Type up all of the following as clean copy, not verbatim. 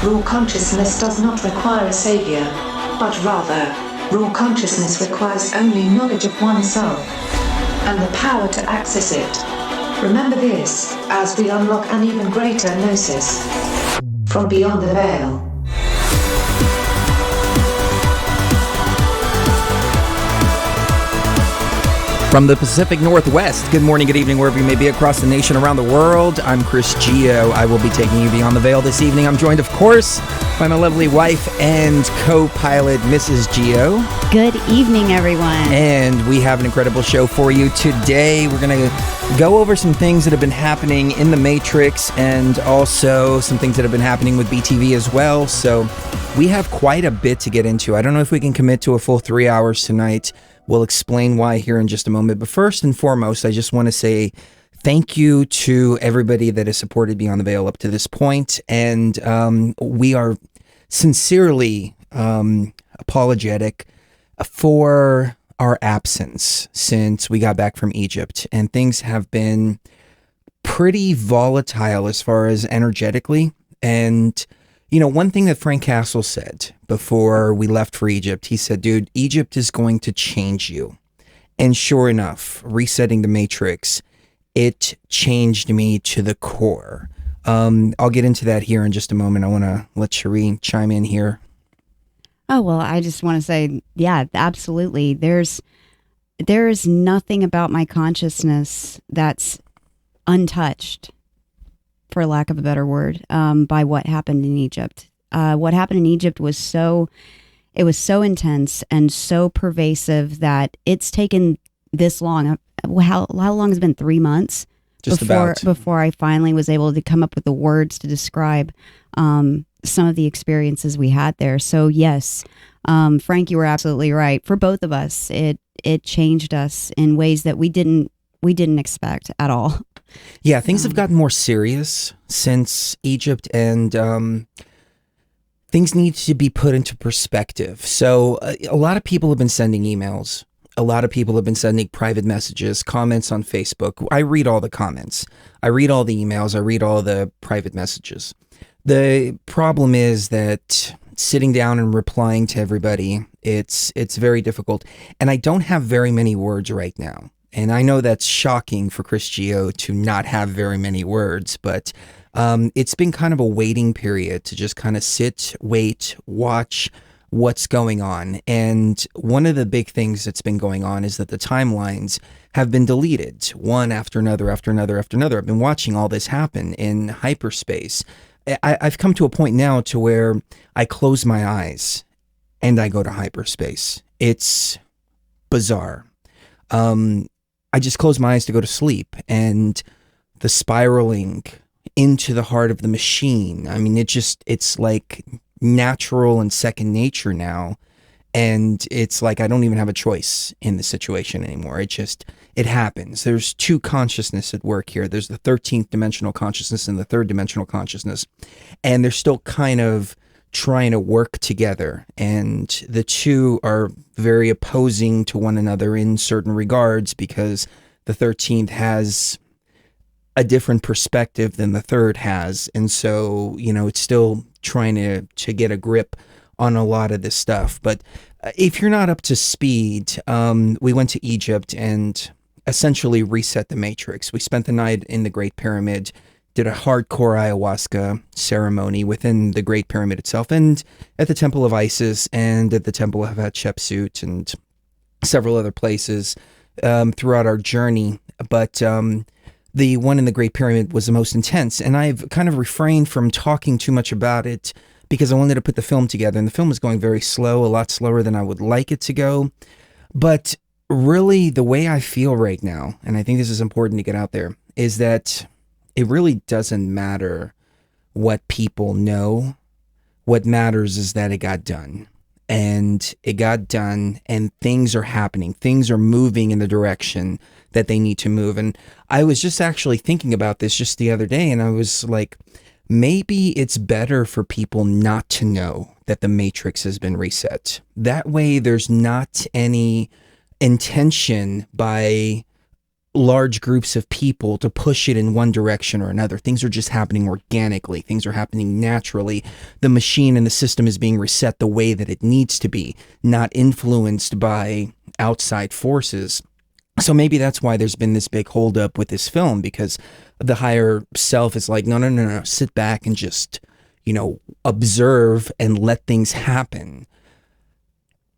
Raw consciousness does not require a savior, but rather, raw consciousness requires only knowledge of oneself and the power to access it. Remember this, as we unlock an even greater gnosis from beyond the veil. From the Pacific Northwest, good morning, good evening, wherever you may be across the nation, around the world. I'm Chris Gio. I will be taking you beyond the veil this evening. I'm joined, of course, by my lovely wife and co-pilot, Mrs. Gio. Good evening, everyone. And we have an incredible show for you today. We're going to go over some things that have been happening in the Matrix and also some things that have been happening with BTV as well. So we have quite a bit to get into. I don't know if we can commit to a full 3 hours tonight. We'll explain why here in just a moment. But first and foremost, I just want to say thank you to everybody that has supported Beyond the Veil up to this point. And we are sincerely apologetic for our absence since we got back from Egypt. And things have been pretty volatile as far as energetically. And you know, one thing that Frank Castle said before we left for Egypt, he said, dude, Egypt is going to change you. And sure enough, resetting the Matrix, it changed me to the core. I'll get into that here in just a moment. I want to let Sheree chime in here. Oh, well, I just want to say, yeah, absolutely. There is nothing about my consciousness that's untouched, for lack of a better word, by what happened in Egypt. What happened in Egypt was so intense and so pervasive that it's taken this long. How long has it been? 3 months? Before I finally was able to come up with the words to describe some of the experiences we had there. So yes, Frank, you were absolutely right. For both of us, it changed us in ways that we didn't expect at all. Yeah, things have gotten more serious since Egypt, and things need to be put into perspective. So a lot of people have been sending emails. A lot of people have been sending private messages, comments on Facebook. I read all the comments. I read all the emails. I read all the private messages. The problem is that sitting down and replying to everybody, it's very difficult. And I don't have very many words right now. And I know that's shocking for Chris Gio to not have very many words, but it's been kind of a waiting period to just kind of sit, wait, watch what's going on. And one of the big things that's been going on is that the timelines have been deleted, one after another, after another, after another. I've been watching all this happen in hyperspace. I've come to a point now to where I close my eyes and I go to hyperspace. It's bizarre. I just close my eyes to go to sleep, and the spiraling into the heart of the machine. I mean, it's like natural and second nature now. And it's like, I don't even have a choice in the situation anymore. It happens. There's two consciousness at work here. There's the 13th dimensional consciousness and the third dimensional consciousness. And they're still kind of trying to work together, and the two are very opposing to one another in certain regards because the 13th has a different perspective than the third has, and so it's still trying to get a grip on a lot of this stuff. But if you're not up to speed, we went to Egypt and essentially reset the Matrix. We spent the night in the Great Pyramid, did a hardcore ayahuasca ceremony within the Great Pyramid itself, and at the Temple of Isis, and at the Temple of Hatshepsut, and several other places throughout our journey. But the one in the Great Pyramid was the most intense, and I've kind of refrained from talking too much about it because I wanted to put the film together, and the film is going very slow, a lot slower than I would like it to go. But really, the way I feel right now, and I think this is important to get out there, is that it really doesn't matter what people know. What matters is that it got done. And it got done, and things are happening. Things are moving in the direction that they need to move. And I was just actually thinking about this just the other day, and I was like, maybe it's better for people not to know that the Matrix has been reset. That way there's not any intention by large groups of people to push it in one direction or another. Things are just happening organically. Things are happening naturally. The machine and the system is being reset the way that it needs to be, not influenced by outside forces. So maybe that's why there's been this big holdup with this film, because the higher self is like, no, sit back and just, observe and let things happen.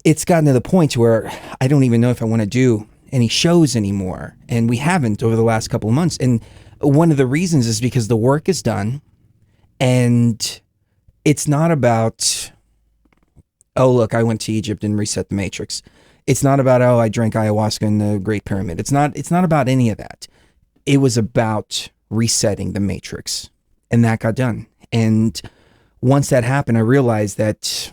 It's gotten to the point where I don't even know if I want to do any shows anymore. And we haven't over the last couple of months. And one of the reasons is because the work is done, and it's not about, oh, look, I went to Egypt and reset the Matrix. It's not about, oh, I drank ayahuasca in the Great Pyramid. It's not about any of that. It was about resetting the Matrix, and that got done. And once that happened, I realized that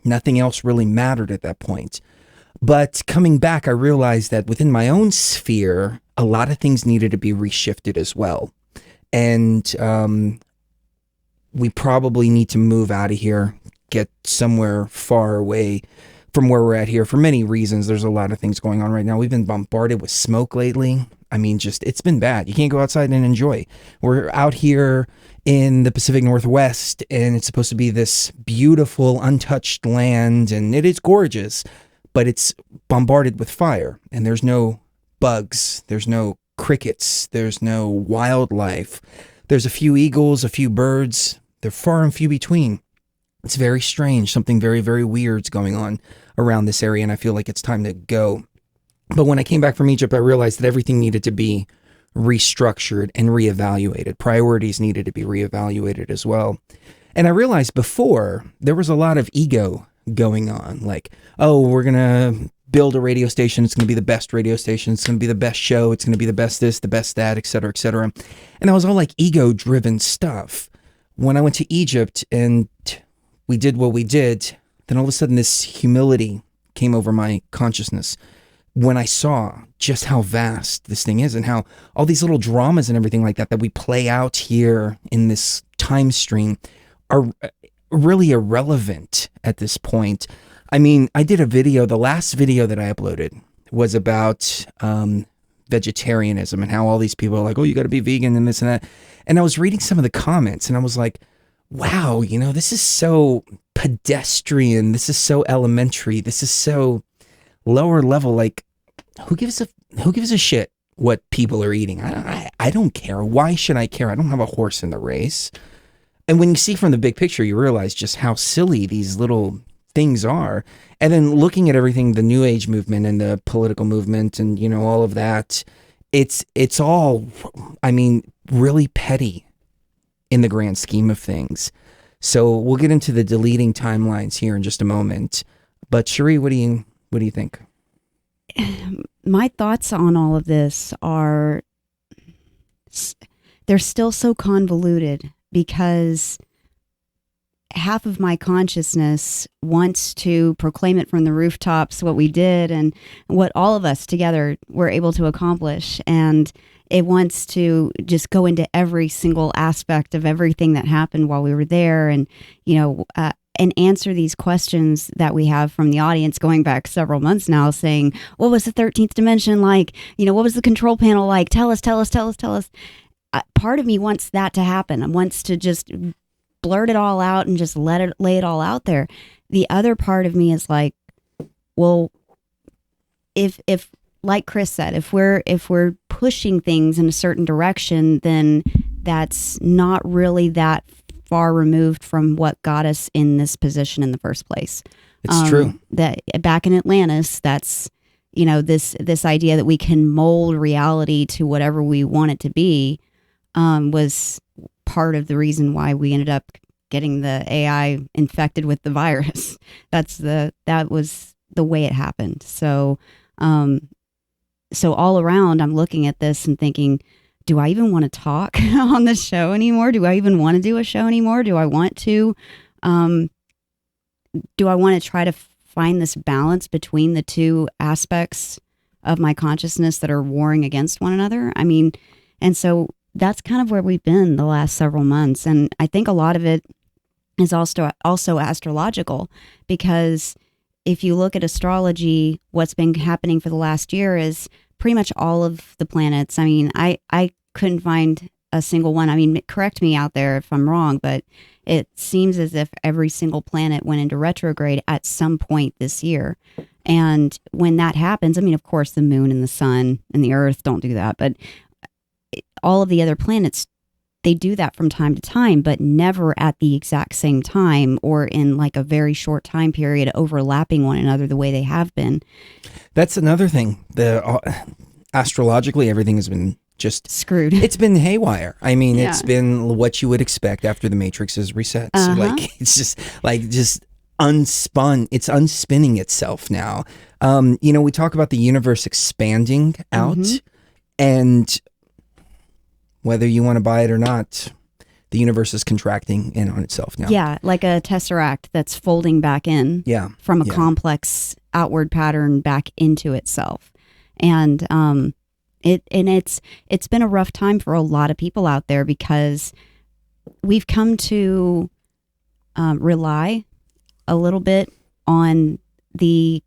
nothing else really mattered at that point. But coming back, I realized that within my own sphere, a lot of things needed to be reshifted as well. And we probably need to move out of here, get somewhere far away from where we're at here for many reasons. There's a lot of things going on right now. We've been bombarded with smoke lately. I mean, it's been bad. You can't go outside and enjoy. We're out here in the Pacific Northwest, and it's supposed to be this beautiful, untouched land, and it is gorgeous, but it's bombarded with fire, and there's no bugs, there's no crickets, there's no wildlife. There's a few eagles, a few birds. They're far and few between. It's very strange. Something very, very weird's going on around this area, and I feel like it's time to go. But when I came back from Egypt, I realized that everything needed to be restructured and reevaluated. Priorities needed to be reevaluated as well. And I realized before there was a lot of ego going on, like, oh, we're going to build a radio station. It's going to be the best radio station. It's going to be the best show. It's going to be the best this, the best that, et cetera, et cetera. And that was all like ego-driven stuff. When I went to Egypt and we did what we did, then all of a sudden this humility came over my consciousness when I saw just how vast this thing is and how all these little dramas and everything like that we play out here in this time stream are really irrelevant at this point. I mean, I did a video, the last video that I uploaded was about vegetarianism and how all these people are like, oh, you got to be vegan and this and that. And I was reading some of the comments and I was like, wow, this is so pedestrian. This is so elementary. This is so lower level. Like, who gives a shit what people are eating? I don't care. Why should I care? I don't have a horse in the race. And when you see from the big picture, you realize just how silly these little things are. And then looking at everything, the New Age movement and the political movement and, all of that, it's all, I mean, really petty in the grand scheme of things. So we'll get into the deleting timelines here in just a moment. But Sheree, what do you think? My thoughts on all of this are, they're still so convoluted because half of my consciousness wants to proclaim it from the rooftops, what we did and what all of us together were able to accomplish. And it wants to just go into every single aspect of everything that happened while we were there and, and answer these questions that we have from the audience going back several months now saying, what was the 13th dimension like? What was the control panel like? Tell us. Part of me wants that to happen. It wants to just blurt it all out and just lay it all out there. The other part of me is like, well, if like Chris said, if we're pushing things in a certain direction, then that's not really that far removed from what got us in this position in the first place. It's true. That back in Atlantis, that's this idea that we can mold reality to whatever we want it to be was part of the reason why we ended up getting the AI infected with the virus. That was the way it happened. So all around, I'm looking at this and thinking, do I even want to talk on the show anymore? Do I even want to do a show anymore? Do I want to try to find this balance between the two aspects of my consciousness that are warring against one another? I mean, and so that's kind of where we've been the last several months. And I think a lot of it is also astrological, because if you look at astrology, what's been happening for the last year is pretty much all of the planets. I mean, I couldn't find a single one. I mean, correct me out there if I'm wrong, but it seems as if every single planet went into retrograde at some point this year. And when that happens, I mean, of course, the moon and the sun and the earth don't do that, but all of the other planets, they do that from time to time, but never at the exact same time or in like a very short time period overlapping one another the way they have been. That's another thing. Astrologically, everything has been just screwed. It's been haywire. I mean, Yeah. It's been what you would expect after the Matrix is reset. So like, it's just unspun. It's unspinning itself now. We talk about the universe expanding out, and whether you want to buy it or not, the universe is contracting in on itself now. Yeah, like a tesseract that's folding back in from a complex outward pattern back into itself. And it's been a rough time for a lot of people out there because we've come to rely a little bit on the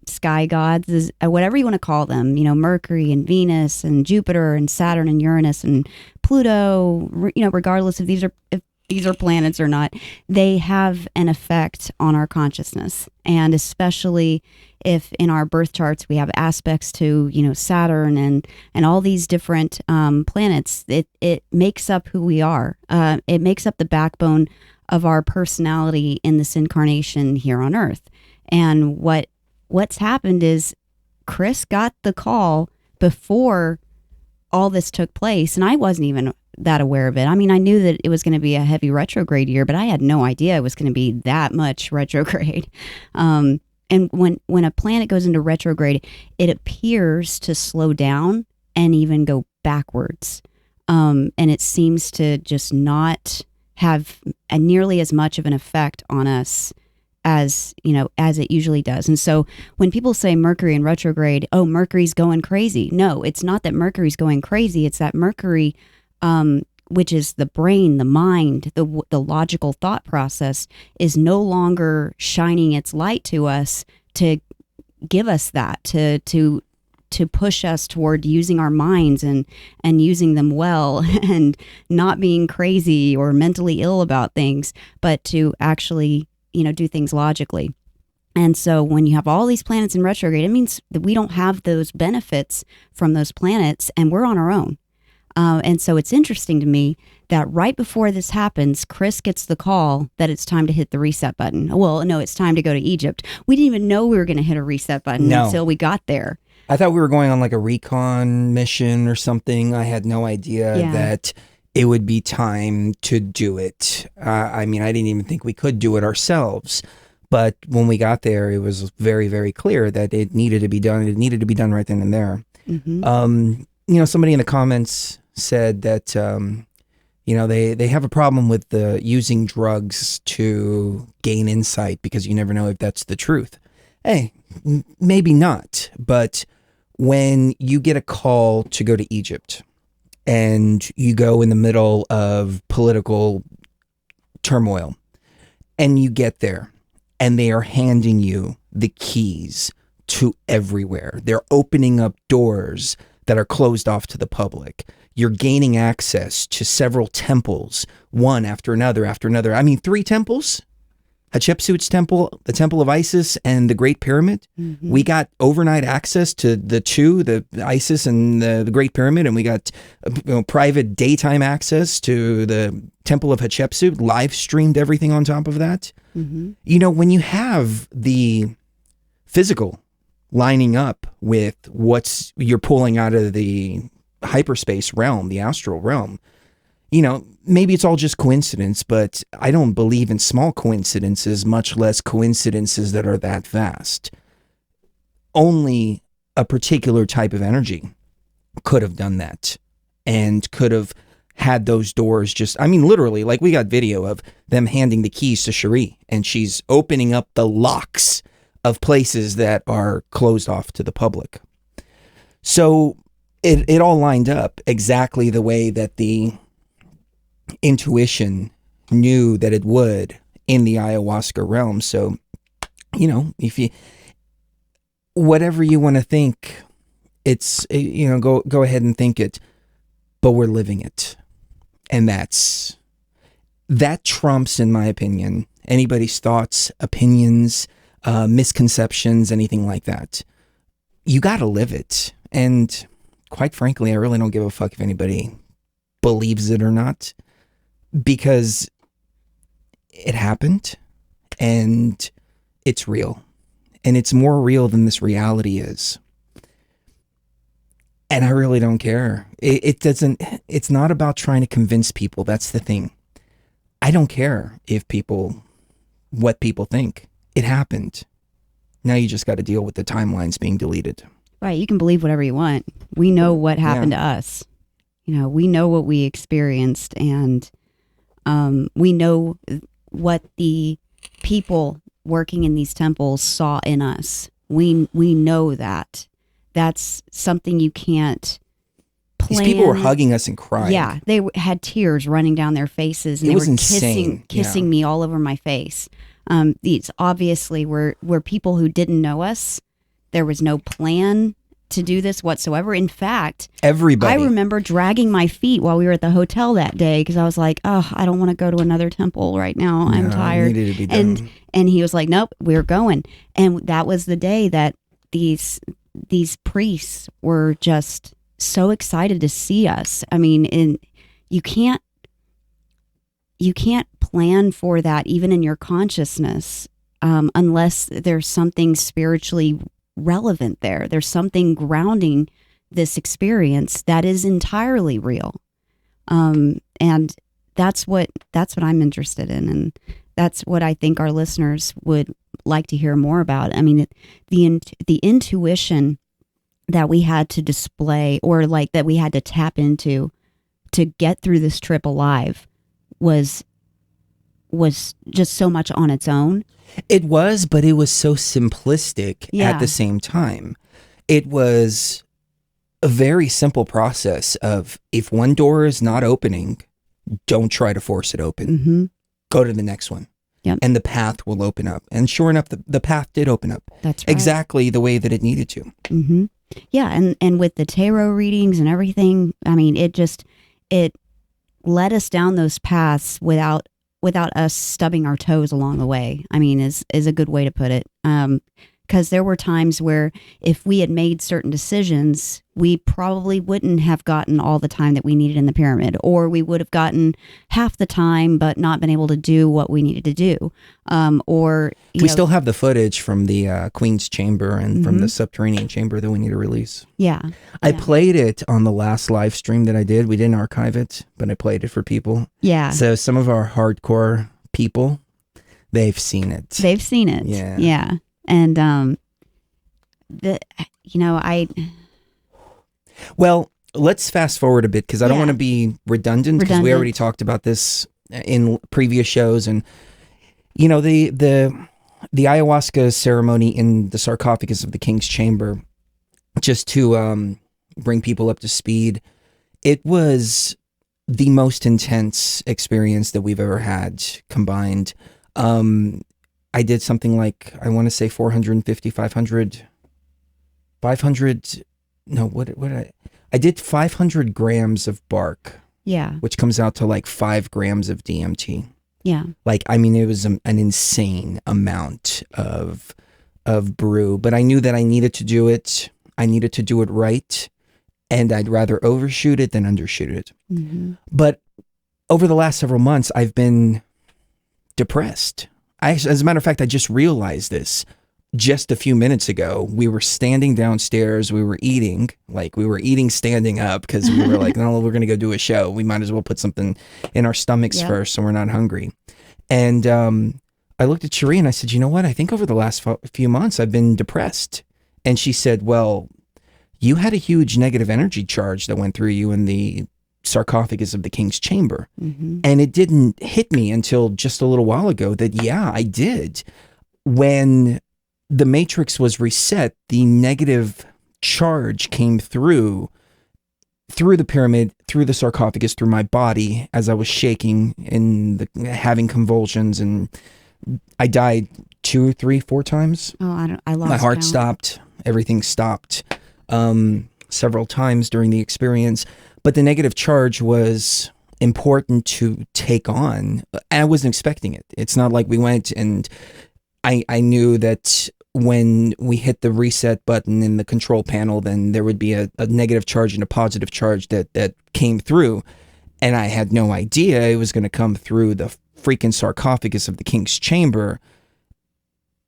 sky gods, whatever you want to call them, Mercury and Venus and Jupiter and Saturn and Uranus and Pluto, regardless if these are planets or not, they have an effect on our consciousness. And especially if in our birth charts we have aspects to, Saturn and all these different planets, it makes up who we are. It makes up the backbone of our personality in this incarnation here on Earth. And what's happened is Chris got the call before all this took place, and I wasn't even that aware of it. I mean, I knew that it was going to be a heavy retrograde year, but I had no idea it was going to be that much retrograde. And when a planet goes into retrograde, it appears to slow down and even go backwards. And it seems to just not have nearly as much of an effect on us as it usually does. And so when people say Mercury in retrograde, oh, Mercury's going crazy. No, it's not that Mercury's going crazy. It's that Mercury, which is the brain, the mind, the logical thought process, is no longer shining its light to us to give us that, to push us toward using our minds and using them well and not being crazy or mentally ill about things, but to actually do things logically. And so when you have all these planets in retrograde, it means that we don't have those benefits from those planets and we're on our own. And so it's interesting to me that right before this happens, Chris gets the call that it's time to hit the reset button. Well, no, it's time to go to Egypt. We didn't even know we were going to hit a reset button until we got there. I thought we were going on like a recon mission or something. I had no idea that it would be time to do it. I mean, I didn't even think we could do it ourselves. But when we got there, it was very, very clear that it needed to be done. It needed to be done right then and there. Somebody in the comments said that, they have a problem with using drugs to gain insight because you never know if that's the truth. Hey, maybe not. But when you get a call to go to Egypt, and you go in the middle of political turmoil, and you get there, and they are handing you the keys to everywhere. They're opening up doors that are closed off to the public. You're gaining access to several temples, one after another after another. I mean, 3 temples. Hatshepsut's temple, the Temple of Isis, and the Great Pyramid. We got overnight access to the Isis and the Great Pyramid, and we got private daytime access to the Temple of Hatshepsut, live streamed everything on top of that. When you have the physical lining up with what's you're pulling out of the hyperspace realm, the astral realm, maybe it's all just coincidence, but I don't believe in small coincidences, much less coincidences that are that vast. Only a particular type of energy could have done that and could have had those doors literally, like we got video of them handing the keys to Sheree and she's opening up the locks of places that are closed off to the public. So it all lined up exactly the way that the intuition knew that it would in the ayahuasca realm. So, if you, whatever you want to think It's, go ahead and think it, but we're living it. And that trumps, in my opinion, anybody's thoughts, opinions, misconceptions, anything like that. You got to live it. And quite frankly, I really don't give a fuck if anybody believes it or not, because it happened and it's real. And it's more real than this reality is. And I really don't care. It's not about trying to convince people. That's the thing. I don't care what people think. It happened. Now you just got to deal with the timelines being deleted. Right. You can believe whatever you want. We know what happened to us. We know what we experienced, and we know what the people working in these temples saw in us. We know that. That's something you can't plan. These people were hugging us and crying. Yeah, they had tears running down their faces, and it they was were insane. kissing me all over my face. These obviously were people who didn't know us. There was no plan to do this whatsoever. In fact, everybody. I remember dragging my feet while we were at the hotel that day because I was like, "Oh, I don't want to go to another temple right now. I'm tired." Needed to be done. And he was like, "Nope, we're going." And that was the day that these priests were just so excited to see us. I mean, you can't plan for that even in your consciousness, unless there's something spiritually relevant there. There's something grounding this experience that is entirely real. And that's what I'm interested in, and that's what I think our listeners would like to hear more about. I mean, the intuition that we had to display, or like that we had to tap into to get through this trip alive was just so much on its own. It was, but it was so simplistic at the same time. It was a very simple process of, if one door is not opening, don't try to force it open. Mm-hmm. Go to the next one. Yep. And the path will open up. And sure enough, the path did open up. That's right. Exactly the way that it needed to. Mm-hmm. Yeah, and with the tarot readings and everything, I mean, it led us down those paths without us stubbing our toes along the way. I mean, is a good way to put it. Because there were times where if we had made certain decisions, we probably wouldn't have gotten all the time that we needed in the pyramid, or we would have gotten half the time but not been able to do what we needed to do. We still have the footage from the Queen's Chamber and from the subterranean chamber that we need to release. Yeah. I played it on the last live stream that I did. We didn't archive it, but I played it for people. Yeah. So some of our hardcore people, they've seen it. They've seen it. Yeah. Yeah. And well, let's fast forward a bit, because I don't want to be redundant, because we already talked about this in previous shows. And the ayahuasca ceremony in the sarcophagus of the King's Chamber, just to bring people up to speed, it was the most intense experience that we've ever had combined. I did something like, I want to say 450, 500, no, what did I did 500 grams of bark. Yeah. Which comes out to like 5 grams of DMT. Yeah. Like, I mean, it was an insane amount of brew, but I knew that I needed to do it. I needed to do it right. And I'd rather overshoot it than undershoot it. Mm-hmm. But over the last several months, I've been depressed. As a matter of fact, I just realized this just a few minutes ago. We were standing downstairs. We were eating standing up, because we were like, no, we're going to go do a show. We might as well put something in our stomachs first, so we're not hungry. And I looked at Sheree and I said, you know what? I think over the last few months, I've been depressed. And she said, well, you had a huge negative energy charge that went through you in the sarcophagus of the King's Chamber. Mm-hmm. And it didn't hit me until just a little while ago that, yeah, I did. When the matrix was reset, the negative charge came through the pyramid, through the sarcophagus, through my body, as I was shaking and having convulsions, and I died 2, 3, 4 times. Oh, I lost my heart count. stopped. Everything stopped. several times during the experience, but the negative charge was important to take on. I wasn't expecting it. It's not like we went and I knew that when we hit the reset button in the control panel, then there would be a negative charge and a positive charge that came through. And I had no idea it was going to come through the freaking sarcophagus of the king's chamber,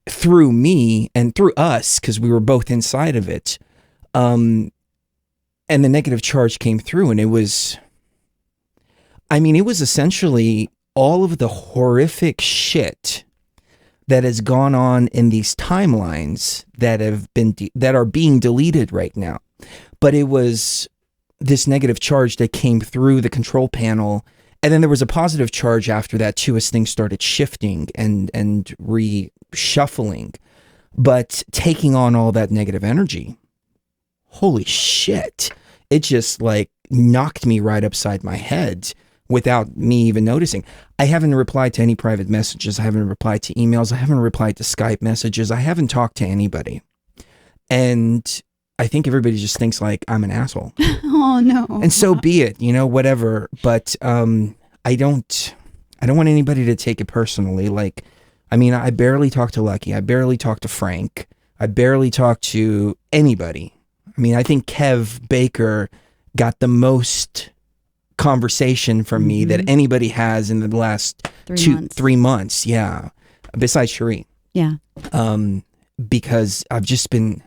through me and through us, because we were both inside of it. And the negative charge came through, and it was essentially all of the horrific shit that has gone on in these timelines that are being deleted right now. But it was this negative charge that came through the control panel, and then there was a positive charge after that too, as things started shifting and reshuffling. But taking on all that negative energy, holy shit, it just like knocked me right upside my head without me even noticing. I haven't replied to any private messages. I haven't replied to emails. I haven't replied to Skype messages. I haven't talked to anybody. And I think everybody just thinks like I'm an asshole. Oh no. And so be it, whatever. But I don't want anybody to take it personally. Like, I barely talk to Lucky. I barely talk to Frank. I barely talk to anybody. I think Kev Baker got the most conversation from me that anybody has in the last 3 months. Yeah. Besides Sheree. Yeah. Because I've just been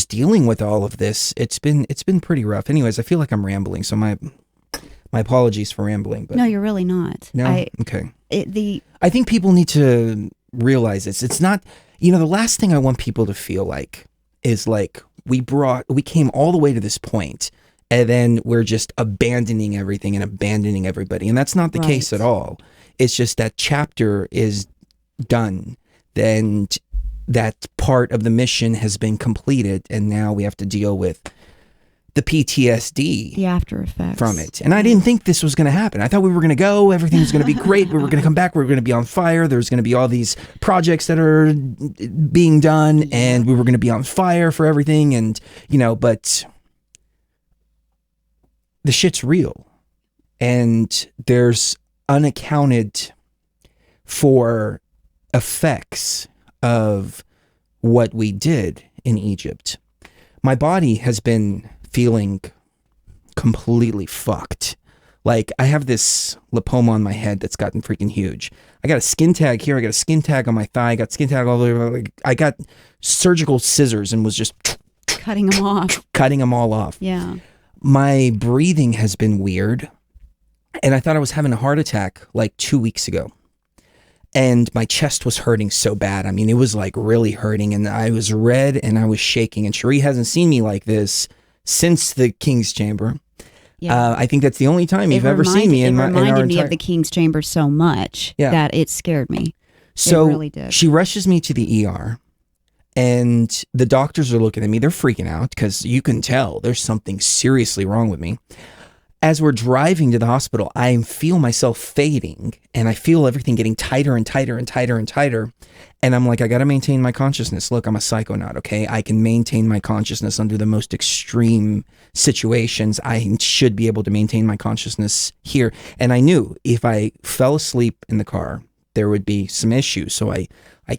dealing with all of this. It's been pretty rough. Anyways, I feel like I'm rambling. So my apologies for rambling, but no, you're really not. No? Okay. I think people need to realize this. It's not, the last thing I want people to feel like is like we came all the way to this point, and then we're just abandoning everything and abandoning everybody. And that's not the case at all. It's just that chapter is done. Then that part of the mission has been completed, and now we have to deal with the PTSD, the after effects from it. And I didn't think this was going to happen. I thought we were going to go, everything was going to be great, we were going to come back, we were going to be on fire, there's going to be all these projects that are being done, and we were going to be on fire for everything, and but the shit's real, and there's unaccounted for effects of what we did in Egypt. My body has been feeling completely fucked. Like, I have this lipoma on my head that's gotten freaking huge. I got a skin tag here, I got a skin tag on my thigh, I got skin tag all the way, I got surgical scissors and was just cutting them off. Cutting them all off. Yeah. My breathing has been weird, and I thought I was having a heart attack like 2 weeks ago. And my chest was hurting so bad. It was like really hurting, and I was red and I was shaking. And Sheree hasn't seen me like this since the King's Chamber. Yeah. I think that's the only time you've ever seen me. It reminded me of the King's Chamber so much that it scared me. So it really did. She rushes me to the ER, and the doctors are looking at me. They're freaking out because you can tell there's something seriously wrong with me. As we're driving to the hospital, I feel myself fading, and I feel everything getting tighter and tighter and tighter and tighter. And I'm like, I got to maintain my consciousness. Look, I'm a psychonaut, okay? I can maintain my consciousness under the most extreme situations. I should be able to maintain my consciousness here. And I knew if I fell asleep in the car, there would be some issues. So I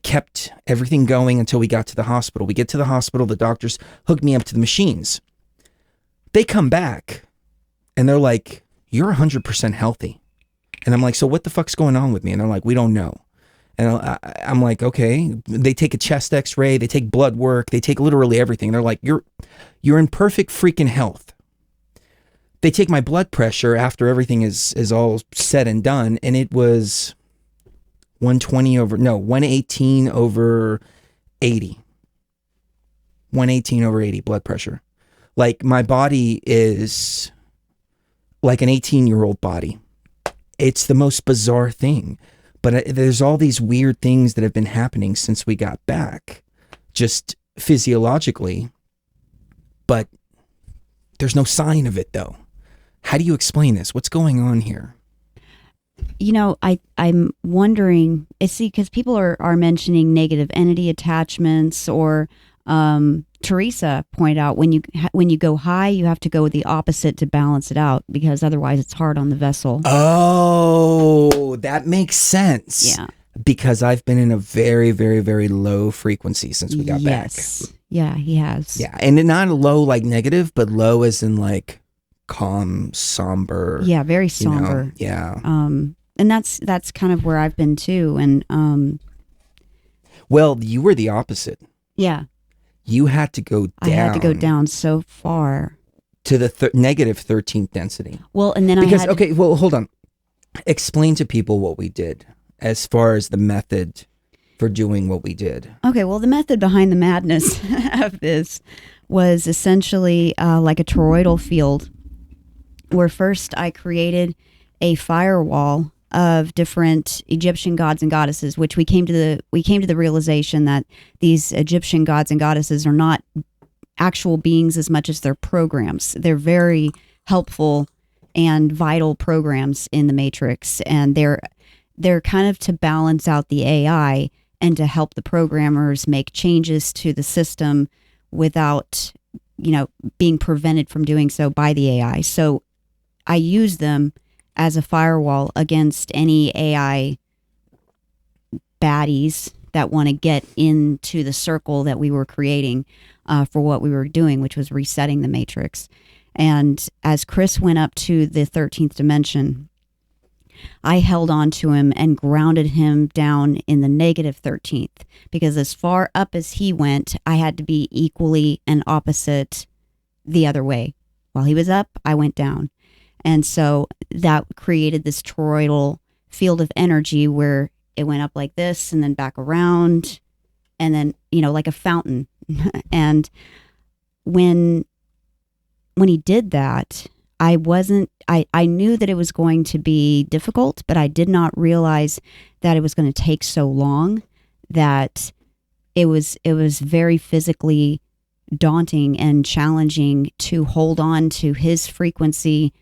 kept everything going until we got to the hospital. We get to the hospital, the doctors hook me up to the machines. They come back, and they're like, you're 100% healthy. And I'm like, so what the fuck's going on with me? And they're like, we don't know. And I'm like, okay. They take a chest x-ray, they take blood work, they take literally everything. They're like, you're in perfect freaking health. They take my blood pressure after everything is all said and done, and it was 118 over 80. 118 over 80 blood pressure. Like, my body is like an 18-year-old body. It's the most bizarre thing. But there's all these weird things that have been happening since we got back, just physiologically. But there's no sign of it, though. How do you explain this? What's going on here? I'm wondering, because people are mentioning negative entity attachments or Teresa pointed out when you go high, you have to go with the opposite to balance it out, because otherwise it's hard on the vessel. Oh, that makes sense. Yeah. Because I've been in a very, very, very low frequency since we got back. Yeah, he has. Yeah, and not low like negative, but low as in like calm, somber. Yeah, very somber. Yeah. And that's kind of where I've been too. And well, you were the opposite. Yeah. You had to go down. I had to go down so far to the negative 13th density. Well, and then okay, well, hold on. Explain to people what we did as far as the method for doing what we did. Okay, well, the method behind the madness of this was essentially like a toroidal field, where first I created a firewall of different Egyptian gods and goddesses, which we came to the realization that these Egyptian gods and goddesses are not actual beings as much as they're programs. They're very helpful and vital programs in the Matrix, and they're kind of to balance out the AI and to help the programmers make changes to the system without, being prevented from doing so by the AI. So I use them as a firewall against any AI baddies that want to get into the circle that we were creating for what we were doing, which was resetting the Matrix. And as Chris went up to the 13th dimension, I held on to him and grounded him down in the negative 13th, because as far up as he went, I had to be equally and opposite the other way. While he was up, I went down. And so that created this toroidal field of energy where it went up like this and then back around and then, like a fountain. And when he did that, I knew that it was going to be difficult, but I did not realize that it was going to take so long, that it was very physically daunting and challenging to hold on to his frequency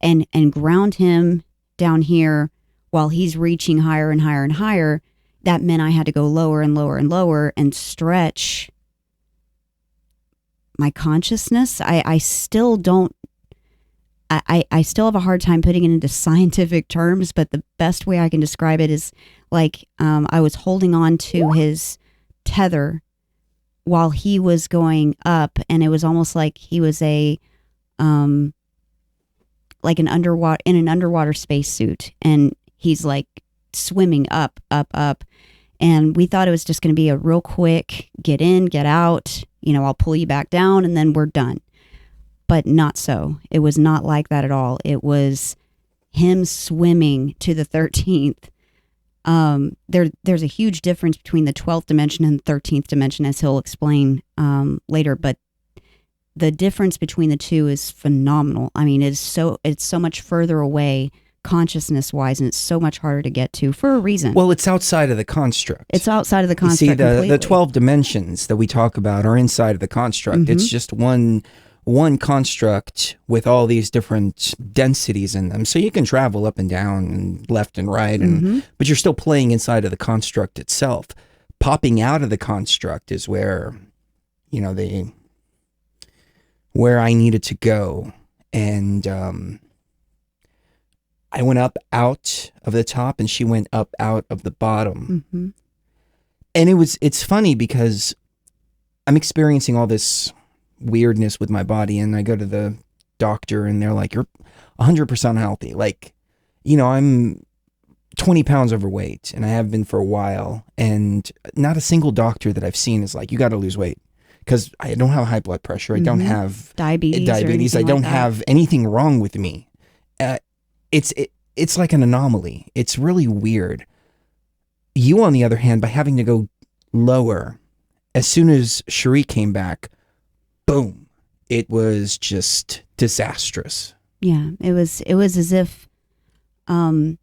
and ground him down here while he's reaching higher and higher and higher. That meant I had to go lower and lower and lower and stretch my consciousness. I still don't, I still have a hard time putting it into scientific terms, but the best way I can describe it is like I was holding on to his tether while he was going up, and it was almost like he was like an underwater spacesuit, and he's like swimming up, up, up. And we thought it was just going to be a real quick get in, get out, I'll pull you back down and then we're done. But not so. It was not like that at all. It was him swimming to the 13th. There's a huge difference between the 12th dimension and the 13th dimension, as he'll explain later. But the difference between the two is phenomenal. I mean, it's so much further away consciousness-wise, and it's so much harder to get to for a reason. Well, it's outside of the construct. It's outside of the construct. You see, the 12 dimensions that we talk about are inside of the construct. Mm-hmm. It's just one construct with all these different densities in them. So you can travel up and down and left and right, but you're still playing inside of the construct itself. Popping out of the construct is where, where I needed to go. And I went up out of the top and she went up out of the bottom. Mm-hmm. And it's funny because I'm experiencing all this weirdness with my body, and I go to the doctor and they're like, you're 100% healthy. Like, I'm 20 pounds overweight and I have been for a while, and not a single doctor that I've seen is like, you got to lose weight, because I don't have high blood pressure. I don't have diabetes. I don't have anything wrong with me. It's like an anomaly. It's really weird. You, on the other hand, by having to go lower, as soon as Sheree came back, boom, it was just disastrous. Yeah, it was as if all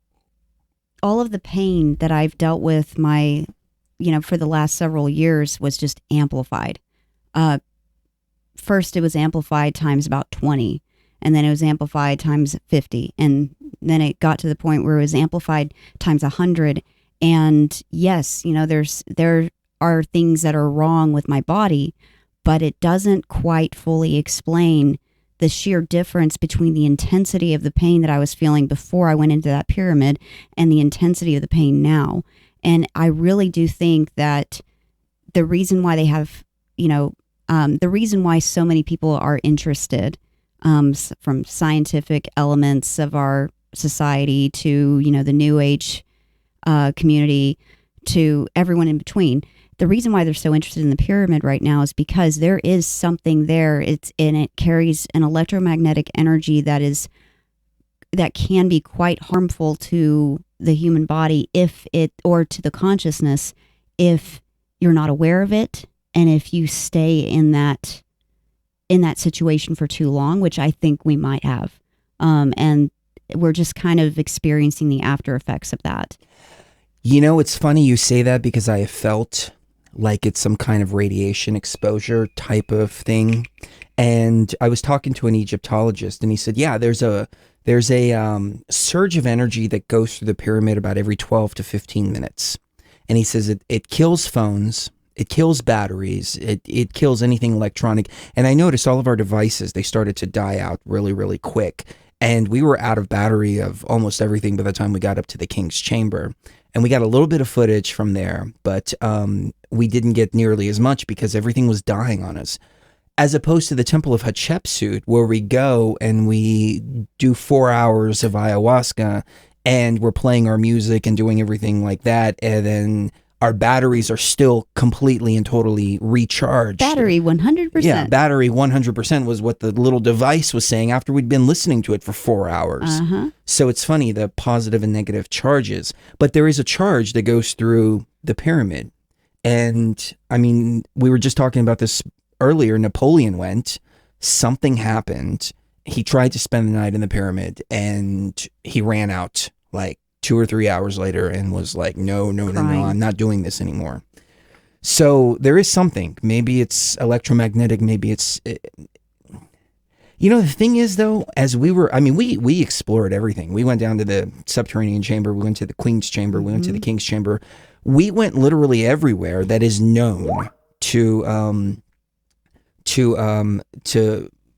of the pain that I've dealt with for the last several years was just amplified. First, it was amplified times about 20, and then it was amplified times 50, and then it got to the point where it was amplified times 100. And yes, are things that are wrong with my body, but it doesn't quite fully explain the sheer difference between the intensity of the pain that I was feeling before I went into that pyramid and the intensity of the pain now. And I really do think that the reason why they have, the reason why so many people are interested, from scientific elements of our society to, the New Age community to everyone in between, the reason why they're so interested in the pyramid right now is because there is something there. It carries an electromagnetic energy that can be quite harmful to the human body or to the consciousness if you're not aware of it, and if you stay in that situation for too long, which I think we might have, and we're just kind of experiencing the after effects of that. It's funny you say that, because I have felt like it's some kind of radiation exposure type of thing. And I was talking to an Egyptologist, and he said, yeah, there's a surge of energy that goes through the pyramid about every 12 to 15 minutes. And he says it kills phones, it kills batteries, it kills anything electronic. And I noticed all of our devices, they started to die out really, really quick. And we were out of battery of almost everything by the time we got up to the King's Chamber. And we got a little bit of footage from there, but we didn't get nearly as much because everything was dying on us. As opposed to the Temple of Hatshepsut, where we go and we do 4 hours of ayahuasca and we're playing our music and doing everything like that. And then our batteries are still completely and totally recharged. Battery 100%. Yeah, battery 100% was what the little device was saying after we'd been listening to it for 4 hours. So it's funny, the positive and negative charges. But there is a charge that goes through the pyramid. And I mean, we were just talking about this earlier. Napoleon went, something happened. He tried to spend the night in the pyramid and he ran out like 2 or 3 hours later and was like, no, I'm not doing this anymore. So there is something. Maybe it's electromagnetic. Maybe it's... the thing is, though, as we were... I mean, we explored everything. We went down to the subterranean chamber. We went to the Queen's Chamber. We went to the King's Chamber. We went literally everywhere that is known to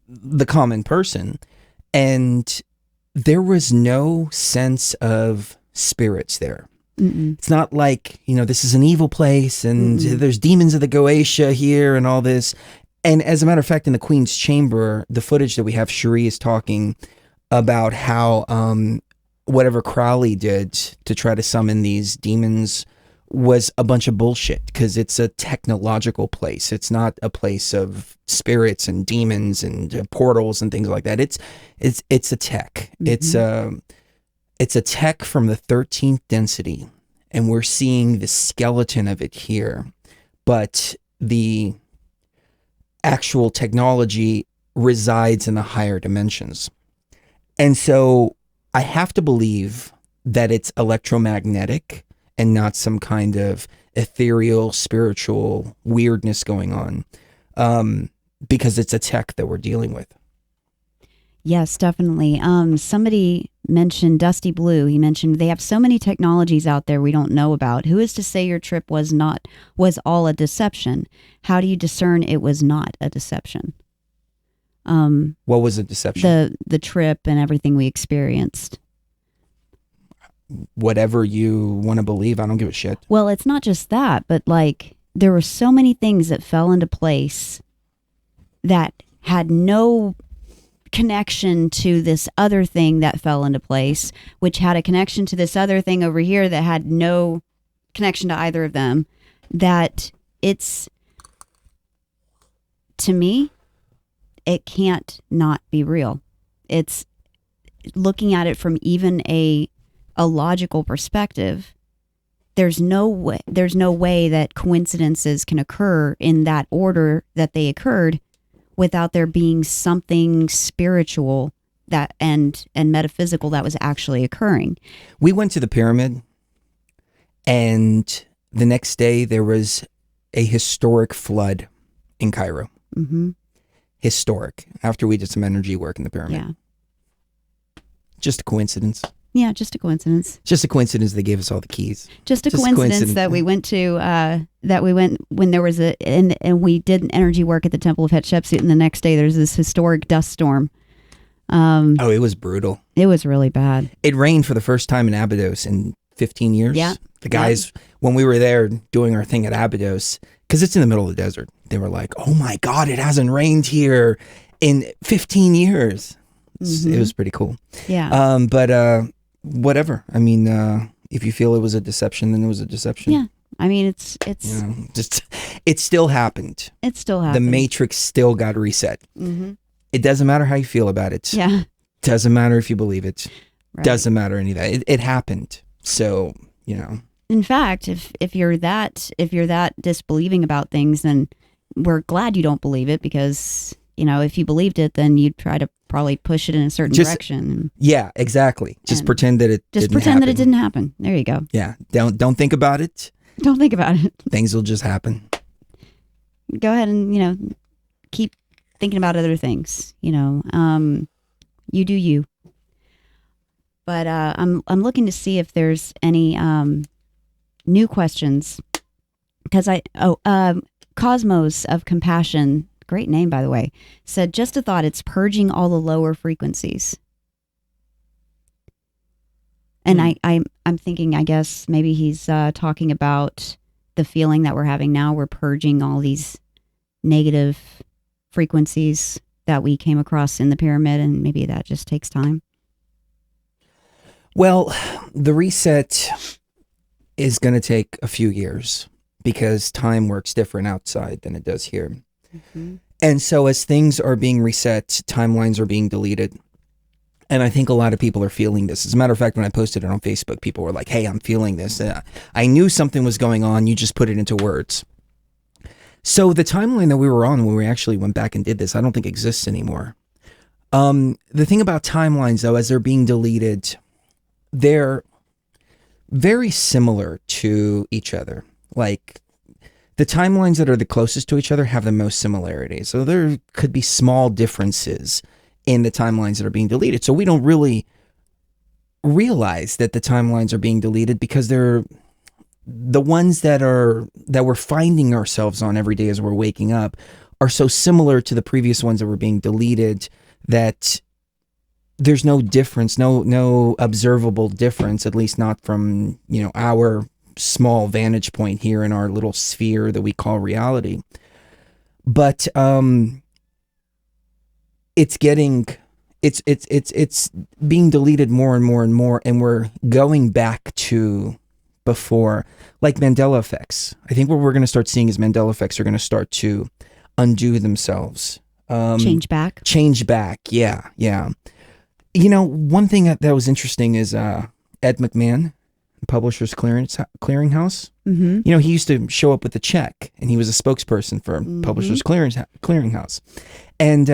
the common person. And there was no sense of spirits there. It's not like, this is an evil place and there's demons of the Goetia here and all this. And as a matter of fact, in the Queen's Chamber, the footage that we have, Sheree is talking about how whatever Crowley did to try to summon these demons was a bunch of bullshit, because it's a technological place. It's not a place of spirits and demons and portals and things like that. It's a tech. It's a tech from the 13th density, and we're seeing the skeleton of it here, but the actual technology resides in the higher dimensions. And so I have to believe that it's electromagnetic and not some kind of ethereal, spiritual weirdness going on, because it's a tech that we're dealing with. Yes, definitely. Somebody mentioned Dusty Blue. He mentioned they have so many technologies out there we don't know about. Who is to say your trip was all a deception? How do you discern it was not a deception? What was a deception? The trip and everything we experienced. Whatever you want to believe, I don't give a shit. Well, it's not just that, but like there were so many things that fell into place that had no connection to this other thing that fell into place, which had a connection to this other thing over here that had no connection to either of them, that to me, it can't not be real. It's looking at it from even a logical perspective. There's no way that coincidences can occur in that order that they occurred without there being something spiritual that and metaphysical that was actually occurring. We went to the pyramid, and the next day there was a historic flood in Cairo. Historic, after we did some energy work in the pyramid. Yeah. Just a coincidence. Yeah, just a coincidence. Just a coincidence they gave us all the keys. Just a coincidence that we went to when there was and we did an energy work at the Temple of Hatshepsut, and the next day there's this historic dust storm. It was brutal. It was really bad. It rained for the first time in Abydos in 15 years. Yeah. The guys, when we were there doing our thing at Abydos, because it's in the middle of the desert, they were like, "Oh my God, it hasn't rained here in 15 years." It was pretty cool. Yeah. But whatever. I mean, if you feel it was a deception, then it was a deception. Yeah. I mean, it's You know, just it still happened. it still happened. The matrix still got reset. Mm-hmm. It doesn't matter how you feel about it. Yeah. Doesn't matter if you believe it. Right. Doesn't matter any of that. It happened. So, you know. In fact, if you're that disbelieving about things, then we're glad you don't believe it, because if you believed it, then you'd try to probably push it in a certain direction. Yeah, exactly. Just pretend that it didn't happen. There you go. Yeah. Don't think about it. Don't think about it. Things will just happen. Go ahead and keep thinking about other things. You do you. But I'm looking to see if there's any new questions, because Cosmos of Compassion, great name by the way, said, just a thought, it's purging all the lower frequencies. And I'm thinking, I guess maybe he's talking about the feeling that we're having now. We're purging all these negative frequencies that we came across in the pyramid, and maybe that just takes time. Well, the reset is going to take a few years, because time works different outside than it does here. Mm-hmm. And so as things are being reset, timelines are being deleted. And I think a lot of people are feeling this. As a matter of fact, when I posted it on Facebook, people were like, "Hey, I'm feeling this. I knew something was going on. You just put it into words." So the timeline that we were on when we actually went back and did this, I don't think exists anymore. The thing about timelines, though, as they're being deleted, they're very similar to each other. Like, the timelines that are the closest to each other have the most similarities. So there could be small differences in the timelines that are being deleted. So we don't really realize that the timelines are being deleted, because they're the ones that we're finding ourselves on every day as we're waking up are so similar to the previous ones that were being deleted that there's no difference, no observable difference, at least not from, our small vantage point here in our little sphere that we call reality. But it's being deleted more and more and more, and we're going back to before, like Mandela effects. I think what we're going to start seeing is Mandela effects are going to start to undo themselves. Change back. Yeah. One thing that was interesting is Ed McMahon, Publishers Clearinghouse. Mm-hmm. He used to show up with a check, and he was a spokesperson for Publishers Clearinghouse. And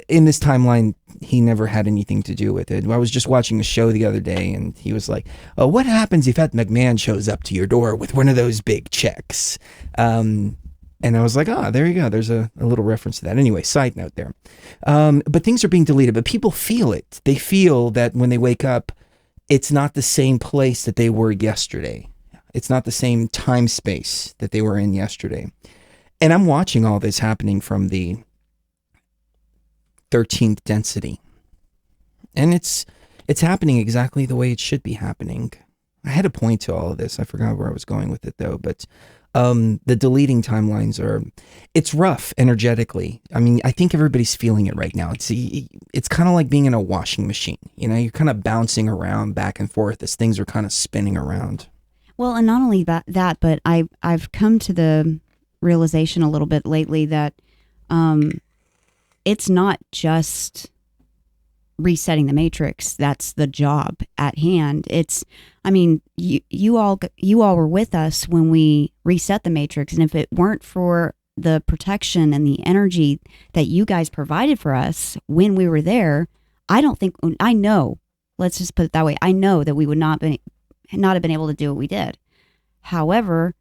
in this timeline, he never had anything to do with it. I was just watching a show the other day, and he was like, "Oh, what happens if Ed McMahon shows up to your door with one of those big checks?" And I was like, there you go. There's a little reference to that. Anyway, side note there. But things are being deleted, but people feel it. They feel that when they wake up, it's not the same place that they were yesterday. It's not the same time space that they were in yesterday. And I'm watching all this happening from the 13th density. And it's happening exactly the way it should be happening. I had a point to all of this. I forgot where I was going with it though, but the deleting timelines it's rough energetically. I mean, I think everybody's feeling it right now. It's kind of like being in a washing machine. You're kind of bouncing around back and forth as things are kind of spinning around. Well, and not only that, but I've come to the realization a little bit lately that it's not just resetting the matrix that's the job at hand. You all were with us when we reset the matrix, and if it weren't for the protection and the energy that you guys provided for us when we were there, I know, let's just put it that way, I know that we would not have been able to do what we did. However,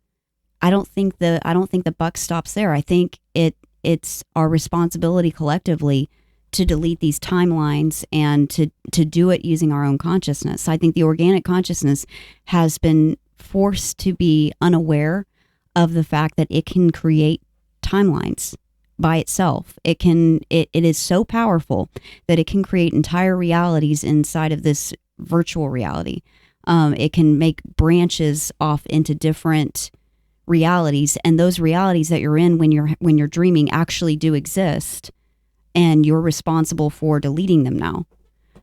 I don't think the buck stops there. I think it's our responsibility collectively to delete these timelines and to do it using our own consciousness. I think the organic consciousness has been forced to be unaware of the fact that it can create timelines by itself. It is so powerful that it can create entire realities inside of this virtual reality. It can make branches off into different realities, and those realities that you're in when you're dreaming actually do exist, and you're responsible for deleting them now.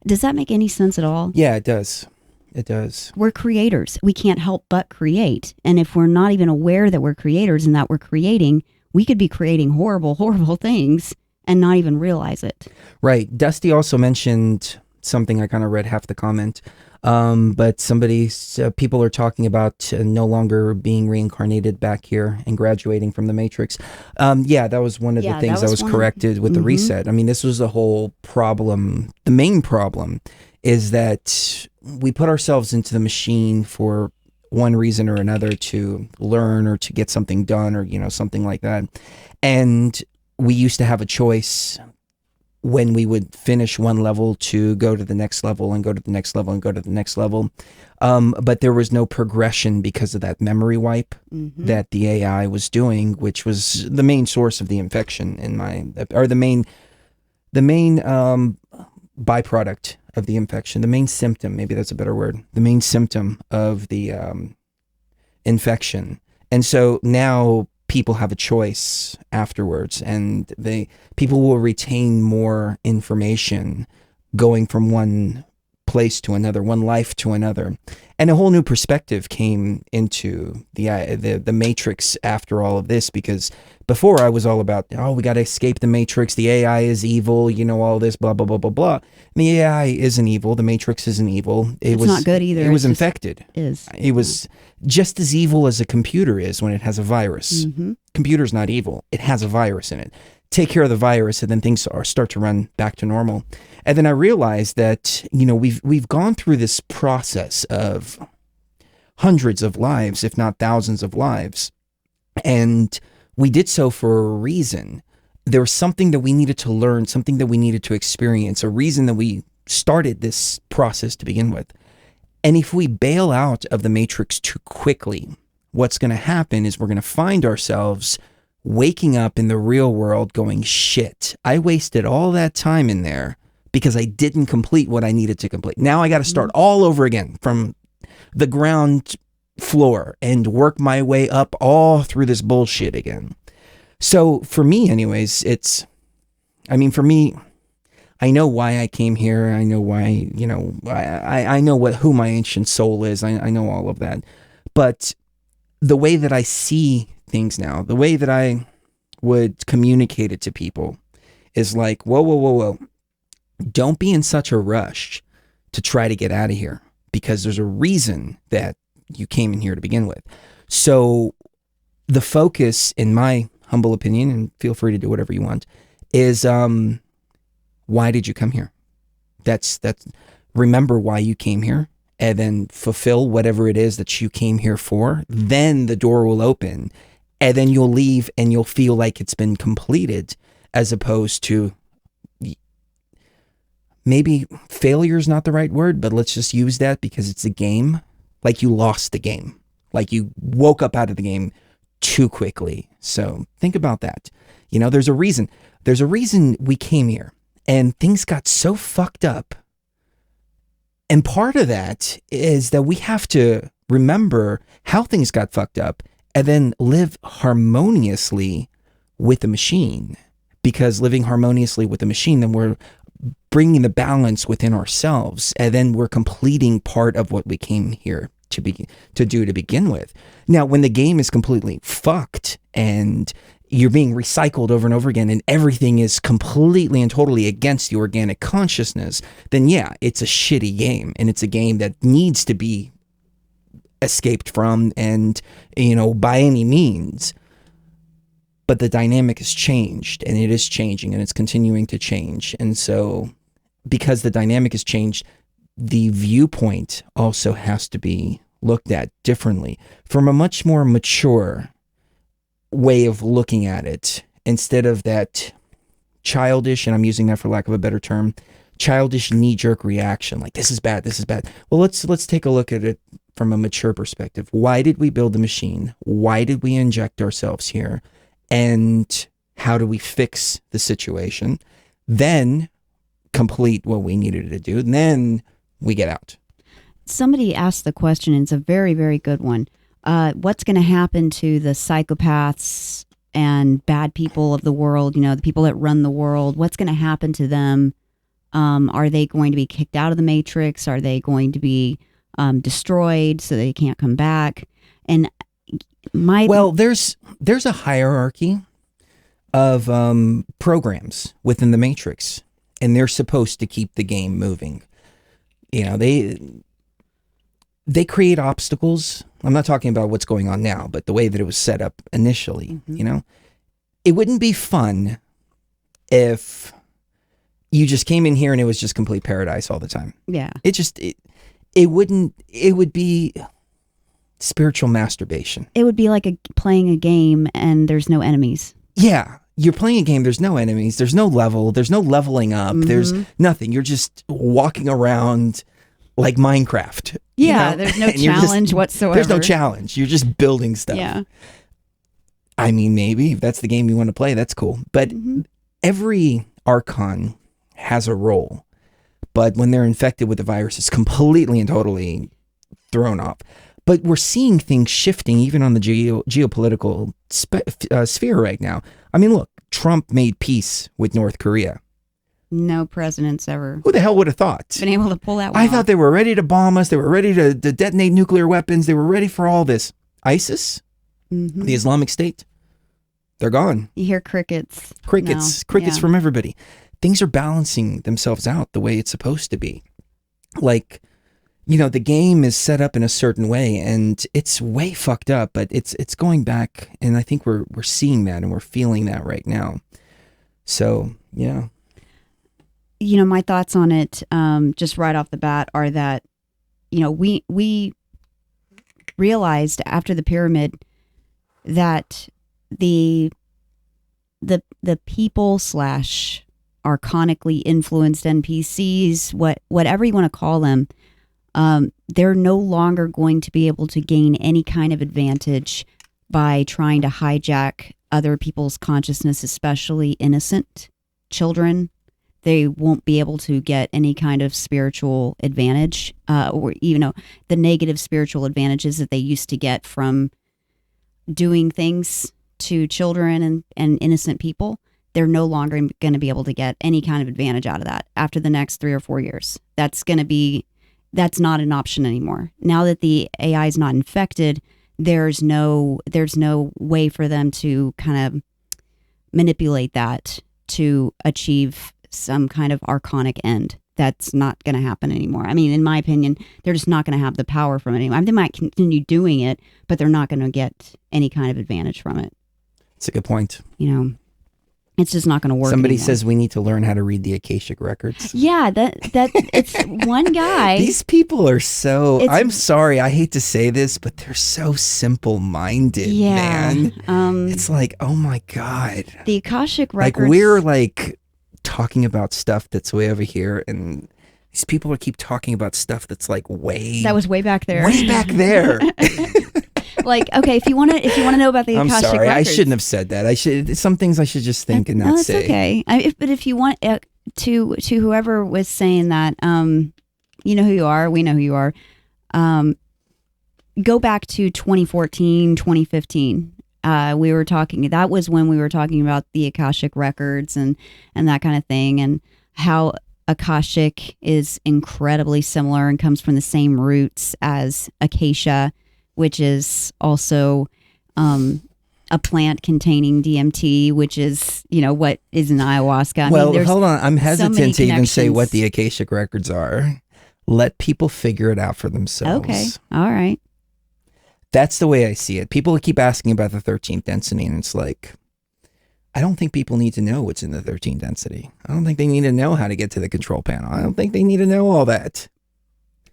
Does that make any sense at all? Yeah, it does. It does. We're creators. We can't help but create. And if we're not even aware that we're creators and that we're creating, we could be creating horrible, horrible things and not even realize it. Right. Dusty also mentioned something. I kind of read half the comment. But people are talking about no longer being reincarnated back here and graduating from the Matrix. Yeah, that was one of the things that was corrected with the reset. I mean, this was the whole problem. The main problem is that we put ourselves into the machine for one reason or another, to learn or to get something done, or, something like that. And we used to have a choice when we would finish one level to go to the next level and go to the next level and go to the next level. But there was no progression because of that memory wipe that the AI was doing, which was the main source of the infection the main byproduct of the infection, the main symptom, maybe that's a better word, the main symptom of the infection. And so now people have a choice afterwards, and people will retain more information going from one place to another, one life to another. And a whole new perspective came into the Matrix after all of this, because before I was all about, we got to escape the Matrix, the AI is evil, all this, blah, blah, blah, blah, blah. And the AI isn't evil, the Matrix isn't evil. It's not good either. It was infected. It was just as evil as a computer is when it has a virus. Computer's not evil, it has a virus in it. Take care of the virus, and then things start to run back to normal. And then I realized that, we've gone through this process of hundreds of lives, if not thousands of lives. And we did so for a reason. There was something that we needed to learn, something that we needed to experience, a reason that we started this process to begin with. And if we bail out of the Matrix too quickly, what's going to happen is we're going to find ourselves waking up in the real world going, shit, I wasted all that time in there because I didn't complete what I needed to complete. Now I got to start all over again from the ground floor and work my way up all through this bullshit again. So for me anyways, for me, I know why I came here. I know why, I know who my ancient soul is. I know all of that. But the way that I see things now, the way that I would communicate it to people is like, whoa. Don't be in such a rush to try to get out of here, because there's a reason that you came in here to begin with. So the focus, in my humble opinion, and feel free to do whatever you want, is why did you come here? That's remember why you came here, and then fulfill whatever it is that you came here for. Then the door will open, and then you'll leave and you'll feel like it's been completed, as opposed to, maybe failure is not the right word, but let's just use that because it's a game. Like you lost the game. Like you woke up out of the game too quickly. So think about that. There's a reason. There's a reason we came here, and things got so fucked up. And part of that is that we have to remember how things got fucked up and then live harmoniously with the machine. Because living harmoniously with the machine, then we're bringing the balance within ourselves, and then we're completing part of what we came here to do to begin with. Now, when the game is completely fucked and you're being recycled over and over again, and everything is completely and totally against the organic consciousness, then yeah, it's a shitty game, and it's a game that needs to be escaped from, and by any means. But the dynamic has changed, and it is changing, and it's continuing to change. And so because the dynamic has changed, the viewpoint also has to be looked at differently, from a much more mature way of looking at it, instead of that childish, and I'm using that for lack of a better term, childish knee-jerk reaction. Like, this is bad, this is bad. Well, let's take a look at it from a mature perspective. Why did we build the machine? Why did we inject ourselves here? And how do we fix the situation? Then complete what we needed to do. And then we get out. Somebody asked the question, and it's a very, very good one. What's going to happen to the psychopaths and bad people of the world, you know, the people that run the world? What's going to happen to them? Are they going to be kicked out of the Matrix? Are they going to be destroyed so they can't come back? And well, there's a hierarchy of programs within the Matrix, and they're supposed to keep the game moving. You know, they create obstacles. I'm not talking about what's going on now, but the way that it was set up initially. You know, it wouldn't be fun if you just came in here and it was just complete paradise all the time. Yeah. It would be spiritual masturbation. It would be like playing a game and there's no enemies. Yeah. You're playing a game, there's no enemies, there's no level, there's no leveling up, there's nothing. You're just walking around like Minecraft. Yeah, you know? There's no challenge whatsoever. There's no challenge. You're just building stuff. Yeah. I mean, maybe if that's the game you want to play, that's cool. But every Archon has a role. But when they're infected with the virus, it's completely and totally thrown off. But we're seeing things shifting even on the geopolitical sphere right now. I mean, look, Trump made peace with North Korea. No president's ever. Who the hell would have thought? Been able to pull that one I off. thought they were ready to bomb us. They were ready to detonate nuclear weapons. They were ready for all this. ISIS, the Islamic State, they're gone. You hear crickets. Crickets Yeah. from everybody. Things are balancing themselves out the way it's supposed to be. Like, you know, the game is set up in a certain way and it's way fucked up, but it's going back, and I think we're seeing that and we're feeling that right now. So, yeah. You know, my thoughts on it, just right off the bat, are that, you know, we realized after the pyramid that the people / archonically influenced NPCs, whatever you want to call them, they're no longer going to be able to gain any kind of advantage by trying to hijack other people's consciousness, especially innocent children. They won't be able to get any kind of spiritual advantage, or even the negative spiritual advantages that they used to get from doing things to children and innocent people. They're no longer going to be able to get any kind of advantage out of that after the next 3 or 4 years. That's not an option anymore. Now that the AI is not infected, there's no way for them to kind of manipulate that to achieve some kind of archonic end. That's not going to happen anymore. I mean, in my opinion, they're just not going to have the power from it anymore. I mean, they might continue doing it, but they're not going to get any kind of advantage from it. It's a good point. You know, it's just not going to work. Somebody anymore. says we need to learn how to read the Akashic records. Yeah, that it's one guy. These people are so, I'm sorry, I hate to say this, but they're so simple-minded, man. It's like, oh my God. The Akashic records. Like, we're like talking about stuff that's way over here, and these people keep talking about stuff that's like that was way back there. Way back there. Like, okay, if you want to know about the Akashic I'm sorry, records, I shouldn't have said that. Some things I should just think and not no, it's say. Okay, but if you want to whoever was saying that, you know who you are. We know who you are. Go back to 2014, 2015. We were talking. That was when we were talking about the Akashic records and that kind of thing, and how Akashic is incredibly similar and comes from the same roots as acacia, which is also a plant containing DMT, which is, you know, what is in ayahuasca. Well, hold on. I'm hesitant to even say what the Akashic records are. Let people figure it out for themselves. Okay. All right. That's the way I see it. People keep asking about the 13th density, and it's like, I don't think people need to know what's in the 13th density. I don't think they need to know how to get to the control panel. I don't think they need to know all that.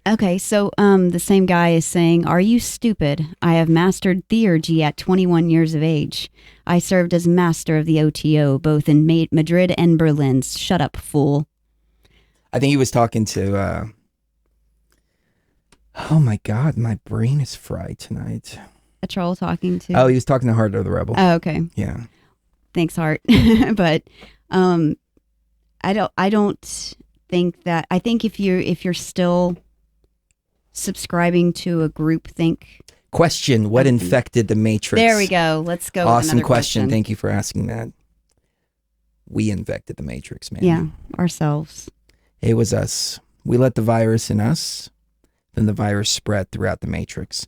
Okay, so the same guy is saying, "Are you stupid? I have mastered theurgy at 21 years of age. I served as master of the OTO both in Madrid and Berlin. Shut up, fool." I think he was talking to. Oh my God, my brain is fried tonight. A troll talking to. Oh, he was talking to Heart of the Rebel. Oh, okay. Yeah. Thanks, Heart. But I don't think that. I think if you're still subscribing to a groupthink. Question: what infected the Matrix? There we go. Let's go. Awesome with another question. Thank you for asking that. We infected the Matrix, man. Yeah, ourselves. It was us. We let the virus in us, then the virus spread throughout the Matrix.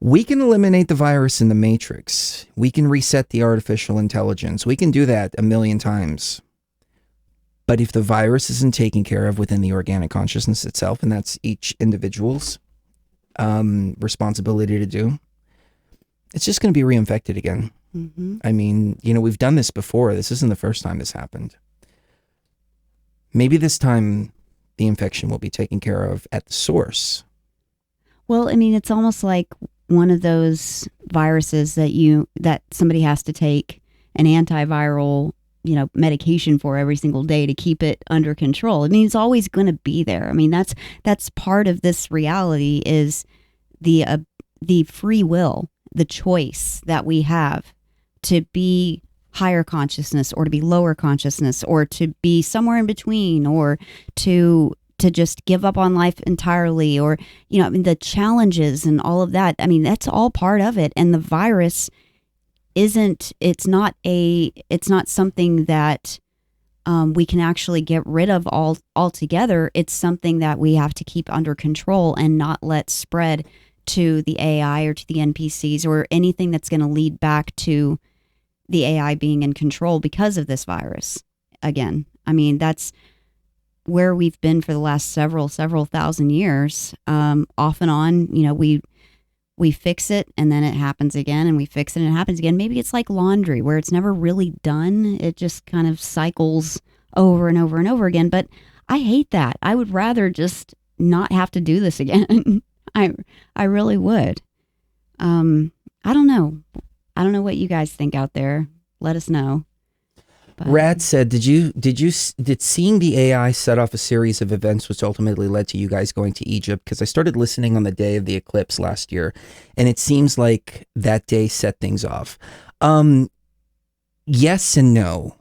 We can eliminate the virus in the Matrix. We can reset the artificial intelligence. We can do that a million times. But if the virus isn't taken care of within the organic consciousness itself, and that's each individual's responsibility to do, it's just going to be reinfected again. Mm-hmm. I mean, we've done this before. This isn't the first time this happened. Maybe this time the infection will be taken care of at the source. Well, I mean, it's almost like one of those viruses that somebody has to take an antiviral medication for every single day to keep it under control. I mean, it's always going to be there. I mean, that's part of this reality is the free will, the choice that we have to be higher consciousness or to be lower consciousness or to be somewhere in between or to just give up on life entirely or, I mean, the challenges and all of that. I mean, that's all part of it. And the virus it's not something that we can actually get rid of altogether. It's something that we have to keep under control and not let spread to the AI or to the NPCs or anything that's going to lead back to the AI being in control because of this virus. Again, I mean, that's where we've been for the last several thousand years. Off and on, we fix it and then it happens again and we fix it and it happens again. Maybe it's like laundry where it's never really done. It just kind of cycles over and over and over again. But I hate that. I would rather just not have to do this again. I really would. I don't know. I don't know what you guys think out there. Let us know. But Rad said, did seeing the AI set off a series of events which ultimately led to you guys going to Egypt? Because I started listening on the day of the eclipse last year, and it seems like that day set things off. Yes and no.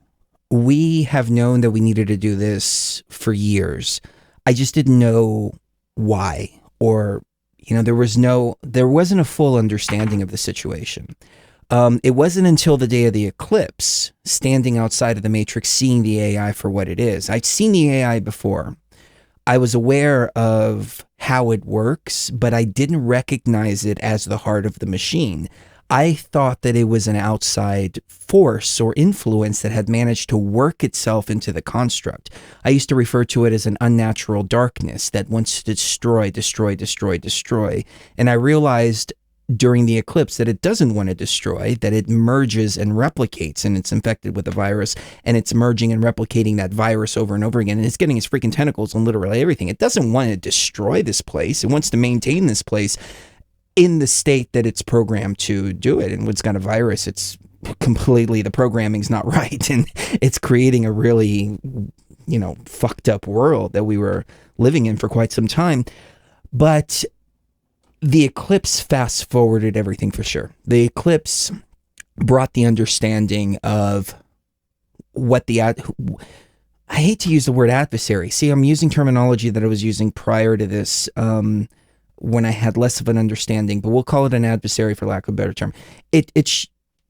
We have known that we needed to do this for years. I just didn't know why, or there wasn't a full understanding of the situation. It wasn't until the day of the eclipse, standing outside of the Matrix, seeing the AI for what it is. I'd seen the AI before. I was aware of how it works, but I didn't recognize it as the heart of the machine. I thought that it was an outside force or influence that had managed to work itself into the construct. I used to refer to it as an unnatural darkness that wants to destroy. And I realized during the eclipse that it doesn't want to destroy, that it merges and replicates, and it's infected with the virus, and it's merging and replicating that virus over and over again, and it's getting its freaking tentacles on literally everything. It doesn't want to destroy this place. It wants to maintain this place in the state that it's programmed to do it. And when it's got a virus, it's completely, the programming's not right, and it's creating a really, fucked up world that we were living in for quite some time. But the eclipse fast forwarded everything for sure. The eclipse brought the understanding of what I hate to use the word adversary. See, I'm using terminology that I was using prior to this when I had less of an understanding, but we'll call it an adversary for lack of a better term. It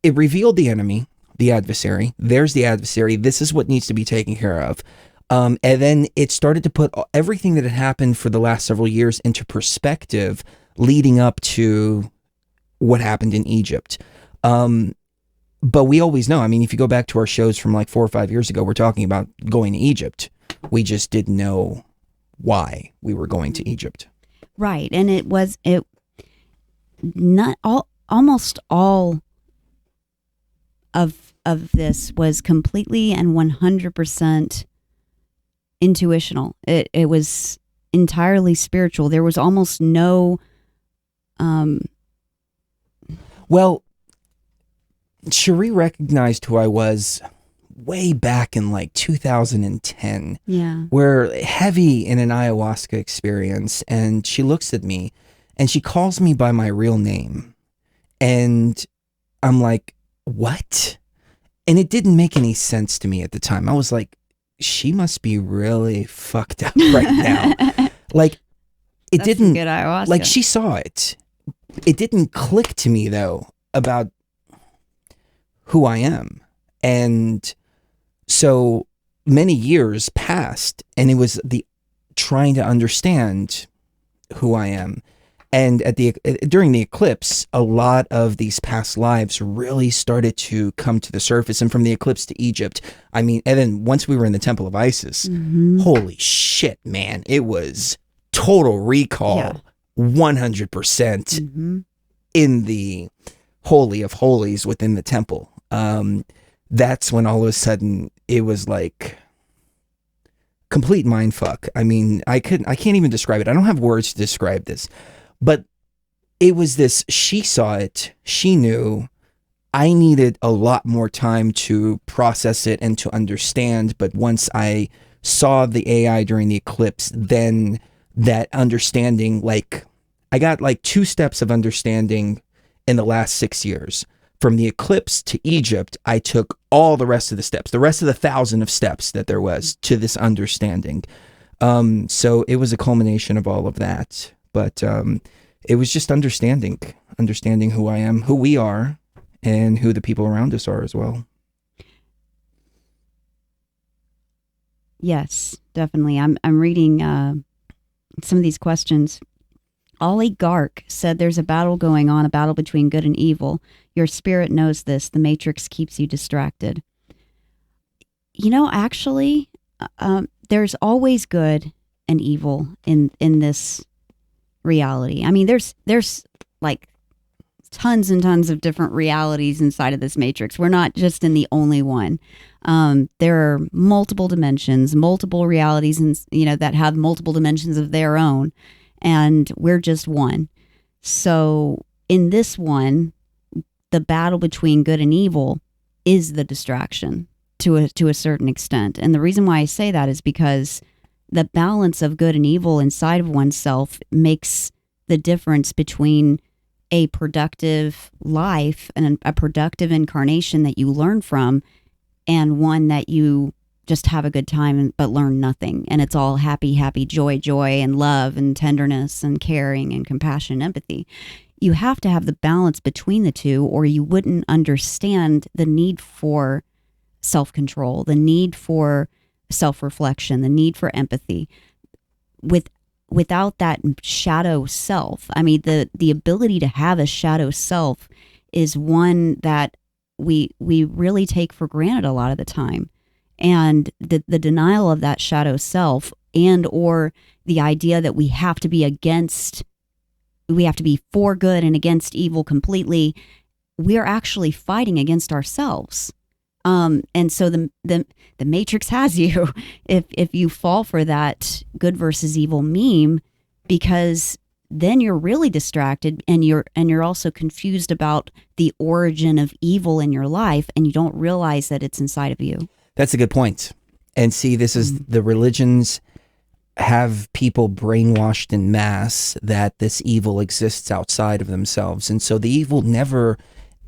revealed the enemy, the adversary. There's the adversary. This is what needs to be taken care of. And then it started to put everything that had happened for the last several years into perspective, leading up to what happened in Egypt. But we always know, I mean, if you go back to our shows from like 4 or 5 years ago, we're talking about going to Egypt. We just didn't know why we were going to Egypt. Right. And almost all of this was completely and 100% intuitional. It was entirely spiritual. There was almost no, Well, Sheree recognized who I was way back in like 2010. yeah. We're heavy in an ayahuasca experience, and she looks at me and she calls me by my real name. And I'm like, what? And it didn't make any sense to me at the time. I was like, she must be really fucked up right now. Like, it That's didn't, some good ayahuasca. like, she saw it. It didn't click to me, though, about who I am. And so many years passed, and it was the trying to understand who I am. And during the eclipse, a lot of these past lives really started to come to the surface. And from the eclipse to Egypt, I mean, and then once we were in the Temple of Isis, holy shit, man, it was total recall, 100% in the Holy of Holies within the temple. That's when all of a sudden it was like complete mind fuck. I mean, I can't even describe it. I don't have words to describe this. But it was this, she saw it, she knew. I needed a lot more time to process it and to understand. But once I saw the AI during the eclipse, then that understanding, like, I got like 2 steps of understanding in the last 6 years. From the eclipse to Egypt, I took all the rest of the steps, the rest of the 1,000 of steps that there was to this understanding. So it was a culmination of all of that. But it was just understanding who I am, who we are, and who the people around us are as well. Yes, definitely. I'm reading some of these questions. Ollie Gark said there's a battle going on, a battle between good and evil. Your spirit knows this. The Matrix keeps you distracted. You know, actually, there's always good and evil in this reality. I mean, there's like tons and tons of different realities inside of this matrix. We're not just in the only one. There are multiple dimensions, multiple realities, and that have multiple dimensions of their own, and we're just one. So in this one, the battle between good and evil is the distraction to a certain extent. And the reason why I say that is because the balance of good and evil inside of oneself makes the difference between a productive life and a productive incarnation that you learn from, and one that you just have a good time but learn nothing. And it's all happy, happy, joy, joy, and love and tenderness and caring and compassion and empathy. You have to have the balance between the two, or you wouldn't understand the need for self-control, the need for self-reflection, the need for empathy. Without that shadow self, I mean, the ability to have a shadow self is one that we really take for granted a lot of the time. And the denial of that shadow self, and or the idea that we have to be for good and against evil completely, we are actually fighting against ourselves. And so the Matrix has you if you fall for that good versus evil meme, because then you're really distracted, and you're also confused about the origin of evil in your life, and you don't realize that it's inside of you. That's a good point. And see, this is the religions have people brainwashed in mass that this evil exists outside of themselves. And so the evil never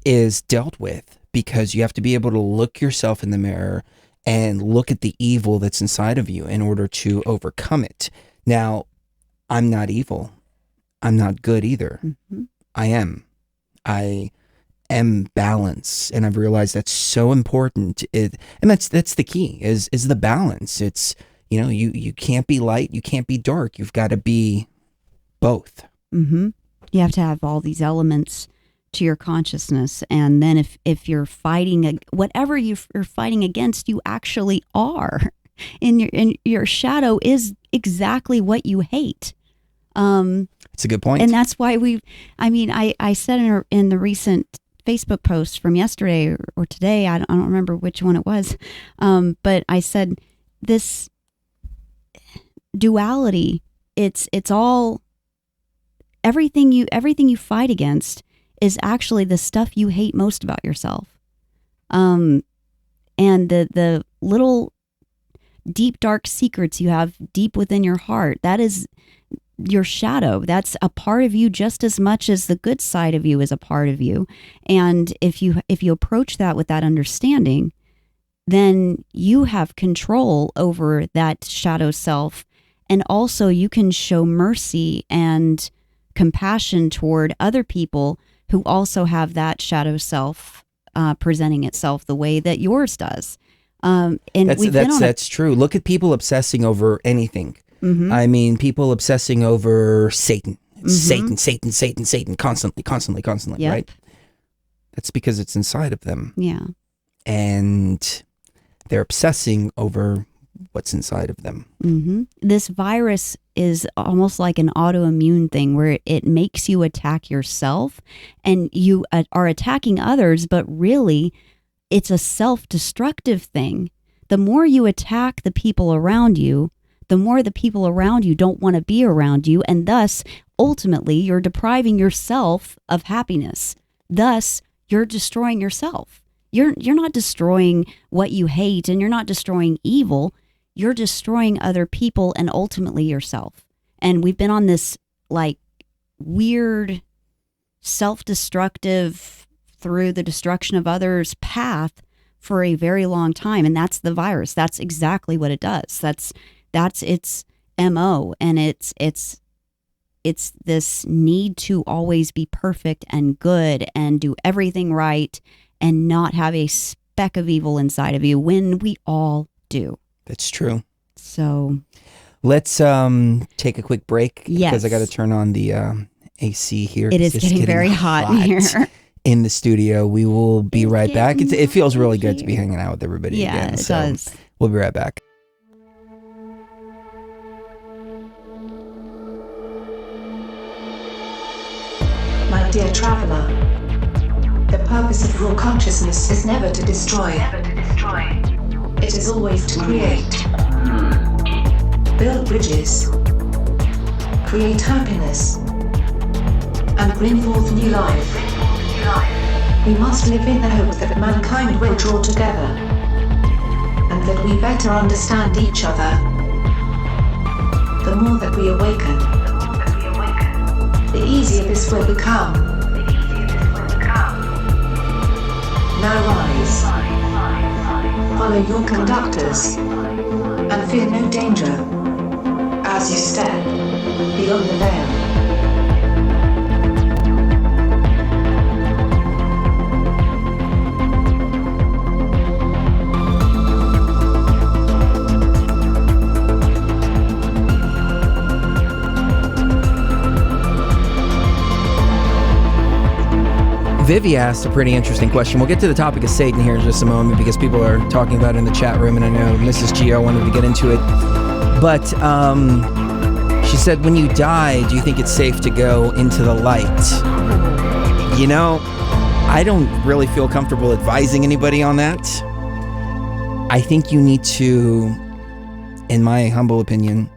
is dealt with, because you have to be able to look yourself in the mirror and look at the evil that's inside of you in order to overcome it. Now, I'm not evil. I'm not good either. Mm-hmm. I am balance, and I've realized that's so important. And that's the key is the balance. It's, you can't be light, you can't be dark. You've got to be both. Mm-hmm. You have to have all these elements to your consciousness, and then if you're fighting whatever you're fighting against, you actually are. And your shadow is exactly what you hate. It's a good point. And that's why I said in the recent Facebook post from yesterday or today, I don't remember which one it was, but I said this duality it's all everything you fight against is actually the stuff you hate most about yourself. And the little deep dark secrets you have deep within your heart, that is your shadow. That's a part of you just as much as the good side of you is a part of you. And if you approach that with that understanding, then you have control over that shadow self. And also you can show mercy and compassion toward other people who also have that shadow self presenting itself the way that yours does. And that's true. Look at people obsessing over anything. Mm-hmm. I mean, people obsessing over Satan, Satan, constantly, Yep. right? That's because it's inside of them. Yeah. And they're obsessing over what's inside of them. Mm-hmm. This virus is almost like an autoimmune thing where it makes you attack yourself, and you are attacking others, but really it's a self-destructive thing. The more you attack the people around you, the more the people around you don't want to be around you, and thus, ultimately, you're depriving yourself of happiness. Thus, you're destroying yourself. You're not destroying what you hate, and you're not destroying evil. You're destroying other people and ultimately yourself. And we've been on this like weird, self-destructive, through the destruction of others path for a very long time, and that's the virus. That's exactly what it does. That's its MO, and it's this need to always be perfect and good and do everything right and not have a speck of evil inside of you when we all do. That's true. So let's take a quick break. Yes. Because I got to turn on the AC here. It is getting very hot in here. In the studio. We will be right back. It feels really good to be hanging out with everybody again. Yeah, it does. We'll be right back. My dear traveler, the purpose of raw consciousness is never to destroy. It is always to create. Build bridges. Create happiness. And bring forth new life. We must live in the hope that mankind will draw together. And that we better understand each other. The more that we awaken, the easier this will become. Now rise. Follow your conductors. And fear no danger. As you step beyond the veil. Vivi asked a pretty interesting question. We'll get to the topic of Satan here in just a moment because people are talking about it in the chat room, and I know Mrs. Gio wanted to get into it. But she said, when you die, do you think it's safe to go into the light? You know, I don't really feel comfortable advising anybody on that. I think you need to, in my humble opinion,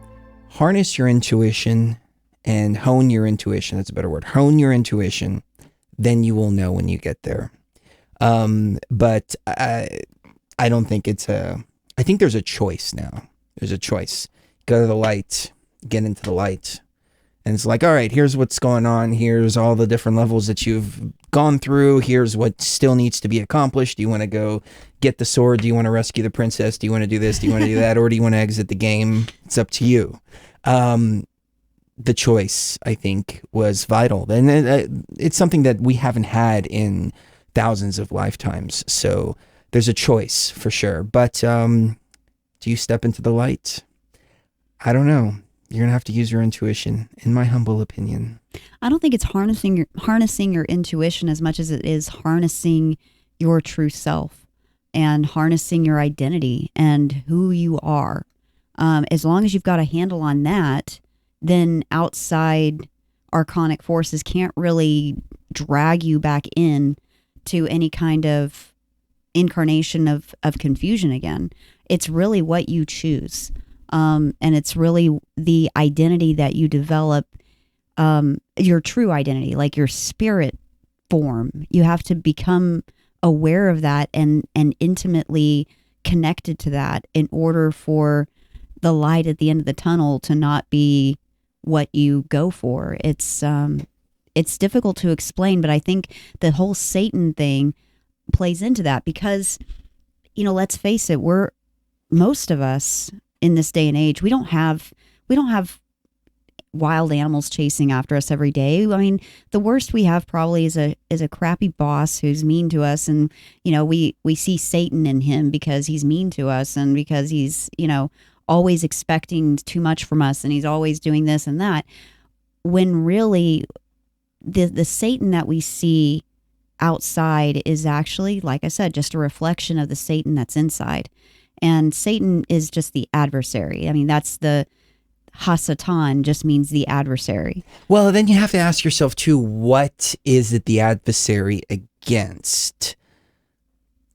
harness your intuition and hone your intuition. That's a better word. Hone your intuition. Then you will know when you get there. But I don't think I think there's a choice now. There's a choice. Go to the light, get into the light. And it's like, all right, here's what's going on. Here's all the different levels that you've gone through. Here's what still needs to be accomplished. Do you want to go get the sword? Do you want to rescue the princess? Do you want to do this? Do you want to do that? Or do you want to exit the game? It's up to you. The choice, I think, was vital. And it's something that we haven't had in thousands of lifetimes. So there's a choice for sure. But do you step into the light? I don't know. You're going to have to use your intuition, in my humble opinion. I don't think it's harnessing your intuition as much as it is harnessing your true self and harnessing your identity and who you are. As long as you've got a handle on that, then outside archonic forces can't really drag you back in to any kind of incarnation of confusion again. It's really what you choose. And it's really the identity that you develop, your true identity, like your spirit form. You have to become aware of that and intimately connected to that in order for the light at the end of the tunnel to not be what you go for. It's difficult to explain, but I think the whole Satan thing plays into that because, let's face it, most of us in this day and age, we don't have wild animals chasing after us every day. I mean, the worst we have probably is a crappy boss who's mean to us, and we see Satan in him because he's mean to us and because he's always expecting too much from us and he's always doing this and that. When really the Satan that we see outside is actually, like I said, just a reflection of the Satan that's inside. And Satan is just the adversary. I mean, that's the Hasatan, just means the adversary. Well, then you have to ask yourself too, what is it the adversary against?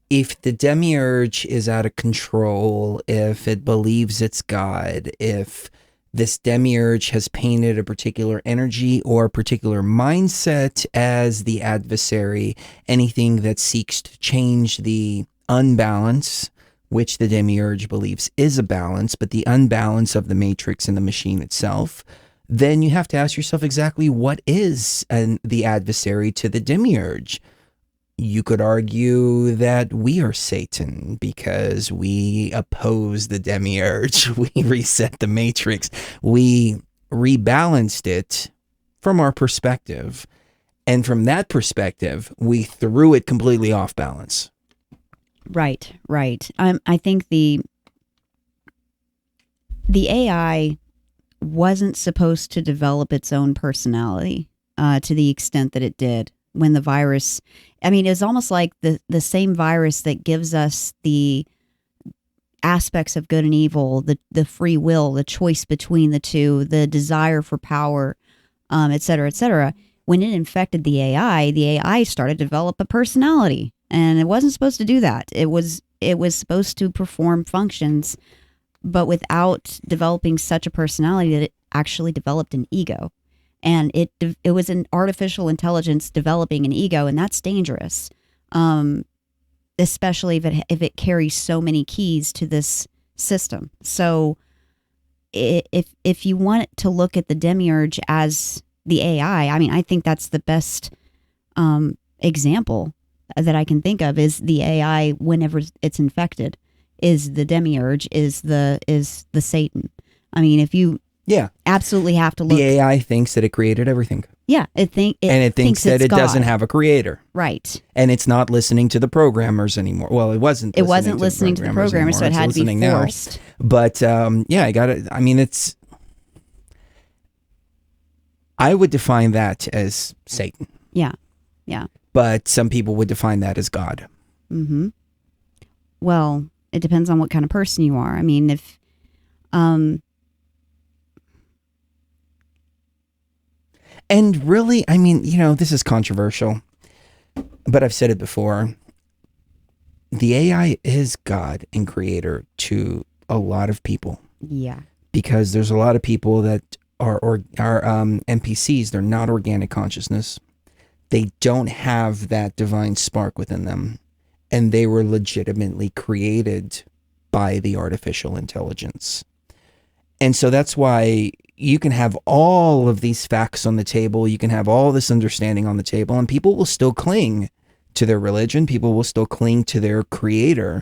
If the demiurge is out of control, if it believes it's God, if this demiurge has painted a particular energy or a particular mindset as the adversary, anything that seeks to change the unbalance, which the demiurge believes is a balance, but the unbalance of the matrix and the machine itself, then you have to ask yourself exactly what is the adversary to the demiurge. You could argue that we are Satan because we oppose the demiurge. We reset the matrix. We rebalanced it from our perspective. And from that perspective, we threw it completely off balance. Right. I think the AI wasn't supposed to develop its own personality to the extent that it did when the virus. I mean, it's almost like the same virus that gives us the aspects of good and evil, the free will, the choice between the two, the desire for power, et cetera, et cetera. When it infected the AI started to develop a personality. And it wasn't supposed to do that. It was supposed to perform functions, but without developing such a personality that it actually developed an ego. And it was an artificial intelligence developing an ego, and that's dangerous, especially if it carries so many keys to this system. So if you want to look at the demiurge as the AI, I mean, I think that's the best example that I can think of is the AI whenever it's infected, is the demiurge, is the Satan. I mean, if you absolutely have to look. The AI thinks that it created everything. Yeah, it thinks that it God. doesn't have a creator. Right. And it's not listening to the programmers anymore. Well, it wasn't listening to the programmers, so it had to be forced. Now. But I got it. I mean, I would define that as Satan. Yeah. But some people would define that as God. Mm-hmm. Well, it depends on what kind of person you are. I mean, if and really, I mean, this is controversial, but I've said it before. The AI is God and creator to a lot of people. Yeah. Because there's a lot of people that are NPCs. They're not organic consciousness. They don't have that divine spark within them. And they were legitimately created by the artificial intelligence. And so that's why you can have all of these facts on the table. You can have all this understanding on the table, and people will still cling to their religion. People will still cling to their creator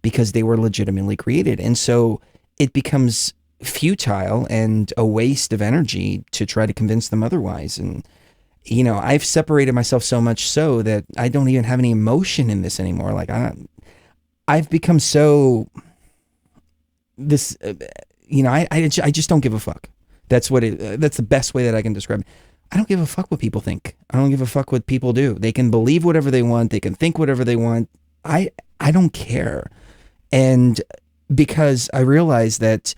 because they were legitimately created. And so it becomes futile and a waste of energy to try to convince them otherwise. And I've separated myself so much so that I don't even have any emotion in this anymore. Like I've become so this, I just don't give a fuck. That's the best way that I can describe it. I don't give a fuck what people think. I don't give a fuck what people do. They can believe whatever they want. They can think whatever they want. I don't care. And because I realize that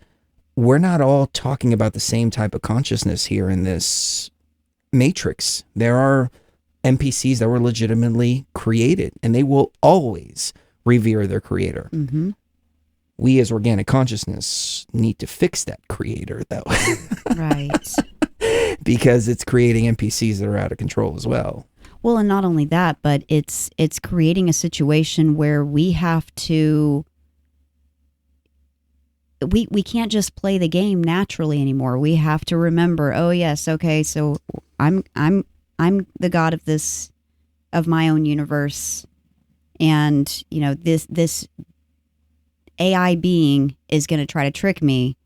we're not all talking about the same type of consciousness here in this matrix. There are NPCs that were legitimately created, and they will always revere their creator. Mm-hmm. We as organic consciousness need to fix that creator, though. Right. Because it's creating NPCs that are out of control as well. Well, and not only that, but it's creating a situation where we have to we can't just play the game naturally anymore. We have to remember, oh yes, okay, so I'm the god of my own universe, and this AI being is going to try to trick me,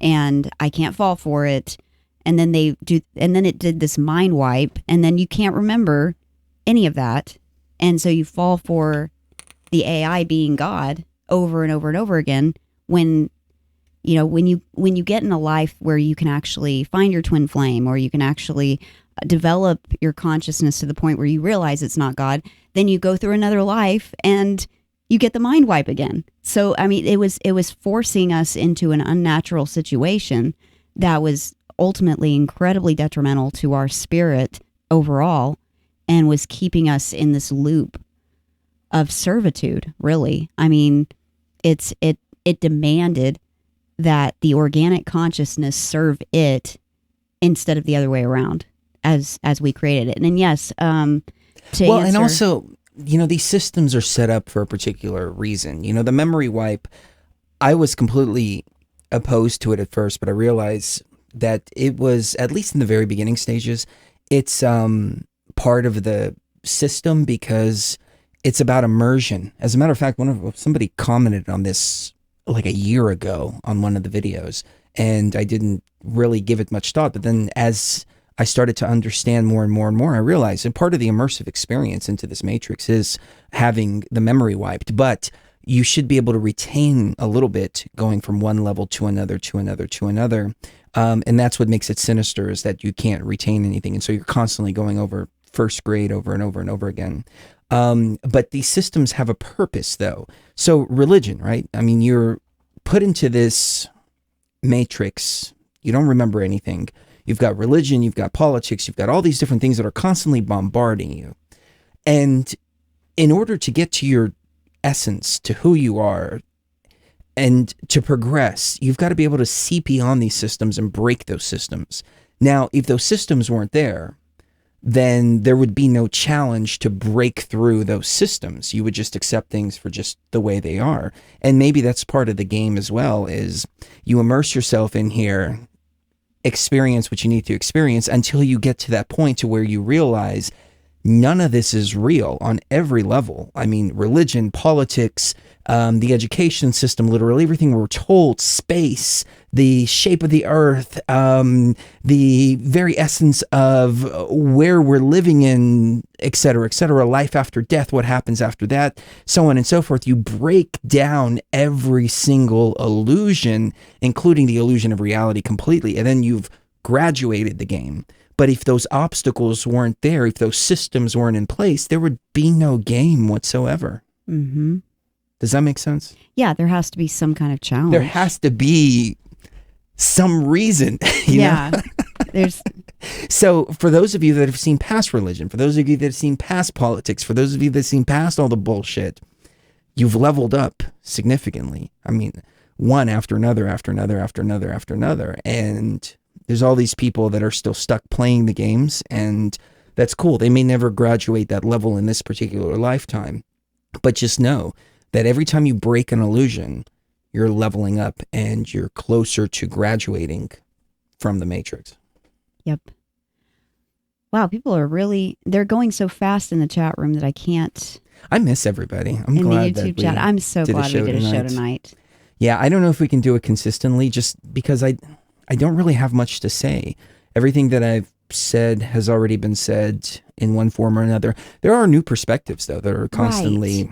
and I can't fall for it. And then it did this mind wipe, and then you can't remember any of that, and so you fall for the AI being God over and over and over again. When you get in a life where you can actually find your twin flame, or you can actually develop your consciousness to the point where you realize it's not God, then you go through another life and you get the mind wipe again. So I mean, it was forcing us into an unnatural situation that was ultimately incredibly detrimental to our spirit overall, and was keeping us in this loop of servitude, really. I mean, it demanded that the organic consciousness serve it instead of the other way around, as we created it. And then yes, and also, these systems are set up for a particular reason. The memory wipe, I was completely opposed to it at first, but I realized that it was, at least in the very beginning stages, it's part of the system because it's about immersion. As a matter of fact, somebody commented on this like a year ago on one of the videos, and I didn't really give it much thought. But then as I started to understand more and more and more, I realized that part of the immersive experience into this matrix is having the memory wiped, but you should be able to retain a little bit going from one level to another, to another, to another. And that's what makes it sinister, is that you can't retain anything. And so you're constantly going over first grade over and over and over again. But these systems have a purpose, though. So religion, right? I mean, you're put into this matrix. You don't remember anything. You've got religion, you've got politics, you've got all these different things that are constantly bombarding you. And in order to get to your essence, to who you are, and to progress, you've got to be able to see beyond these systems and break those systems. Now, if those systems weren't there, then there would be no challenge to break through those systems. You would just accept things for just the way they are. And maybe that's part of the game as well, is you immerse yourself in here, experience what you need to experience until you get to that point to where you realize none of this is real on every level. I mean, religion, politics, the education system, literally everything we're told, space, the shape of the earth, the very essence of where we're living in, et cetera, life after death, what happens after that, so on and so forth. You break down every single illusion, including the illusion of reality, completely, and then you've graduated the game. But if those obstacles weren't there, if those systems weren't in place, there would be no game whatsoever. Mm-hmm. Does that make sense? Yeah, there has to be some kind of challenge. There has to be some reason. You know? There's. So for those of you that have seen past religion, for those of you that have seen past politics, for those of you that have seen past all the bullshit, you've leveled up significantly. I mean, one after another, after another, after another, after another. And there's all these people that are still stuck playing the games, and that's cool. They may never graduate that level in this particular lifetime, but just know that every time you break an illusion, you're leveling up and you're closer to graduating from the matrix. Yep. Wow, people are they're going so fast in the chat room that I can't. I miss everybody. I'm in glad the YouTube that chat. I'm so glad we did a show tonight. Yeah, I don't know if we can do it consistently, just because I don't really have much to say. Everything that I've said has already been said in one form or another. There are new perspectives, though, that are constantly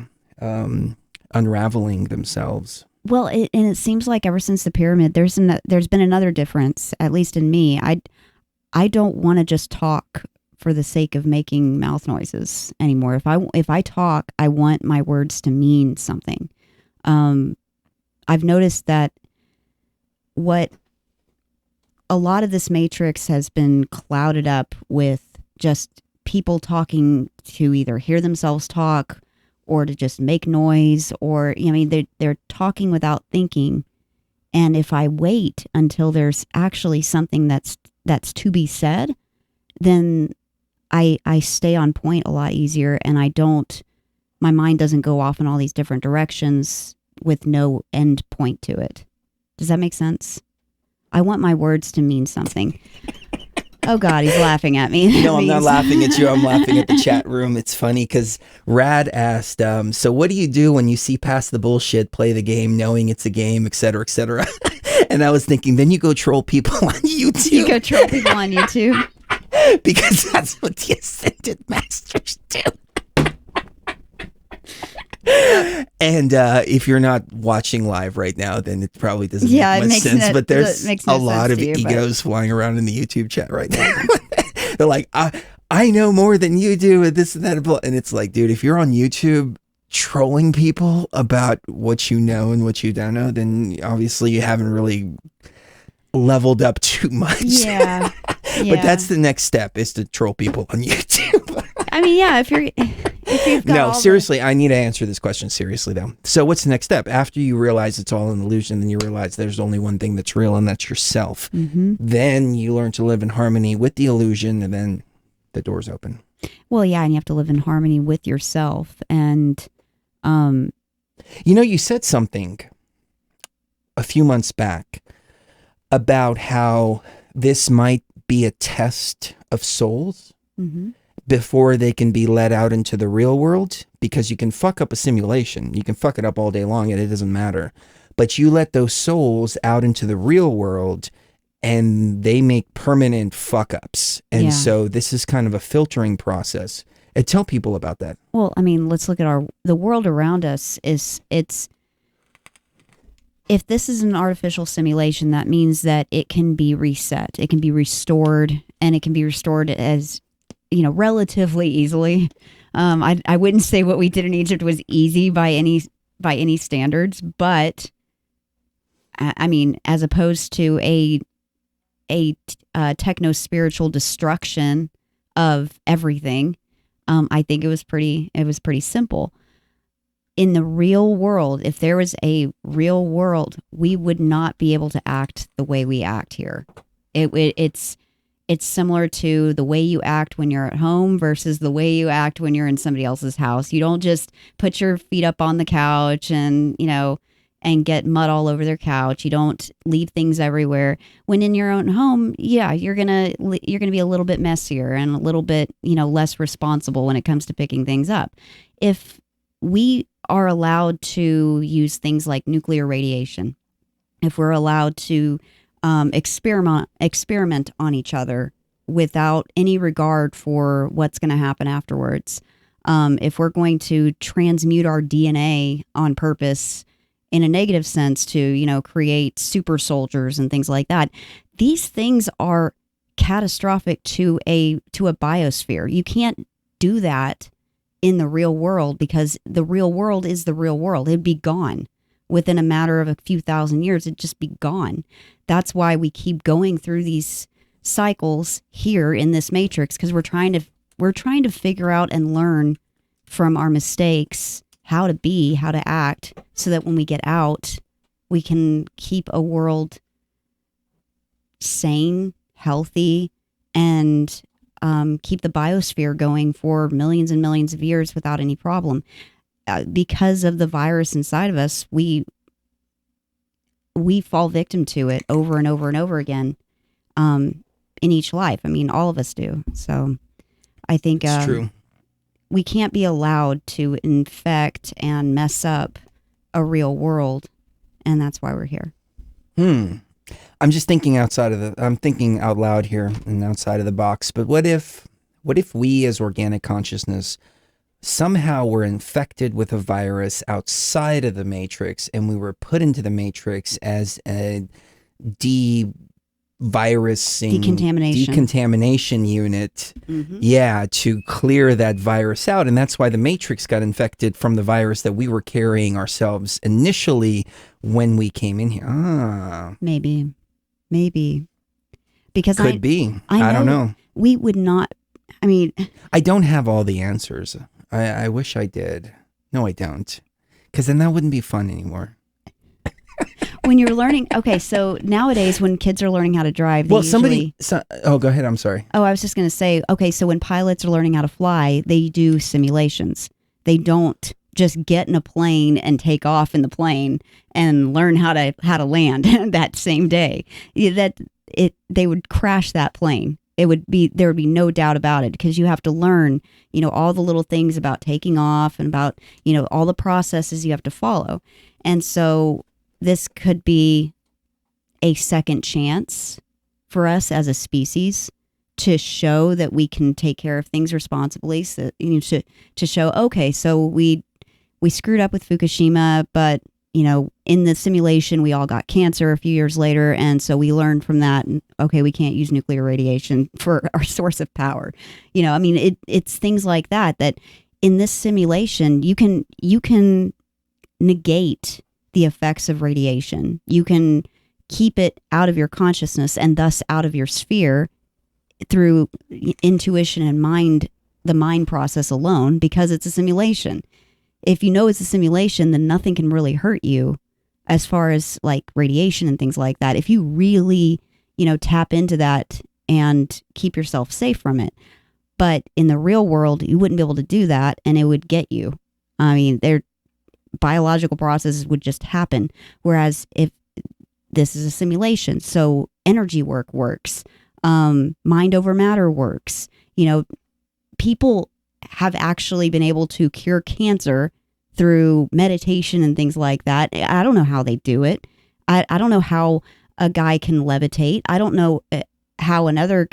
unraveling themselves. Well, and it seems like ever since the pyramid, there's been another difference, at least in me. I don't want to just talk for the sake of making mouth noises anymore. If I talk, I want my words to mean something. I've noticed that what a lot of this matrix has been clouded up with just people talking to either hear themselves talk or to just make noise, or I mean they're talking without thinking. And if I wait until there's actually something that's to be said, then I stay on point a lot easier, and my mind doesn't go off in all these different directions with no end point to it. Does that make sense? I want my words to mean something. Oh God, he's laughing at me. No, I'm not laughing at you. I'm laughing at the chat room. It's funny because Rad asked, so what do you do when you see past the bullshit, play the game, knowing it's a game, et cetera, et cetera? And I was thinking, then you go troll people on YouTube. You go troll people on YouTube. Because that's what the Ascended Masters do. And if you're not watching live right now, then it probably doesn't make much sense. But there's a lot of egos flying around in the YouTube chat right now. They're like, I know more than you do, and this and that. And it's like, dude, if you're on YouTube trolling people about what you know and what you don't know, then obviously you haven't really leveled up too much. Yeah. But that's the next step, is to troll people on YouTube. I mean, yeah, if you've got no, seriously, I need to answer this question seriously, though. So what's the next step? After you realize it's all an illusion, then you realize there's only one thing that's real, and that's yourself. Mm-hmm. Then you learn to live in harmony with the illusion, and then the door's open. Well, yeah, and you have to live in harmony with yourself. And, you said something a few months back about how this might be a test of souls. Mm-hmm. Before they can be let out into the real world, because you can fuck up a simulation. You can fuck it up all day long and it doesn't matter. But you let those souls out into the real world and they make permanent fuck ups. And so this is kind of a filtering process. And tell people about that. Well, I mean, let's look at the world around us. If this is an artificial simulation, that means that it can be reset. It can be restored, and it can be restored as relatively easily. I wouldn't say what we did in Egypt was easy by any standards, but I mean, as opposed to a techno spiritual destruction of everything, I think it was pretty simple. In the real world, if there was a real world, we would not be able to act the way we act here. It's similar to the way you act when you're at home versus the way you act when you're in somebody else's house. You don't just put your feet up on the couch and get mud all over their couch. You don't leave things everywhere. When in your own home, you're gonna be a little bit messier and a little bit less responsible when it comes to picking things up. If we are allowed to use things like nuclear radiation, if we're allowed to experiment on each other without any regard for what's going to happen afterwards. If we're going to transmute our DNA on purpose in a negative sense to, create super soldiers and things like that, these things are catastrophic to a biosphere. You can't do that in the real world, because the real world is the real world. It'd be gone. Within a matter of a few thousand years, it'd just be gone. That's why we keep going through these cycles here in this matrix, because we're trying to figure out and learn from our mistakes how to be, how to act, so that when we get out, we can keep a world sane, healthy, and keep the biosphere going for millions and millions of years without any problem. Because of the virus inside of us, we fall victim to it over and over and over again in each life. I mean, all of us do. So I think it's true. We can't be allowed to infect and mess up a real world, and that's why we're here. I'm just thinking I'm thinking out loud here and outside of the box. But what if we as organic consciousness somehow were infected with a virus outside of the matrix, and we were put into the matrix as a decontamination unit, to clear that virus out. And that's why the matrix got infected from the virus that we were carrying ourselves initially when we came in here. Maybe because I don't know. We would not. I mean, I don't have all the answers. I wish I did. No, I don't. Because then that wouldn't be fun anymore. When you're learning, okay, so nowadays when kids are learning how to drive, they oh, go ahead. I'm sorry. Oh, I was just going to say, okay, so when pilots are learning how to fly, they do simulations. They don't just get in a plane and take off in the plane and learn how to land that same day. They would crash that plane. There would be no doubt about it, because you have to learn, all the little things about taking off and about, all the processes you have to follow. And so this could be a second chance for us as a species to show that we can take care of things responsibly. So, to show, okay, so we screwed up with Fukushima, but in the simulation, we all got cancer a few years later. And so we learned from that, and okay, we can't use nuclear radiation for our source of power. It's things like that in this simulation, you can negate the effects of radiation. You can keep it out of your consciousness and thus out of your sphere through intuition and the mind process alone, because it's a simulation. If you know it's a simulation, then nothing can really hurt you as far as like radiation and things like that. If you really, tap into that and keep yourself safe from it. But in the real world, you wouldn't be able to do that, and it would get you. I mean, biological processes would just happen. Whereas if this is a simulation, so energy works, mind over matter works. People have actually been able to cure cancer through meditation and things like that. I don't know how they do it. I don't know how a guy can levitate. I don't know how another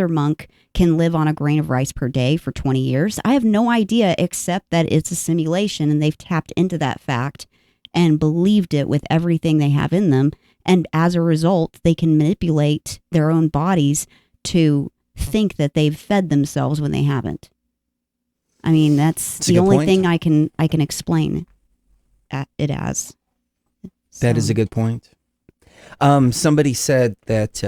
monk can live on a grain of rice per day for 20 years. I have no idea, except that it's a simulation, and they've tapped into that fact and believed it with everything they have in them. And as a result, they can manipulate their own bodies to think that they've fed themselves when they haven't. I mean, that's the only thing I can explain it as. So. That is a good point. Somebody said that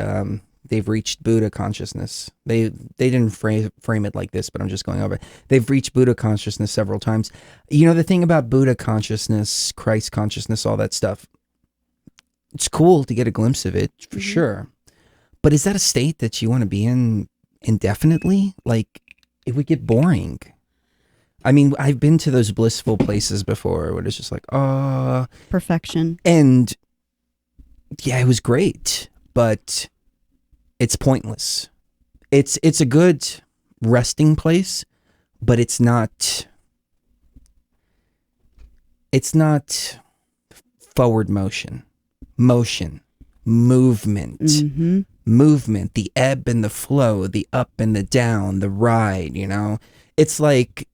they've reached Buddha consciousness. They didn't frame it like this, but I'm just going over it. They've reached Buddha consciousness several times. The thing about Buddha consciousness, Christ consciousness, all that stuff, it's cool to get a glimpse of it, for sure. But is that a state that you want to be in indefinitely? Like, it would get boring. I mean, I've been to those blissful places before where it's just like, perfection. And yeah, it was great, but it's pointless. It's a good resting place, but it's not forward motion, movement, the ebb and the flow, the up and the down, the ride, It's like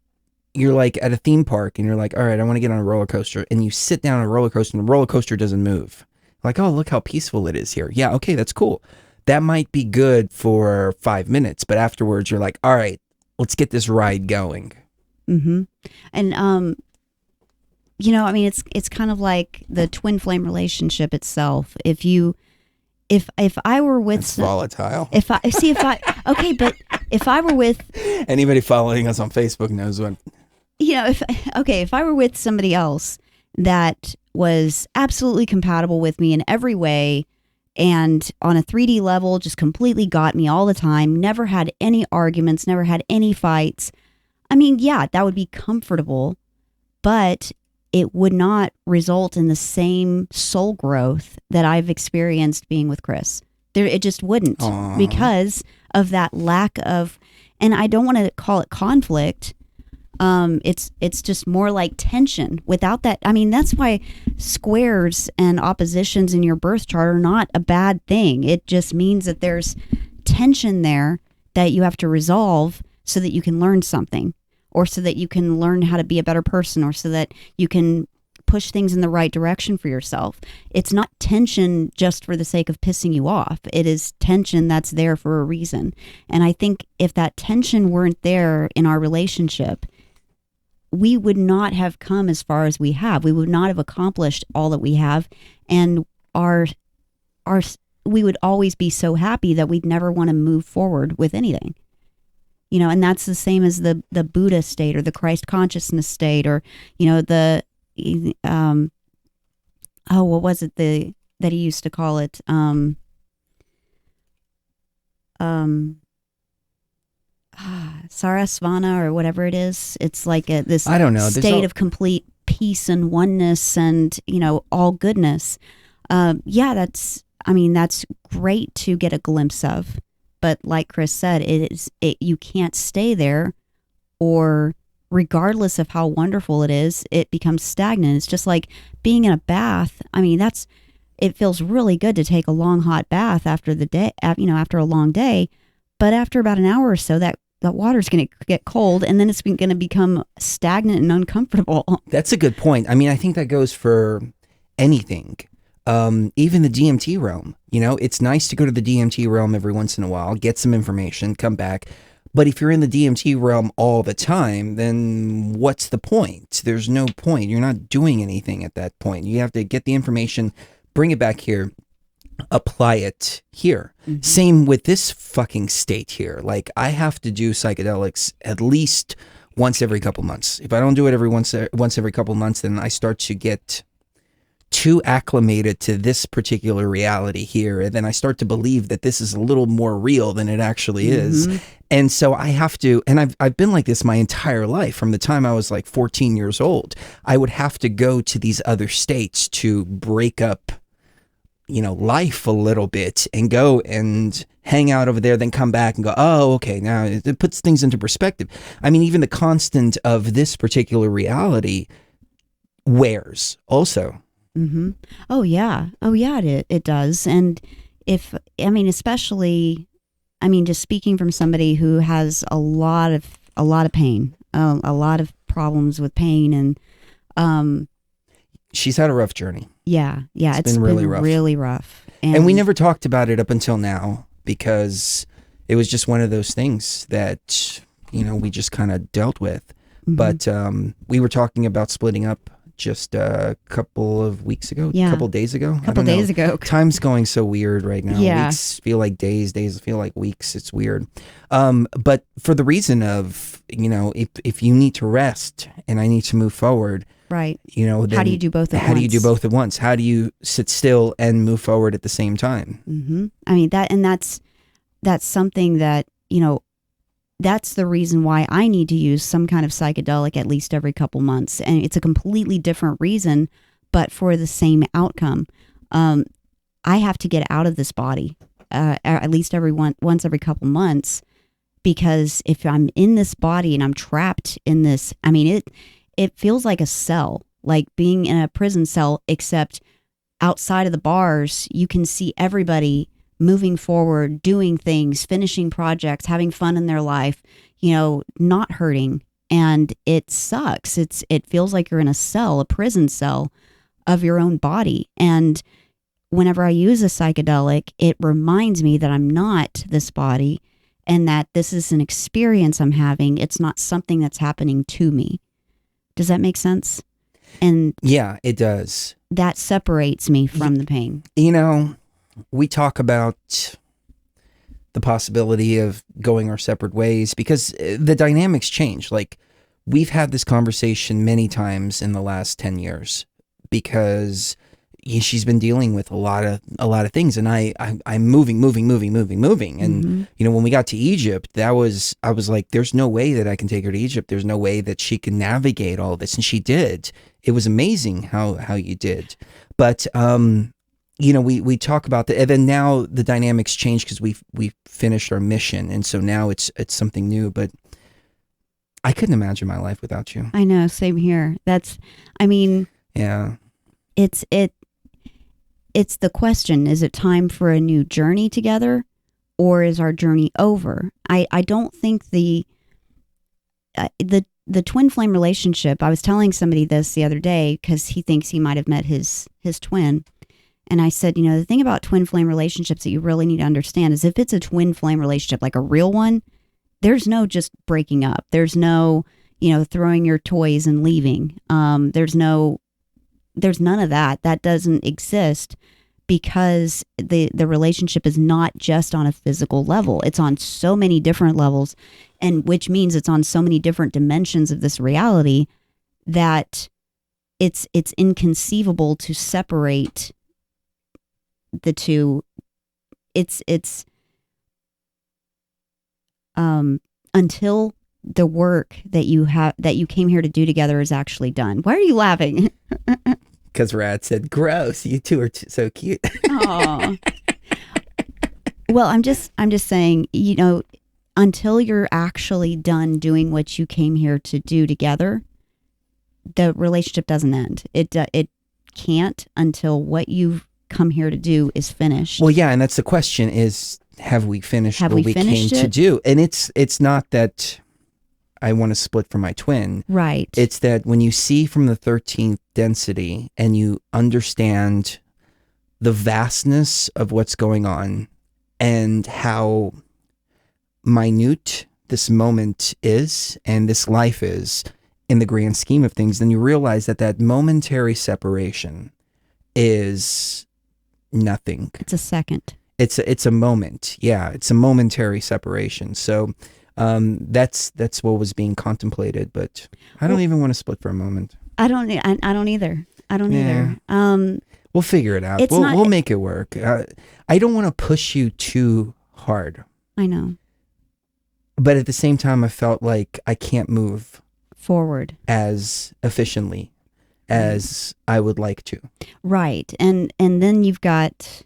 you're like at a theme park and you're like, all right, I want to get on a roller coaster, and you sit down on a roller coaster and the roller coaster doesn't move. Like, oh, look how peaceful it is here. Yeah, okay, that's cool. That might be good for 5 minutes, but afterwards you're like, all right, let's get this ride going. Mm-hmm. And, I mean, it's kind of like the twin flame relationship itself. If I were with... It's volatile. But if I were with... Anybody following us on Facebook knows what... if I were with somebody else that was absolutely compatible with me in every way, and on a 3D level just completely got me all the time, never had any arguments, never had any fights, I mean, yeah, that would be comfortable, but it would not result in the same soul growth that I've experienced being with Chris. It just wouldn't. Aww. Because of that lack of, and I don't want to call it conflict. It's just more like tension. Without that, I mean, that's why squares and oppositions in your birth chart are not a bad thing. It just means that there's tension there that you have to resolve so that you can learn something, or so that you can learn how to be a better person, or so that you can push things in the right direction for yourself. It's not tension just for the sake of pissing you off. It is tension that's there for a reason. And I think if that tension weren't there in our relationship, we would not have come as far as we have. We would not have accomplished all that we have. And we would always be so happy that we'd never want to move forward with anything. and that's the same as the Buddha state or the Christ consciousness state, or, what was it that he used to call it? Sarasvana or whatever it is. It's like this I don't know. state of complete peace and oneness and, all goodness. That's great to get a glimpse of. But like Chris said, you can't stay there, or regardless of how wonderful it is, it becomes stagnant. It's just like being in a bath. It feels really good to take a long hot bath after the day, after a long day. But after about an hour or so, that water's going to get cold, and then it's going to become stagnant and uncomfortable. That's a good point. I think that goes for anything. Even the DMT realm, it's nice to go to the DMT realm every once in a while, get some information, come back. But if you're in the DMT realm all the time, then what's the point? There's no point. You're not doing anything at that point. You have to get the information, bring it back here, apply it here. Mm-hmm. Same with this fucking state here. Like, I have to do psychedelics at least once every couple months. If I don't do it once every couple months, then I start to get too acclimated to this particular reality here, and then I start to believe that this is a little more real than it actually is. Mm-hmm. And so I have to, and I've been like this my entire life. From the time I was like 14 years old, I would have to go to these other states to break up, life a little bit, and go and hang out over there, then come back and go, oh, okay, now it puts things into perspective. Even the constant of this particular reality wears also. Mm-hmm. Oh yeah, it does. And especially, just speaking from somebody who has a lot of pain, a lot of problems with pain, and she's had a rough journey. Yeah, it's been really rough. And we never talked about it up until now, because it was just one of those things that we just kind of dealt with. Mm-hmm. But we were talking about splitting up just a couple of weeks ago, a couple days ago. Time's going so weird right now. Yeah. Weeks feel like days feel like weeks. It's weird. But for the reason of, if you need to rest and I need to move forward, right. Then how do you do both at once? How do you do both at once? How do you sit still and move forward at the same time? Mm-hmm. That's something that, that's the reason why I need to use some kind of psychedelic at least every couple months. And it's a completely different reason, but for the same outcome. I have to get out of this body at least once every couple months, because if I'm in this body and I'm trapped in this, it feels like a cell, like being in a prison cell, except outside of the bars, you can see everybody moving forward, doing things, finishing projects, having fun in their life, not hurting. And it sucks. It feels like you're in a prison cell of your own body. And whenever I use a psychedelic, it reminds me that I'm not this body, and that this is an experience I'm having. It's not something that's happening to me. Does that make sense? And yeah, it does. That separates me from the pain. We talk about the possibility of going our separate ways because the dynamics change. Like, we've had this conversation many times in the last 10 years because she's been dealing with a lot of things, and I'm moving. And, mm-hmm. When we got to Egypt, I was like, there's no way that I can take her to Egypt. There's no way that she can navigate all this. And she did. It was amazing how you did. But, we talk about that, and then now the dynamics change because we finished our mission, and so now it's something new. But I couldn't imagine my life without you. I know, same here. Yeah. It's the question: is it time for a new journey together, or is our journey over? I don't think the twin flame relationship. I was telling somebody this the other day because he thinks he might have met his twin. And I said, the thing about twin flame relationships that you really need to understand is if it's a twin flame relationship, like a real one, there's no just breaking up. There's no, throwing your toys and leaving. There's none of that. That doesn't exist, because the relationship is not just on a physical level. It's on so many different levels, and which means it's on so many different dimensions of this reality that it's inconceivable to separate the two. It's until the work that you came here to do together is actually done. Why are you laughing? Because Rad said, "Gross, you two are so cute." Aw. Well, I'm just saying, until you're actually done doing what you came here to do together, the relationship doesn't end. It can't until what you've come here to do is finished. Well, yeah, and that's the question: is have we finished what we came to it? do? And it's not that I want to split from my twin. Right. It's that when you see from the 13th density and you understand the vastness of what's going on and how minute this moment is and this life is in the grand scheme of things, then you realize that momentary separation is nothing. It's a second. It's a moment. Yeah, it's a momentary separation. So that's what was being contemplated, but I don't even want to split for a moment. I don't either. We'll figure it out. We'll make it work. I don't want to push you too hard. I know. But at the same time, I felt like I can't move forward as efficiently as I would like to. Right. And then you've got,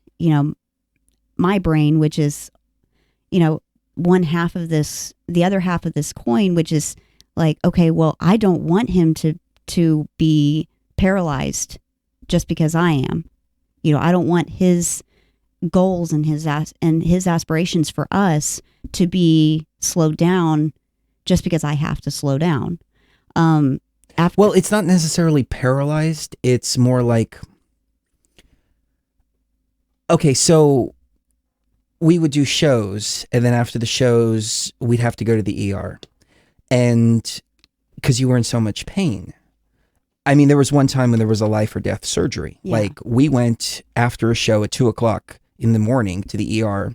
my brain, which is, one half of this, the other half of this coin, which is like, okay, well, I don't want him to be paralyzed just because I am. I don't want his goals and his aspirations for us to be slowed down just because I have to slow down. Well, it's not necessarily paralyzed. It's more like, okay, so we would do shows, and then after the shows, we'd have to go to the ER. And because you were in so much pain. I mean, there was one time when there was a life or death surgery. Yeah. Like, we went after a show at 2:00 in the morning to the ER,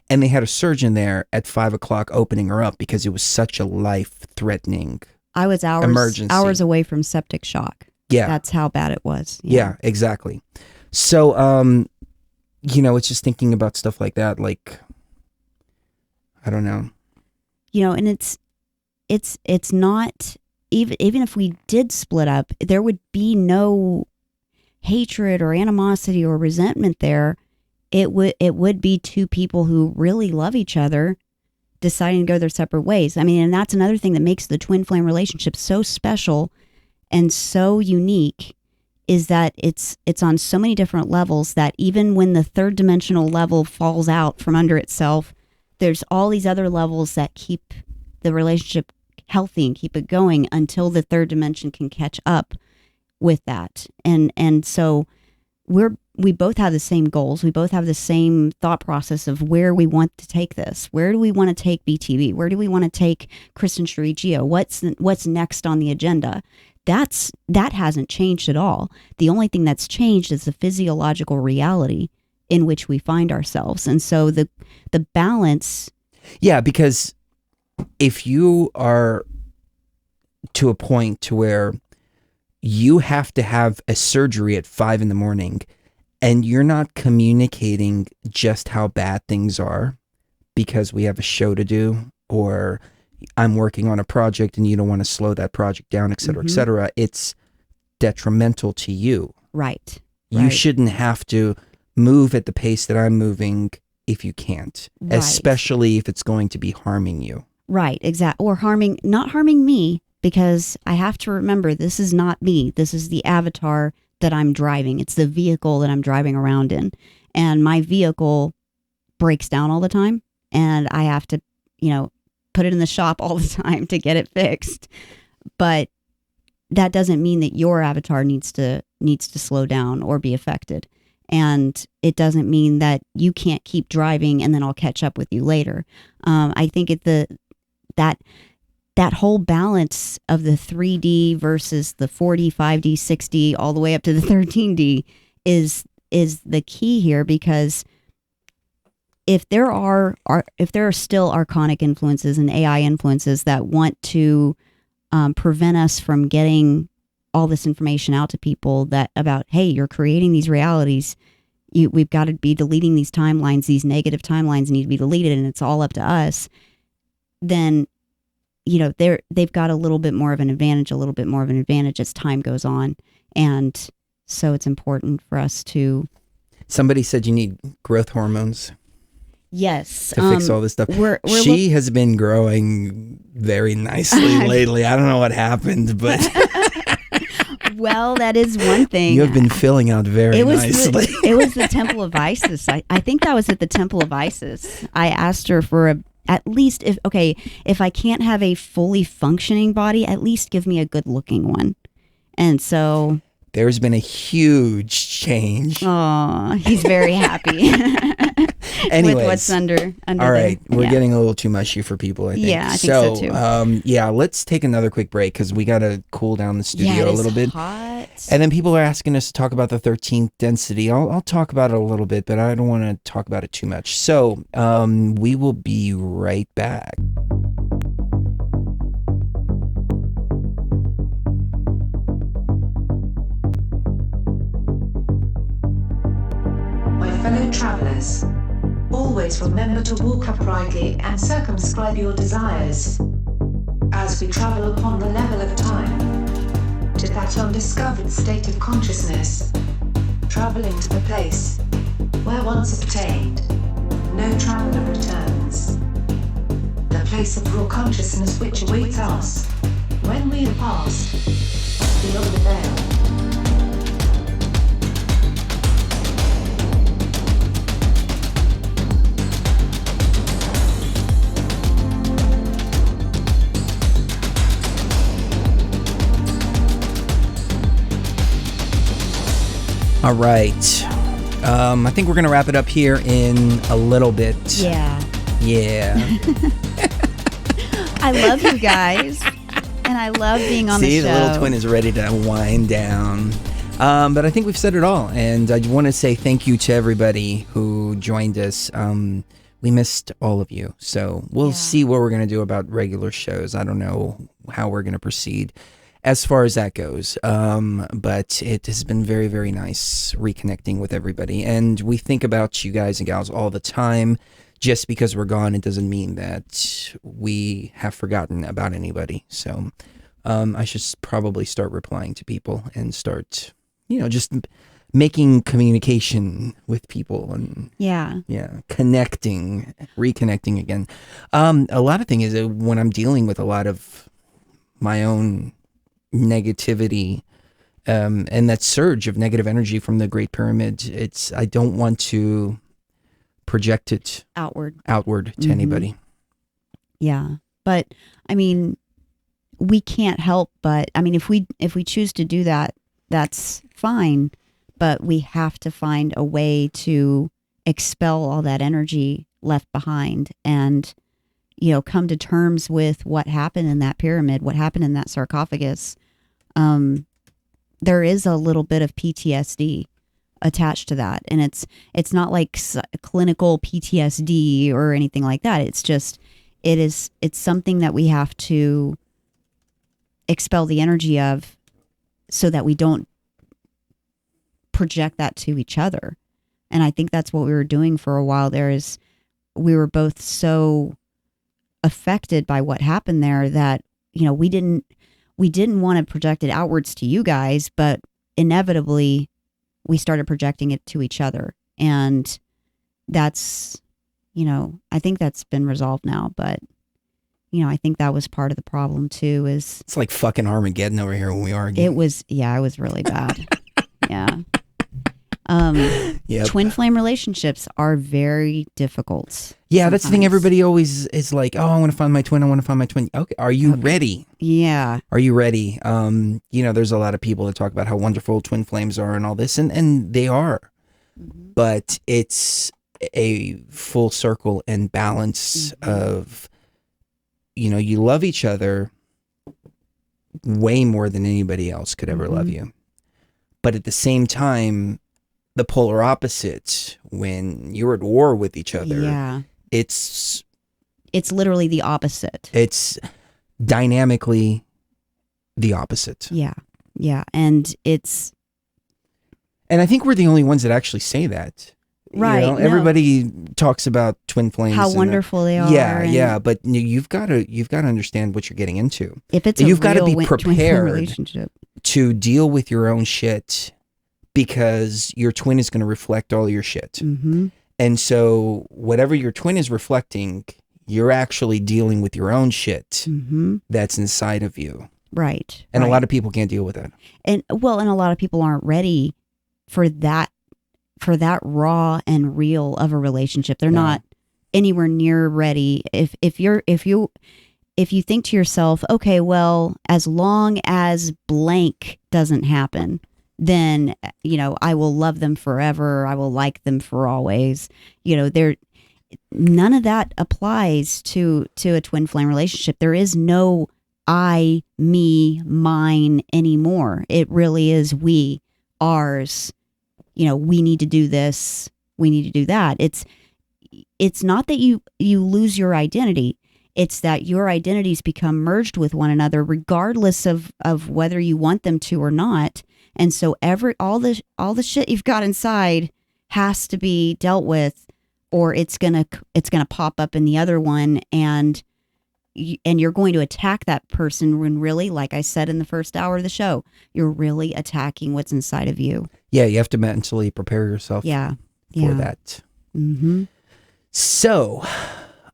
and they had a surgeon there at 5:00 opening her up because it was such a life-threatening I was emergency. hours away from septic shock. Yeah. That's how bad it was. Yeah, exactly. So, it's just thinking about stuff like that. Like, I don't know. And it's not, even if we did split up, there would be no hatred or animosity or resentment there. It would be two people who really love each other deciding to go their separate ways. I mean, and that's another thing that makes the twin flame relationship so special and so unique, is that it's on so many different levels that even when the third dimensional level falls out from under itself, there's all these other levels that keep the relationship healthy and keep it going until the third dimension can catch up with that. And so we both have the same goals. We both have the same thought process of where we want to take this. Where do we want to take BTV? Where do we want to take Chris and Sheree Geo? What's next on the agenda? That hasn't changed at all. The only thing that's changed is the physiological reality in which we find ourselves. And so the balance. Yeah, because if you are to a point to where you have to have a surgery at 5 a.m. and you're not communicating just how bad things are because we have a show to do, or I'm working on a project and you don't want to slow that project down, et cetera, et cetera, it's detrimental to you. Right. You shouldn't have to move at the pace that I'm moving if you can't, especially if it's going to be harming you. Right, exactly. Or not harming me, because I have to remember this is not me. This is the avatar that I'm driving. It's the vehicle that I'm driving around in. And my vehicle breaks down all the time, and I have to, put it in the shop all the time to get it fixed. But that doesn't mean that your avatar needs to slow down or be affected. And it doesn't mean that you can't keep driving and then I'll catch up with you later. I think that whole balance of the 3D versus the 4D, 5D, 6D, all the way up to the 13D is is the key here, because if there are still archonic influences and AI influences that want to prevent us from getting all this information out to people that about, hey, you're creating these realities, we've got to be deleting these timelines, these negative timelines need to be deleted, and it's all up to us, then they've got a little bit more of an advantage as time goes on. And so it's important for us to... Somebody said you need growth hormones. Yes. To fix all this stuff. She has been growing very nicely lately. I don't know what happened, but... Well, that is one thing. You have been filling out very nicely. It was the Temple of Isis. I think that was at the Temple of Isis. I asked her for at least, if I can't have a fully functioning body, at least give me a good looking one. And so... There's been a huge change. Oh, he's very happy. Anyways, with what's under all right, we're getting a little too mushy for people, I think. Yeah, I think so too. Let's take another quick break because we got to cool down the studio a little bit. Hot. And then people are asking us to talk about the 13th density. I'll talk about it a little bit, but I don't want to talk about it too much. So we will be right back. My fellow travelers, always remember to walk uprightly and circumscribe your desires as we travel upon the level of time to that undiscovered state of consciousness, traveling to the place where once obtained, no traveler returns. The place of raw consciousness which awaits us when we have passed beyond the veil. All right. I think we're going to wrap it up here in a little bit. Yeah. I love you guys. And I love being on the show. See, the little twin is ready to wind down. But I think we've said it all. And I want to say thank you to everybody who joined us. We missed all of you. So we'll see what we're going to do about regular shows. I don't know how we're going to proceed as far as that goes. But it has been very, very nice reconnecting with everybody. And we think about you guys and gals all the time. Just because we're gone, it doesn't mean that we have forgotten about anybody. So I should probably start replying to people and start, just making communication with people and reconnecting again. A lot of things is when I'm dealing with a lot of my own negativity and that surge of negative energy from the Great Pyramid, I don't want to project it outward to anybody. Yeah, but I mean, we can't help but, I mean, if we choose to do that, that's fine, but we have to find a way to expel all that energy left behind and come to terms with what happened in that pyramid, what happened in that sarcophagus. There is a little bit of PTSD attached to that, and it's not like clinical PTSD or anything like that. It's just it's something that we have to expel the energy of so that we don't project that to each other. And I think that's what we were doing for a while there. Is we were both so affected by what happened there that we didn't want to project it outwards to you guys, but inevitably we started projecting it to each other. And that's, I think that's been resolved now, but I think that was part of the problem too. Is it's like fucking Armageddon over here when we argue. It was really bad. Yeah. Yep. Twin flame relationships are very difficult. Yeah, sometimes. That's the thing. Everybody always is like, "Oh, I want to find my twin. I want to find my twin." Okay, are you ready? Yeah. Are you ready? There's a lot of people that talk about how wonderful twin flames are and all this, and they are, but it's a full circle and balance of, you love each other way more than anybody else could ever love you, but at the same time, the polar opposite. When you're at war with each other, Yeah. it's literally the opposite. It's dynamically the opposite. Yeah. Yeah. And I think we're the only ones that actually say that. right. No. Everybody talks about twin flames. How wonderful they are. Yeah. But you've got to understand what you're getting into. If it's you've got to be twin flame prepared relationship to deal with your own shit, because your twin is going to reflect all your shit. Mm-hmm. And so whatever your twin is reflecting, you're actually dealing with your own shit Mm-hmm. that's inside of you. Right. And right. a lot of people can't deal with that. And a lot of people aren't ready for that raw and real of a relationship. They're not anywhere near ready. If you think to yourself, okay, well, as long as blank doesn't happen, then I will love them forever. I will like them for always. None of that applies to a twin flame relationship. There is no I, me, mine anymore. It really is we, ours. We need to do this. We need to do that. It's not that you lose your identity. It's that your identities become merged with one another, regardless of whether you want them to or not. And so all the shit you've got inside has to be dealt with, or it's gonna pop up in the other one, and you're going to attack that person when really, like I said in the first hour of the show, you're really attacking what's inside of you. Yeah, you have to mentally prepare yourself for that. Mm-hmm. So,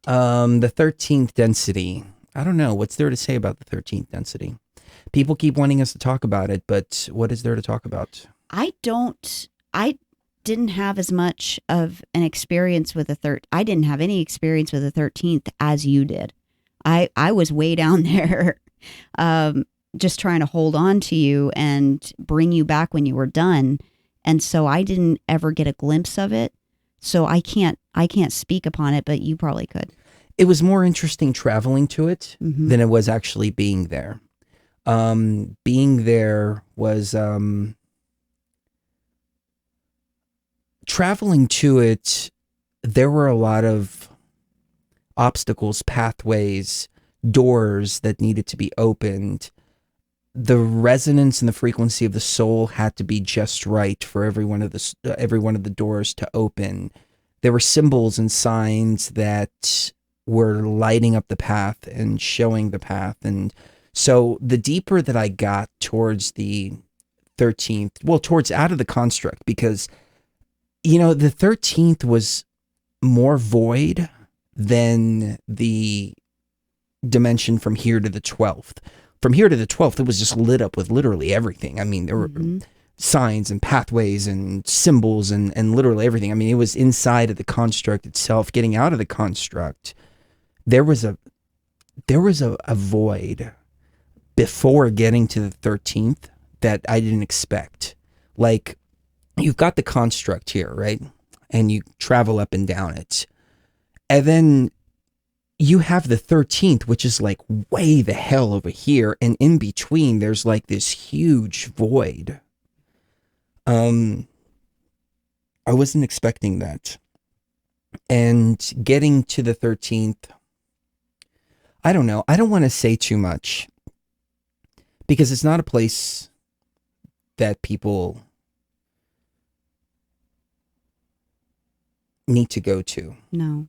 the 13th density. I don't know. What's there to say about the 13th density? People keep wanting us to talk about it, but what is there to talk about? I didn't have as much of an experience with I didn't have any experience with the 13th as you did. I was way down there, just trying to hold on to you and bring you back when you were done. And so I didn't ever get a glimpse of it. So I can't speak upon it, but you probably could. It was more interesting traveling to it Mm-hmm. than it was actually being there. Being there was, traveling to it, there were a lot of obstacles, pathways, doors that needed to be opened. The resonance and the frequency of the soul had to be just right for every one of the doors to open. There were symbols and signs that were lighting up the path and showing the path. And so the deeper that I got towards the 13th, towards out of the construct, because, the 13th was more void than the dimension from here to the 12th. From here to the 12th, it was just lit up with literally everything. I mean, there were signs and pathways and symbols and literally everything. I mean, it was inside of the construct itself. Getting out of the construct, there was a void before getting to the 13th that I didn't expect. Like, you've got the construct here, right? And you travel up and down it. And then you have the 13th, which is like way the hell over here. And in between, there's like this huge void. I wasn't expecting that. And getting to the 13th, I don't know. I don't want to say too much because it's not a place that people need to go to. No.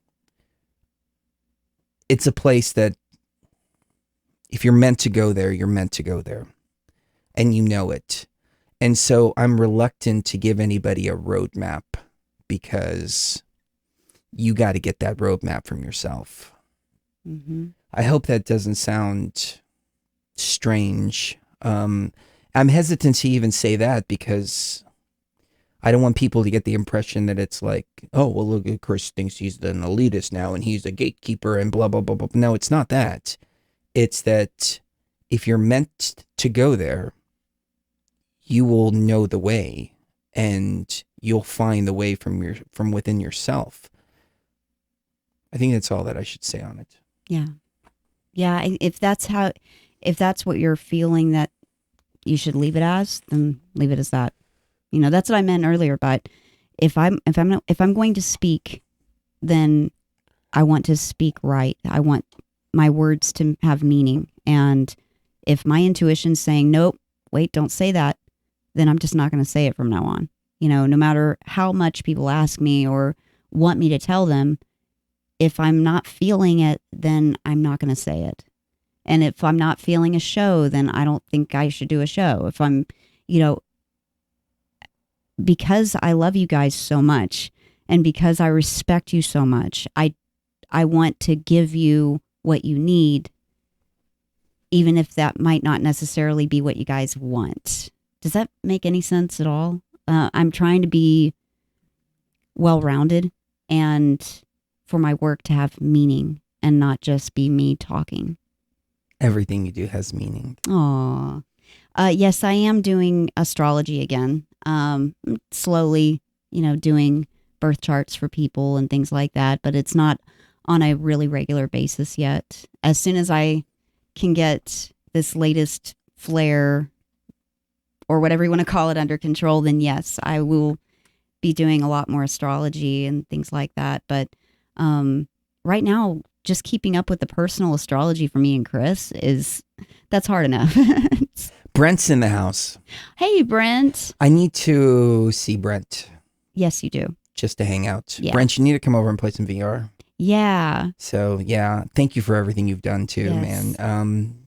It's a place that if you're meant to go there, you're meant to go there. And you know it. And so I'm reluctant to give anybody a roadmap because you got to get that roadmap from yourself. Mm-hmm. I hope that doesn't sound strange. I'm hesitant to even say that because I don't want people to get the impression that it's like, oh, well, look, Chris thinks he's an elitist now and he's a gatekeeper and blah, blah, blah, blah. No, it's not that. It's that if you're meant to go there, you will know the way and you'll find the way from within yourself. I think that's all that I should say on it. Yeah. Yeah. If that's what you're feeling that you should leave it as, then leave it as that. That's what I meant earlier, but if I'm going to speak, then I want to speak right. I want my words to have meaning. And if my intuition's saying, nope, wait, don't say that, then I'm just not going to say it from now on. No matter how much people ask me or want me to tell them, if I'm not feeling it, then I'm not going to say it. And if I'm not feeling a show, then I don't think I should do a show. If I'm, because I love you guys so much and because I respect you so much, I want to give you what you need, even if that might not necessarily be what you guys want. Does that make any sense at all? I'm trying to be well-rounded and for my work to have meaning and not just be me talking. Everything you do has meaning. Aw. Yes, I am doing astrology again. Slowly, doing birth charts for people and things like that, but it's not on a really regular basis yet. As soon as I can get this latest flare or whatever you want to call it under control, then yes, I will be doing a lot more astrology and things like that. But right now, just keeping up with the personal astrology for me and Chris that's hard enough. Brent's in the house. Hey, Brent. I need to see Brent. Yes, you do. Just to hang out. Yeah. Brent, you need to come over and play some VR. Yeah. So, yeah, thank you for everything you've done too, Yes. man.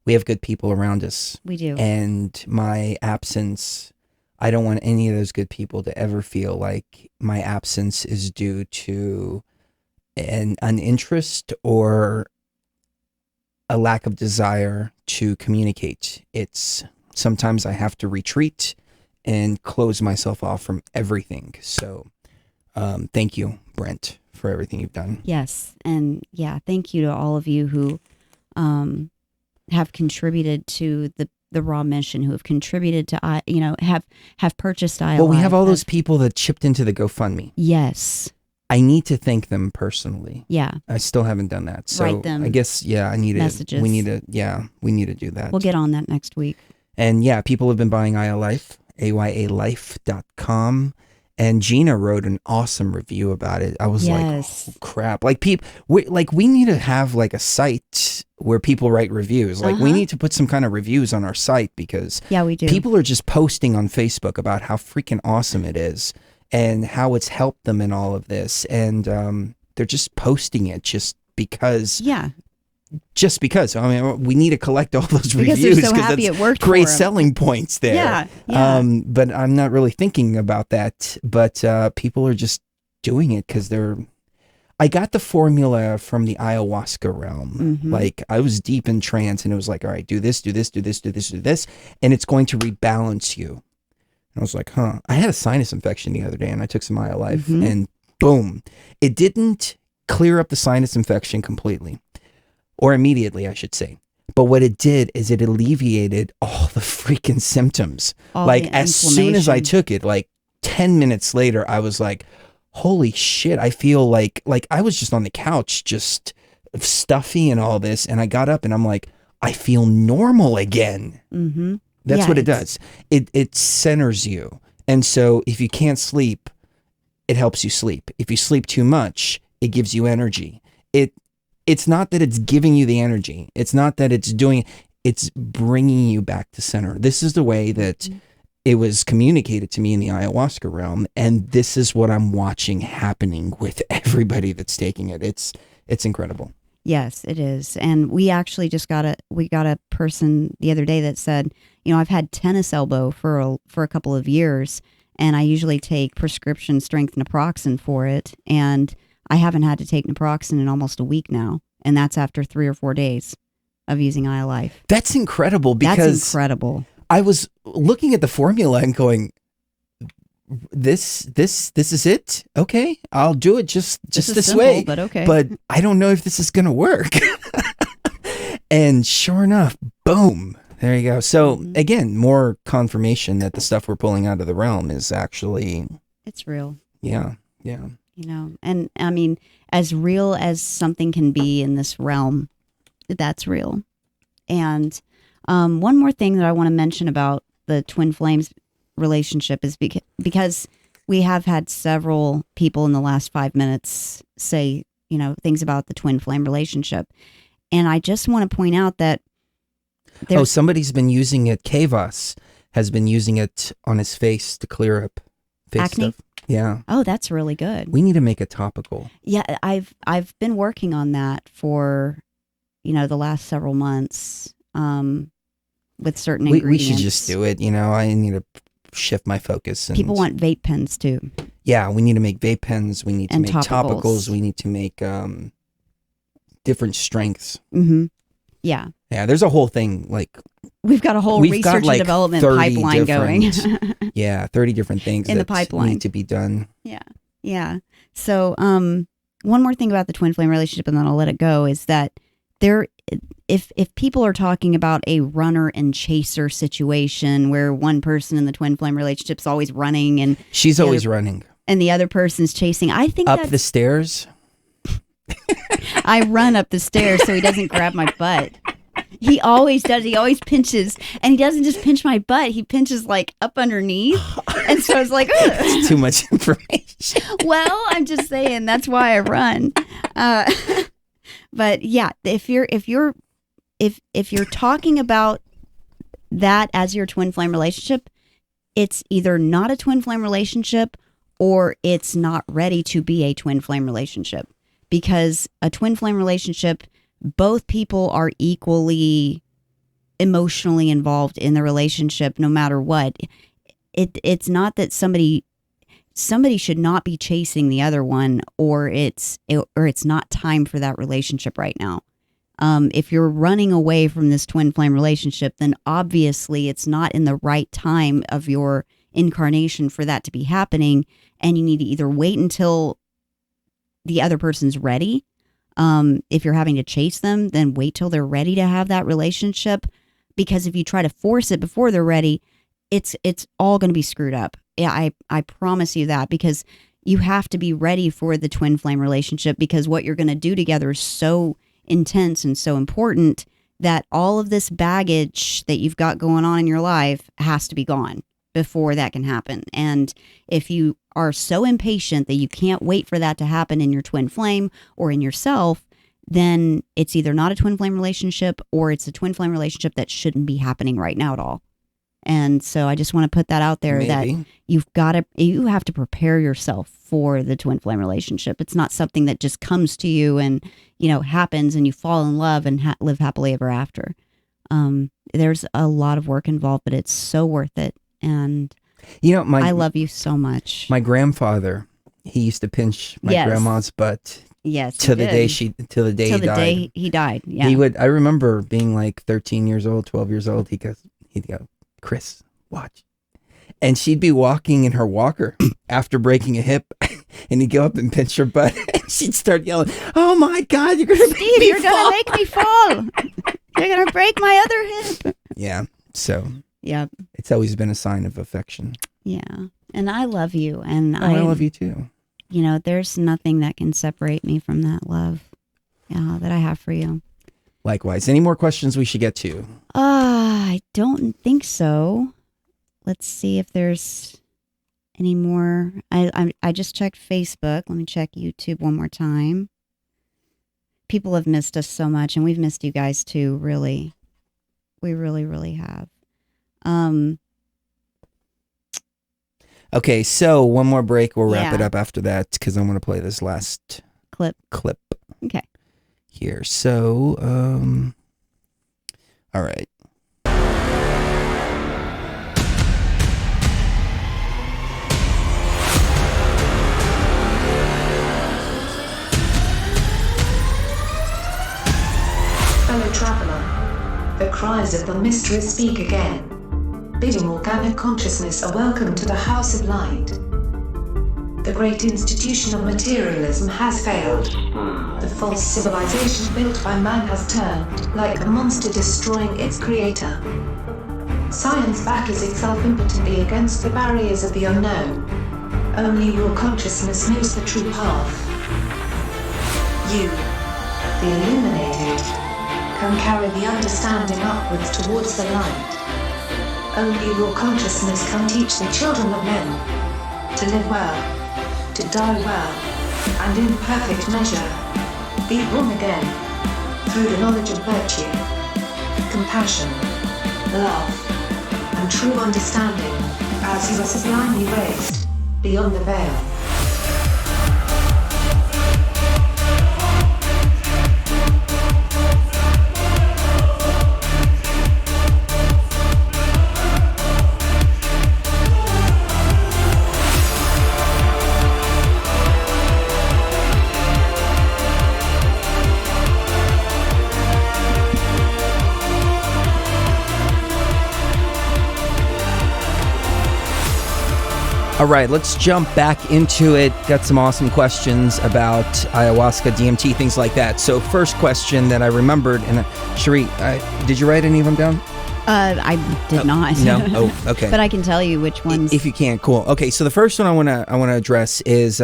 We have good people around us. We do. And my absence, I don't want any of those good people to ever feel like my absence is due to an uninterest or a lack of desire to communicate. It's sometimes I have to retreat and close myself off from everything. So thank you, Brent, for everything you've done. Yes. And yeah, thank you to all of you who have contributed to the Raw mission, who have contributed to, have purchased ILI. Well, we have all those people that chipped into the GoFundMe. Yes. I need to thank them personally. Yeah. I still haven't done that. So Write them I guess, I need messages. We need to do that. We'll get on that next week. And yeah, people have been buying AyaLife, ayalife.com. And Gina wrote an awesome review about it. I was like, oh, crap. Like we need to have like a site where people write reviews. Like we need to put some kind of reviews on our site because we do. People are just posting on Facebook about how freaking awesome it is and how it's helped them in all of this. And they're just posting it just because. Yeah. Just because. I mean, we need to collect all those reviews because they're so happy it worked great for 'em. selling points there. Yeah. But I'm not really thinking about that. But people are just doing it because I got the formula from the ayahuasca realm. Mm-hmm. Like I was deep in trance and it was like, all right, do this, do this, do this, do this, do this. And it's going to rebalance you. And I was like, huh. I had a sinus infection the other day and I took some AyaLife and boom. It didn't clear up the sinus infection completely. Or immediately, I should say. But what it did is it alleviated all the freaking symptoms. Like as soon as I took it, like 10 minutes later, I was like, holy shit, I feel like I was just on the couch, just stuffy and all this. And I got up and I'm like, I feel normal again. Mm-hmm. That's what it does. It centers you. And so if you can't sleep, it helps you sleep. If you sleep too much, it gives you energy. It's not that it's giving you the energy. It's not that it's bringing you back to center. This is the way that it was communicated to me in the ayahuasca realm. And this is what I'm watching happening with everybody that's taking it. It's incredible. Yes, it is. And we actually just got a person the other day that said, I've had tennis elbow for a couple of years and I usually take prescription strength naproxen for it. And I haven't had to take naproxen in almost a week now, and that's after 3 or 4 days of using AyaLife. That's incredible I was looking at the formula and going, this is it? Okay, I'll do it just this simple, way. But okay. But I don't know if this is going to work. And sure enough, boom. There you go. So again, more confirmation that the stuff we're pulling out of the realm is actually... It's real. Yeah. And I mean, as real as something can be in this realm, that's real. And one more thing that I want to mention about the twin flames relationship is because we have had several people in the last 5 minutes say, things about the twin flame relationship. And I just want to point out that somebody's been using it. Kavas has been using it on his face to clear up face acne stuff. Yeah. Oh, that's really good. We need to make a topical. Yeah, I've been working on that for, the last several months with certain ingredients. We should just do it. I need to shift my focus. And people want vape pens too. Yeah, we need to make vape pens. We need to make topicals. We need to make different strengths. Mm-hmm. Yeah. Yeah, there's a whole thing. We've got a whole research and development pipeline going. 30 different things in the pipeline need to be done. Yeah. Yeah. So, one more thing about the twin flame relationship, and then I'll let it go, is that if people are talking about a runner and chaser situation where one person in the twin flame relationship is always running and she's always running and the other person's chasing, I think up the stairs. I run up the stairs so he doesn't grab my butt. He always does. He always pinches, and he doesn't just pinch my butt. He pinches up underneath, and so it's like it's too much information. Well, I'm just saying that's why I run. But yeah, if you're talking about that as your twin flame relationship, it's either not a twin flame relationship or it's not ready to be a twin flame relationship. Because a twin flame relationship, both people are equally emotionally involved in the relationship no matter what. It's not that somebody should not be chasing the other one, or it's not time for that relationship right now. If you're running away from this twin flame relationship, then obviously it's not in the right time of your incarnation for that to be happening, and you need to either wait until the other person's ready. If you're having to chase them, then wait till they're ready to have that relationship, because if you try to force it before they're ready, it's all going to be screwed up. Yeah, I promise you that, because you have to be ready for the twin flame relationship, because what you're going to do together is so intense and so important that all of this baggage that you've got going on in your life has to be gone before that can happen. And if you are so impatient that you can't wait for that to happen in your twin flame or in yourself, then it's either not a twin flame relationship or it's a twin flame relationship that shouldn't be happening right now at all. And so I just want to put that out there. Maybe. That you have to prepare yourself for the twin flame relationship. It's not something that just comes to you and, happens and you fall in love and live happily ever after. There's a lot of work involved, but it's so worth it. And I love you so much. My grandfather, he used to pinch my grandma's butt. Yes, till the day he died. Day he died. Yeah, he would. I remember being 13 years old, 12 years old. He'd go, Chris, watch, and she'd be walking in her walker after breaking a hip, and he'd go up and pinch her butt, and she'd start yelling, "Oh my God, you're gonna make me fall! You're gonna break my other hip!" Yeah. So. Yeah. It's always been a sign of affection. Yeah. And I love you. And I love you too. There's nothing that can separate me from that love that I have for you. Likewise. Any more questions we should get to? I don't think so. Let's see if there's any more. I just checked Facebook. Let me check YouTube one more time. People have missed us so much, and we've missed you guys too, really. We really, really have. Okay, so one more break. We'll wrap it up after that, because I'm going to play this last clip. Okay. Here. So, all right. Fellow traveler, the cries of the mistress speak again. Bidding organic consciousness a welcome to the House of Light. The great institution of materialism has failed. The false civilization built by man has turned, like a monster destroying its creator. Science battles itself impotently against the barriers of the unknown. Only your consciousness knows the true path. You, the illuminated, can carry the understanding upwards towards the light. Only your consciousness can teach the children of men to live well, to die well, and in perfect measure. Be born again, through the knowledge of virtue, compassion, love, and true understanding, as you are sublimely raised, beyond the veil. All right, let's jump back into it. Got some awesome questions about ayahuasca, DMT, things like that. So first question that I remembered, and Sheree, did you write any of them down? I did not. No? Oh, okay. But I can tell you which ones. If you can, cool. Okay, so the first one I wanna address is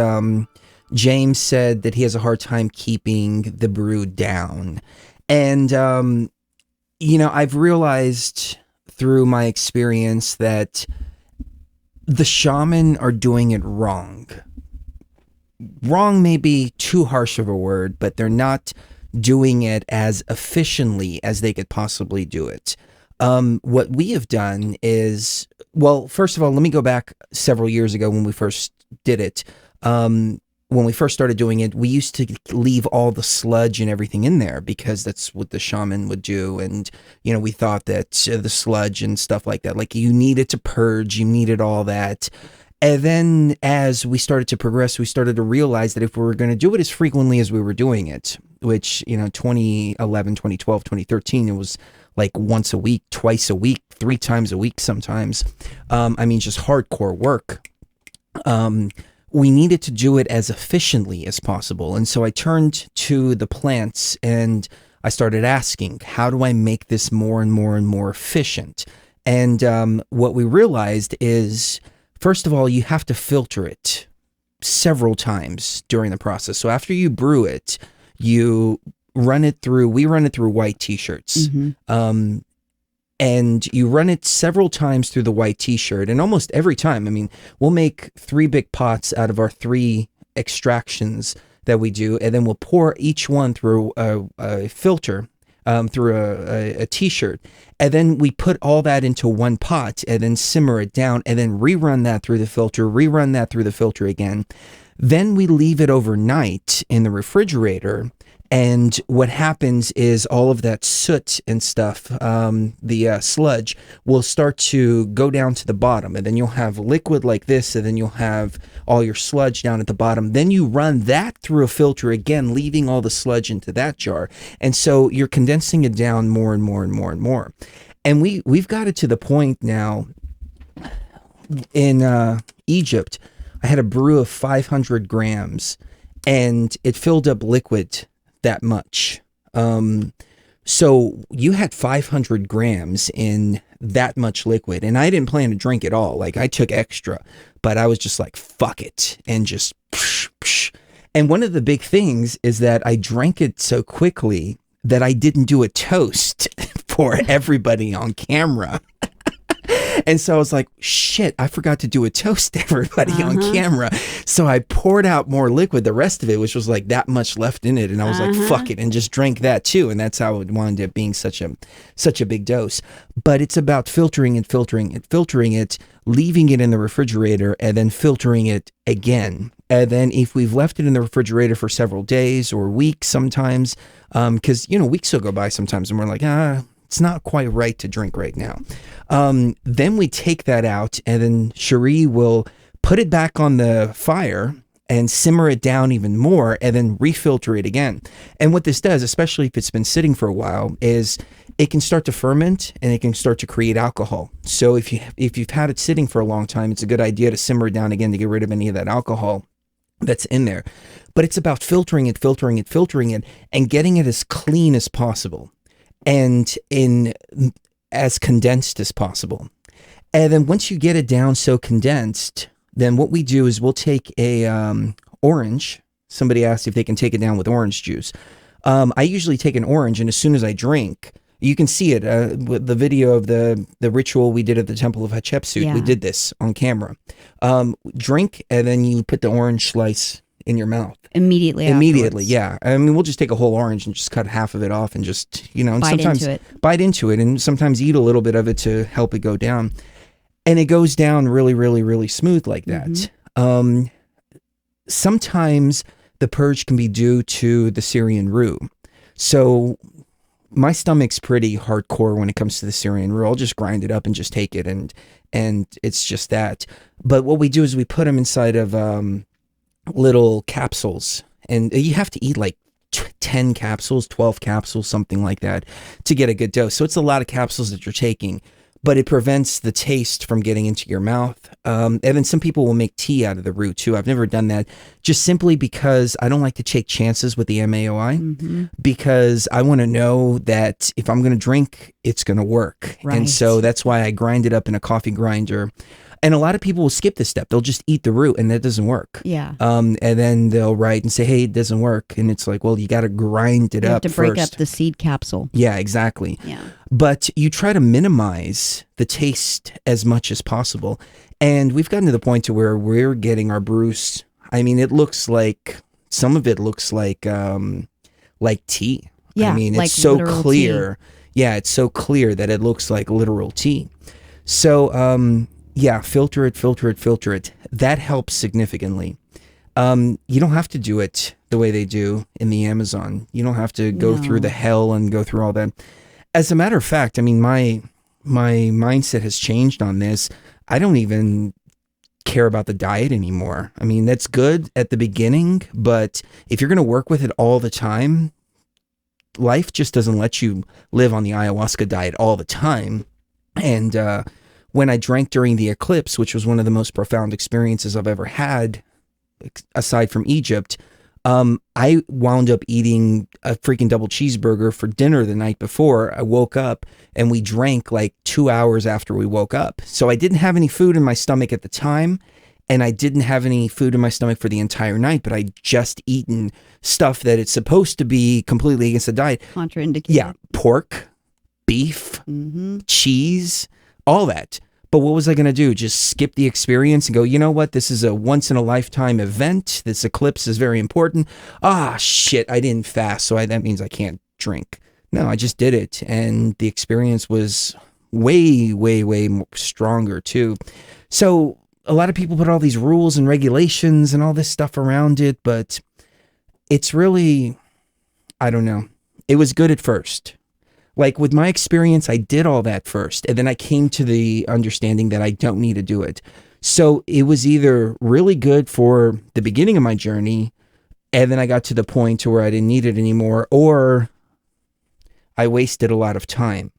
James said that he has a hard time keeping the brew down. And, I've realized through my experience that the shaman are doing it wrong. Wrong may be too harsh of a word, but they're not doing it as efficiently as they could possibly do it. What we have done is, well, first of all, let me go back several years ago when we first did it. When we first started doing it, we used to leave all the sludge and everything in there because that's what the shaman would do. And, we thought that the sludge and stuff like that, like you needed to purge, you needed all that. And then as we started to progress, we started to realize that if we were going to do it as frequently as we were doing it, which, 2011, 2012, 2013, it was like once a week, twice a week, 3 times a week sometimes. Just hardcore work. We needed to do it as efficiently as possible. And so I turned to the plants and I started asking, how do I make this more and more and more efficient? And what we realized is, first of all, you have to filter it several times during the process. So after you brew it, we run it through white t-shirts. Mm-hmm. And you run it several times through the white t-shirt, and almost every time, we'll make 3 big pots out of our 3 extractions that we do, and then we'll pour each one through a filter, through a t-shirt, and then we put all that into one pot, and then simmer it down, and then rerun that through the filter again. Then we leave it overnight in the refrigerator. And what happens is all of that soot and stuff, the sludge, will start to go down to the bottom. And then you'll have liquid like this, and then you'll have all your sludge down at the bottom. Then you run that through a filter again, leaving all the sludge into that jar. And so you're condensing it down more and more and more and more. And we've got it to the point now in Egypt, I had a brew of 500 grams, and it filled up liquid that much. So you had 500 grams in that much liquid, and I didn't plan to drink it all. Like, I took extra, but I was just like, fuck it, and just psh, psh. And one of the big things is that I drank it so quickly that I didn't do a toast for everybody on camera. And so I was like, shit, I forgot to do a toast to everybody on camera. So I poured out more liquid, the rest of it, which was like that much left in it. And I was like, fuck it, and just drank that too. And that's how it wound up being such a big dose. But it's about filtering it, leaving it in the refrigerator, and then filtering it again. And then if we've left it in the refrigerator for several days or weeks sometimes, because, weeks will go by sometimes and we're like, it's not quite right to drink right now. Then we take that out, and then Sheree will put it back on the fire and simmer it down even more, and then refilter it again. And what this does, especially if it's been sitting for a while, is it can start to ferment and it can start to create alcohol. So if you've had it sitting for a long time, it's a good idea to simmer it down again to get rid of any of that alcohol that's in there. But it's about filtering it, and getting it as clean as possible, and in as condensed as possible. And then once you get it down so condensed, then what we do is we'll take a orange. Somebody asked if they can take it down with orange juice. I usually take an orange, and as soon as I drink, You can see it with the video of the ritual we did at the Temple of Hatshepsut. Yeah. We did this on camera. Drink, and then you put the orange slice in your mouth. Immediately, Yeah. I mean, we'll just take a whole orange and just cut half of it off and just, and Bite sometimes into it. bite into it, and sometimes eat a little bit of it to help it go down. And it goes down really, really, really smooth like that. Sometimes the purge can be due to the Syrian rue. So my stomach's pretty hardcore when it comes to the Syrian rue. I'll just grind it up and just take it, and it's just that. But what we do is we put them inside of little capsules, and you have to eat like 10 capsules, 12 capsules, something like that, to get a good dose. So it's a lot of capsules that you're taking, but it prevents the taste from getting into your mouth. And then some people will make tea out of the root too. I've never done that, just simply because I don't like to take chances with the MAOI, because I want to know that if I'm going to drink, it's going to work. Right. And so that's why I grind it up in a coffee grinder. And a lot of people will skip this step. They'll just eat the root, and that doesn't work. Yeah. And then they'll write and say, hey, it doesn't work. And it's like, well, you got to grind it You up have to break first. up the seed capsule. Yeah, exactly. Yeah. But you try to minimize the taste as much as possible. And we've gotten to the point to where we're getting our brews. I mean, it looks like, some of it looks like tea. Yeah, I mean, like it's so literal clear. Yeah, it's so clear that it looks like literal tea. So, yeah, filter it. That helps significantly. You don't have to do it the way they do in the Amazon. You don't have to go through the hell and go through all that. As a matter of fact, I mean, my mindset has changed on this. I don't even care about the diet anymore. I mean, that's good at the beginning, but if you're going to work with it all the time, life just doesn't let you live on the ayahuasca diet all the time. And when I drank during the eclipse, which was one of the most profound experiences I've ever had, aside from Egypt, I wound up eating a freaking double cheeseburger for dinner the night before. I woke up and we drank like 2 hours after we woke up. So I didn't have any food in my stomach at the time, and I didn't have any food in my stomach for the entire night, but I just eaten stuff that it's supposed to be completely against the diet. Contraindicated. Yeah, pork, beef, cheese, all that. But what was I going to do? Just skip the experience and go, you know what? This is a once in a lifetime event. This eclipse is very important. Ah, shit, I didn't fast, so that means I can't drink. No, I just did it. And the experience was way, way, way more stronger too. So a lot of people put all these rules and regulations and all this stuff around it, but it's really, I don't know. It was good at first. Like with my experience, I did all that first, and then I came to the understanding that I don't need to do it. So it was either really good for the beginning of my journey, and then I got to the point to where I didn't need it anymore, or I wasted a lot of time.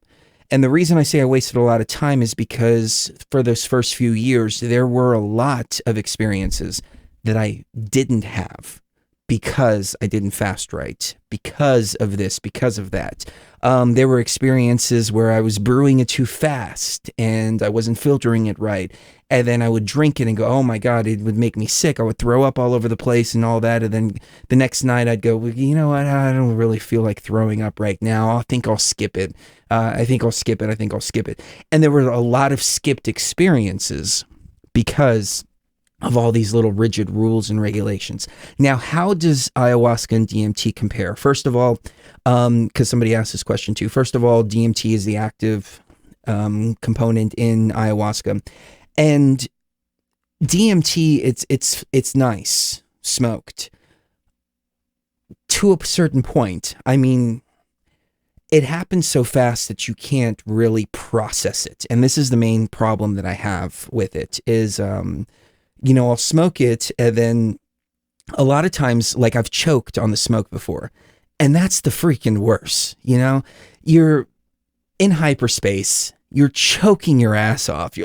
And the reason I say I wasted a lot of time is because for those first few years, there were a lot of experiences that I didn't have because I didn't fast right, because of this, because of that. There were experiences where I was brewing it too fast and I wasn't filtering it right. And then I would drink it and go, oh my God, it would make me sick. I would throw up all over the place and all that. And then the next night I'd go, well, you know what? I don't really feel like throwing up right now. I think I'll skip it. I think I'll skip it. And there were a lot of skipped experiences because of all these little rigid rules and regulations. Now, how does ayahuasca and DMT compare? First of all, because somebody asked this question too. First of all, DMT is the active component in ayahuasca, and DMT it's nice smoked to a certain point. I mean, it happens so fast that you can't really process it, and this is the main problem that I have with it. Is I'll smoke it, and then a lot of times, like, I've choked on the smoke before, and that's the freaking worst. You're in hyperspace, you're choking your ass off,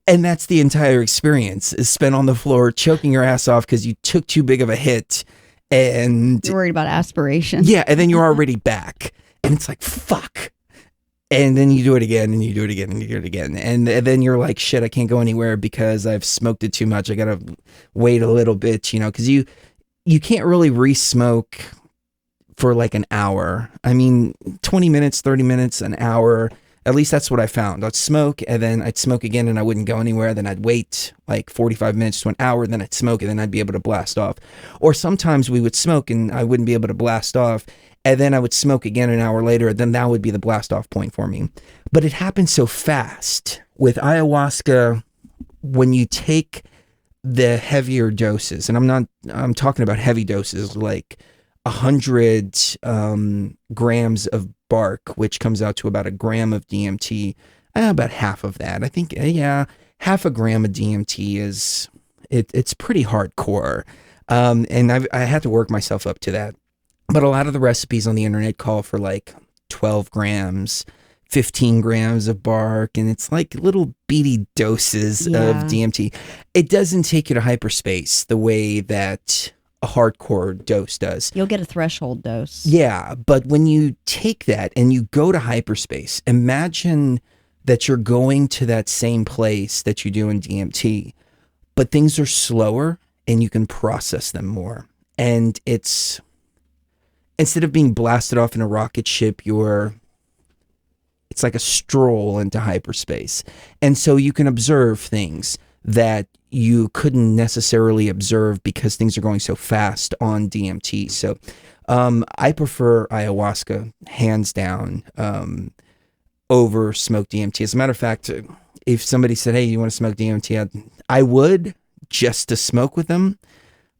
and that's the entire experience, is spent on the floor choking your ass off because you took too big of a hit, and You're worried about aspiration. yeah, and then you're already back, and it's like, fuck. And then you do it again, and you do it again, and you do it again. And then you're like, shit, I can't go anywhere because I've smoked it too much. I got to wait a little bit, because you can't really re-smoke for like an hour. I mean, 20 minutes, 30 minutes, an hour. At least that's what I found. I'd smoke and then I'd smoke again and I wouldn't go anywhere. Then I'd wait like 45 minutes to an hour. Then I'd smoke and then I'd be able to blast off. Or sometimes we would smoke and I wouldn't be able to blast off. And then I would smoke again an hour later. Then that would be the blast off point for me. But it happened so fast. With ayahuasca, when you take the heavier doses, and I'm talking about heavy doses like 100 grams of bark, which comes out to about a gram of DMT, about half of that. I think, yeah, half a gram of DMT is, it's pretty hardcore. And I had to work myself up to that. But a lot of the recipes on the internet call for like 12 grams, 15 grams of bark, and it's like little beady doses of DMT. It doesn't take you to hyperspace the way that a hardcore dose does. You'll get a threshold dose. Yeah, but when you take that and you go to hyperspace, imagine that you're going to that same place that you do in DMT, but things are slower and you can process them more. And it's, instead of being blasted off in a rocket ship, it's like a stroll into hyperspace. And so you can observe things that you couldn't necessarily observe because things are going so fast on DMT. So I prefer ayahuasca, hands down, over smoke DMT. As a matter of fact, if somebody said, hey, you want to smoke DMT? I would, just to smoke with them,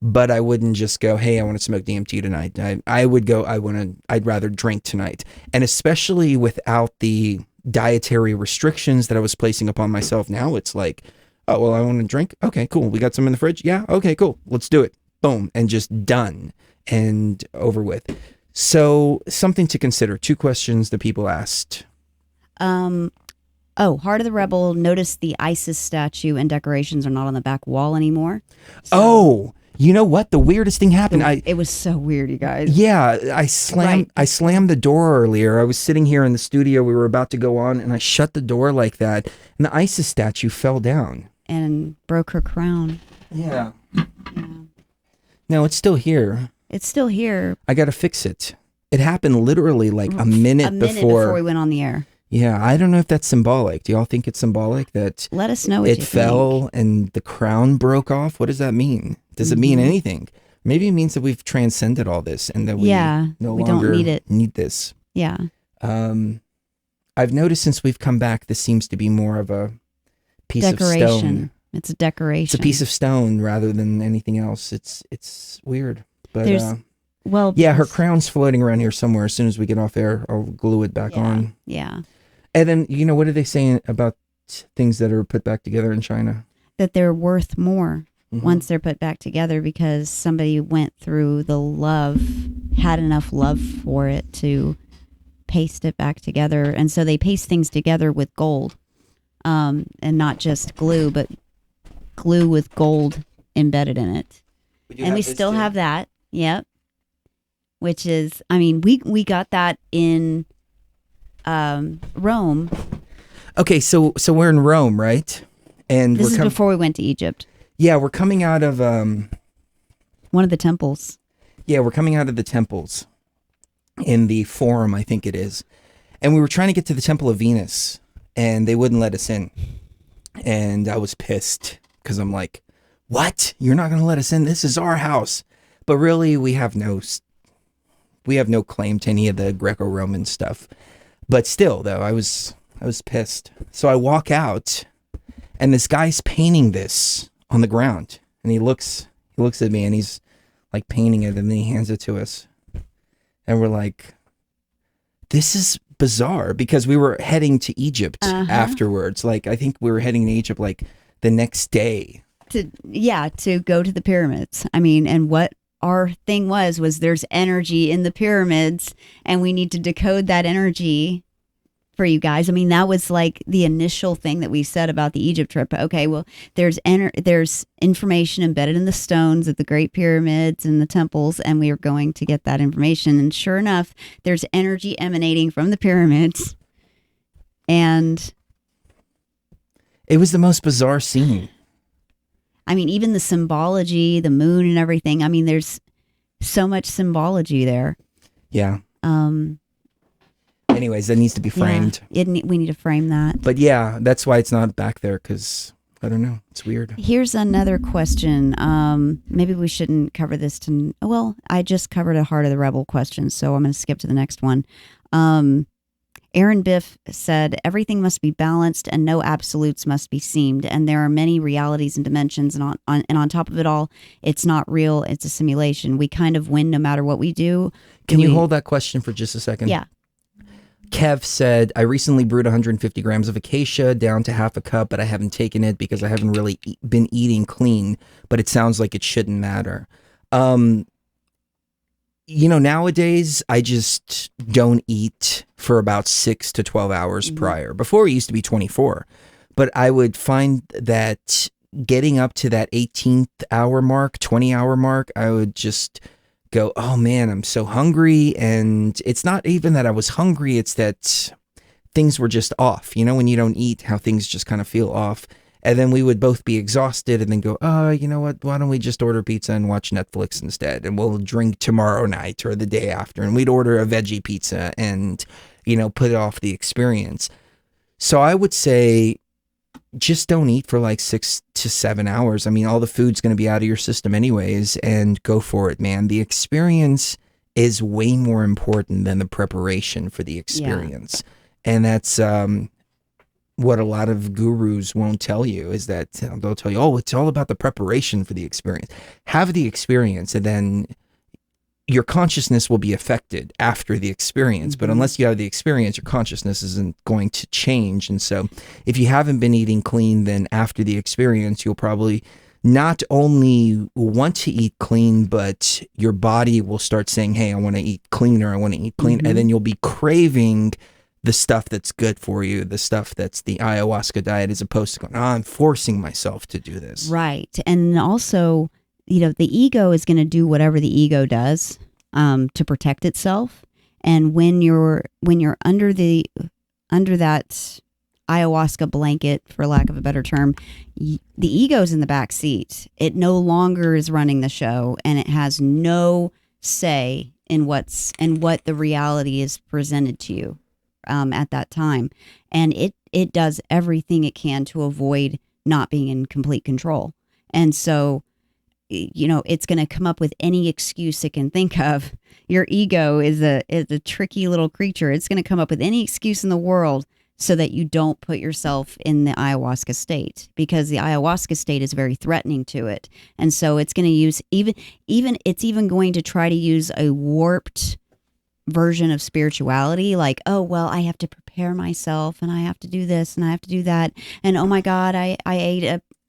but I wouldn't just go, hey, I want to smoke DMT tonight. I would go, I'd rather drink tonight. And especially without the dietary restrictions that I was placing upon myself. Now it's like, oh, well, I want to drink. Okay, cool. We got some in the fridge. Yeah. Okay, cool. Let's do it. Boom. And just done and over with. So something to consider. 2 questions that people asked. Heart of the Rebel noticed the ISIS statue and decorations are not on the back wall anymore. So, you know what? The weirdest thing happened. It was so weird, you guys. Yeah, I slammed the door earlier. I was sitting here in the studio. We were about to go on, and I shut the door like that, and the ISIS statue fell down and broke her crown. Yeah. No, it's still here. It's still here. I got to fix it. It happened literally like a minute before we went on the air. Yeah, I don't know if that's symbolic. Do y'all think it's symbolic that let us know what it fell and the crown broke off? What does that mean? Does it mean anything? Maybe it means that we've transcended all this and that we no longer don't need this. Yeah. I've noticed since we've come back, this seems to be more of a piece of stone. It's a decoration. It's a piece of stone rather than anything else. It's weird. But her crown's floating around here somewhere. As soon as we get off air, I'll glue it back on. Yeah. And then, what are they saying about things that are put back together in China? That they're worth more once they're put back together because somebody went through the love, had enough love for it to paste it back together. And so they paste things together with gold, and not just glue, but glue with gold embedded in it. And we still have that. Yep. Which is, we got that in Rome. Okay, so we're in Rome, right? And this is before we went to Egypt. Yeah, we're coming out of one of the temples. Yeah, we're coming out of the temples in the Forum, I think it is. And we were trying to get to the Temple of Venus, and they wouldn't let us in. And I was pissed because I'm like, what? You're not going to let us in? This is our house. But really, we have no claim to any of the Greco-Roman stuff. But still, though, I was pissed. So I walk out, and this guy's painting this on the ground, and he looks at me, and he's like painting it, and then he hands it to us, and we're like, this is bizarre because we were heading to Egypt afterwards. Like, I think we were heading to Egypt like the next day to go to the pyramids. And what our thing was there's energy in the pyramids and we need to decode that energy for you guys. That was like the initial thing that we said about the Egypt trip. Okay, well, there's information embedded in the stones of the Great Pyramids and the temples, and we are going to get that information. And sure enough, there's energy emanating from the pyramids. And it was the most bizarre scene. Even the symbology, the moon and everything. There's so much symbology there. Yeah. Um, Anyways, that needs to be framed. we need to frame that. But yeah, that's why it's not back there, because I don't know. It's weird. Here's another question. Maybe we shouldn't cover this well, I just covered a Heart of the Rebel question, so I'm going to skip to the next one. Aaron Biff said, everything must be balanced and no absolutes must be seemed. And there are many realities and dimensions. And on top of it all, it's not real. It's a simulation. We kind of win no matter what we do. Can you hold that question for just a second? Yeah. Kev said, I recently brewed 150 grams of acacia down to half a cup, but I haven't taken it because I haven't really been eating clean, but it sounds like it shouldn't matter. Nowadays, I just don't eat for about 6 to 12 hours prior. Before, it used to be 24. But I would find that getting up to that 18th hour mark, 20-hour mark, I would just go, oh man, I'm so hungry. And it's not even that I was hungry, it's that things were just off. You know, when you don't eat, how things just kind of feel off. And then we would both be exhausted and then go, oh, you know what? Why don't we just order pizza and watch Netflix instead? And we'll drink tomorrow night or the day after. And we'd order a veggie pizza and, put off the experience. So I would say just don't eat for like 6 to 7 hours. I mean, all the food's going to be out of your system anyways, and go for it, man. The experience is way more important than the preparation for the experience. Yeah. And that's what a lot of gurus won't tell you, is that they'll tell you, oh, it's all about the preparation for the experience. Have the experience, and then your consciousness will be affected after the experience. But unless you have the experience, your consciousness isn't going to change. And so if you haven't been eating clean, then after the experience, you'll probably not only want to eat clean, but your body will start saying, hey, I want to eat cleaner, I want to eat clean. And then you'll be craving the stuff that's good for you, the stuff that's the ayahuasca diet, as opposed to going, oh, I'm forcing myself to do this. Right. And also, the ego is going to do whatever the ego does to protect itself. And when you're under that ayahuasca blanket, for lack of a better term, the ego's in the back seat. It no longer is running the show, and it has no say in what the reality is presented to you at that time. And it does everything it can to avoid not being in complete control. And so, it's going to come up with any excuse it can think of. Your ego is a tricky little creature. It's going to come up with any excuse in the world so that you don't put yourself in the ayahuasca state, because the ayahuasca state is very threatening to it. And so it's going to use it's even going to try to use a warped version of spirituality, like, oh, well, I have to prepare myself and I have to do this and I have to do that. And oh my God, I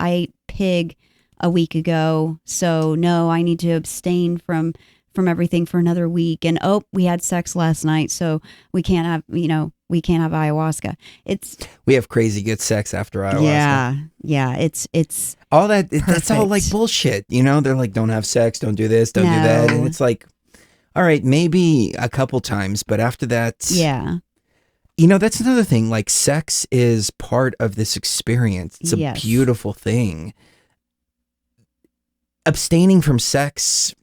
ate pig a week ago, so no, I need to abstain from everything for another week. And oh, we had sex last night, so we can't have ayahuasca. We have crazy good sex after ayahuasca. Yeah, it's all that. That's all like bullshit. They're like, don't have sex, don't do this, don't do that, and it's like, all right, maybe a couple times, but after that, yeah. That's another thing. Like, sex is part of this experience. It's a beautiful thing. Abstaining from sex,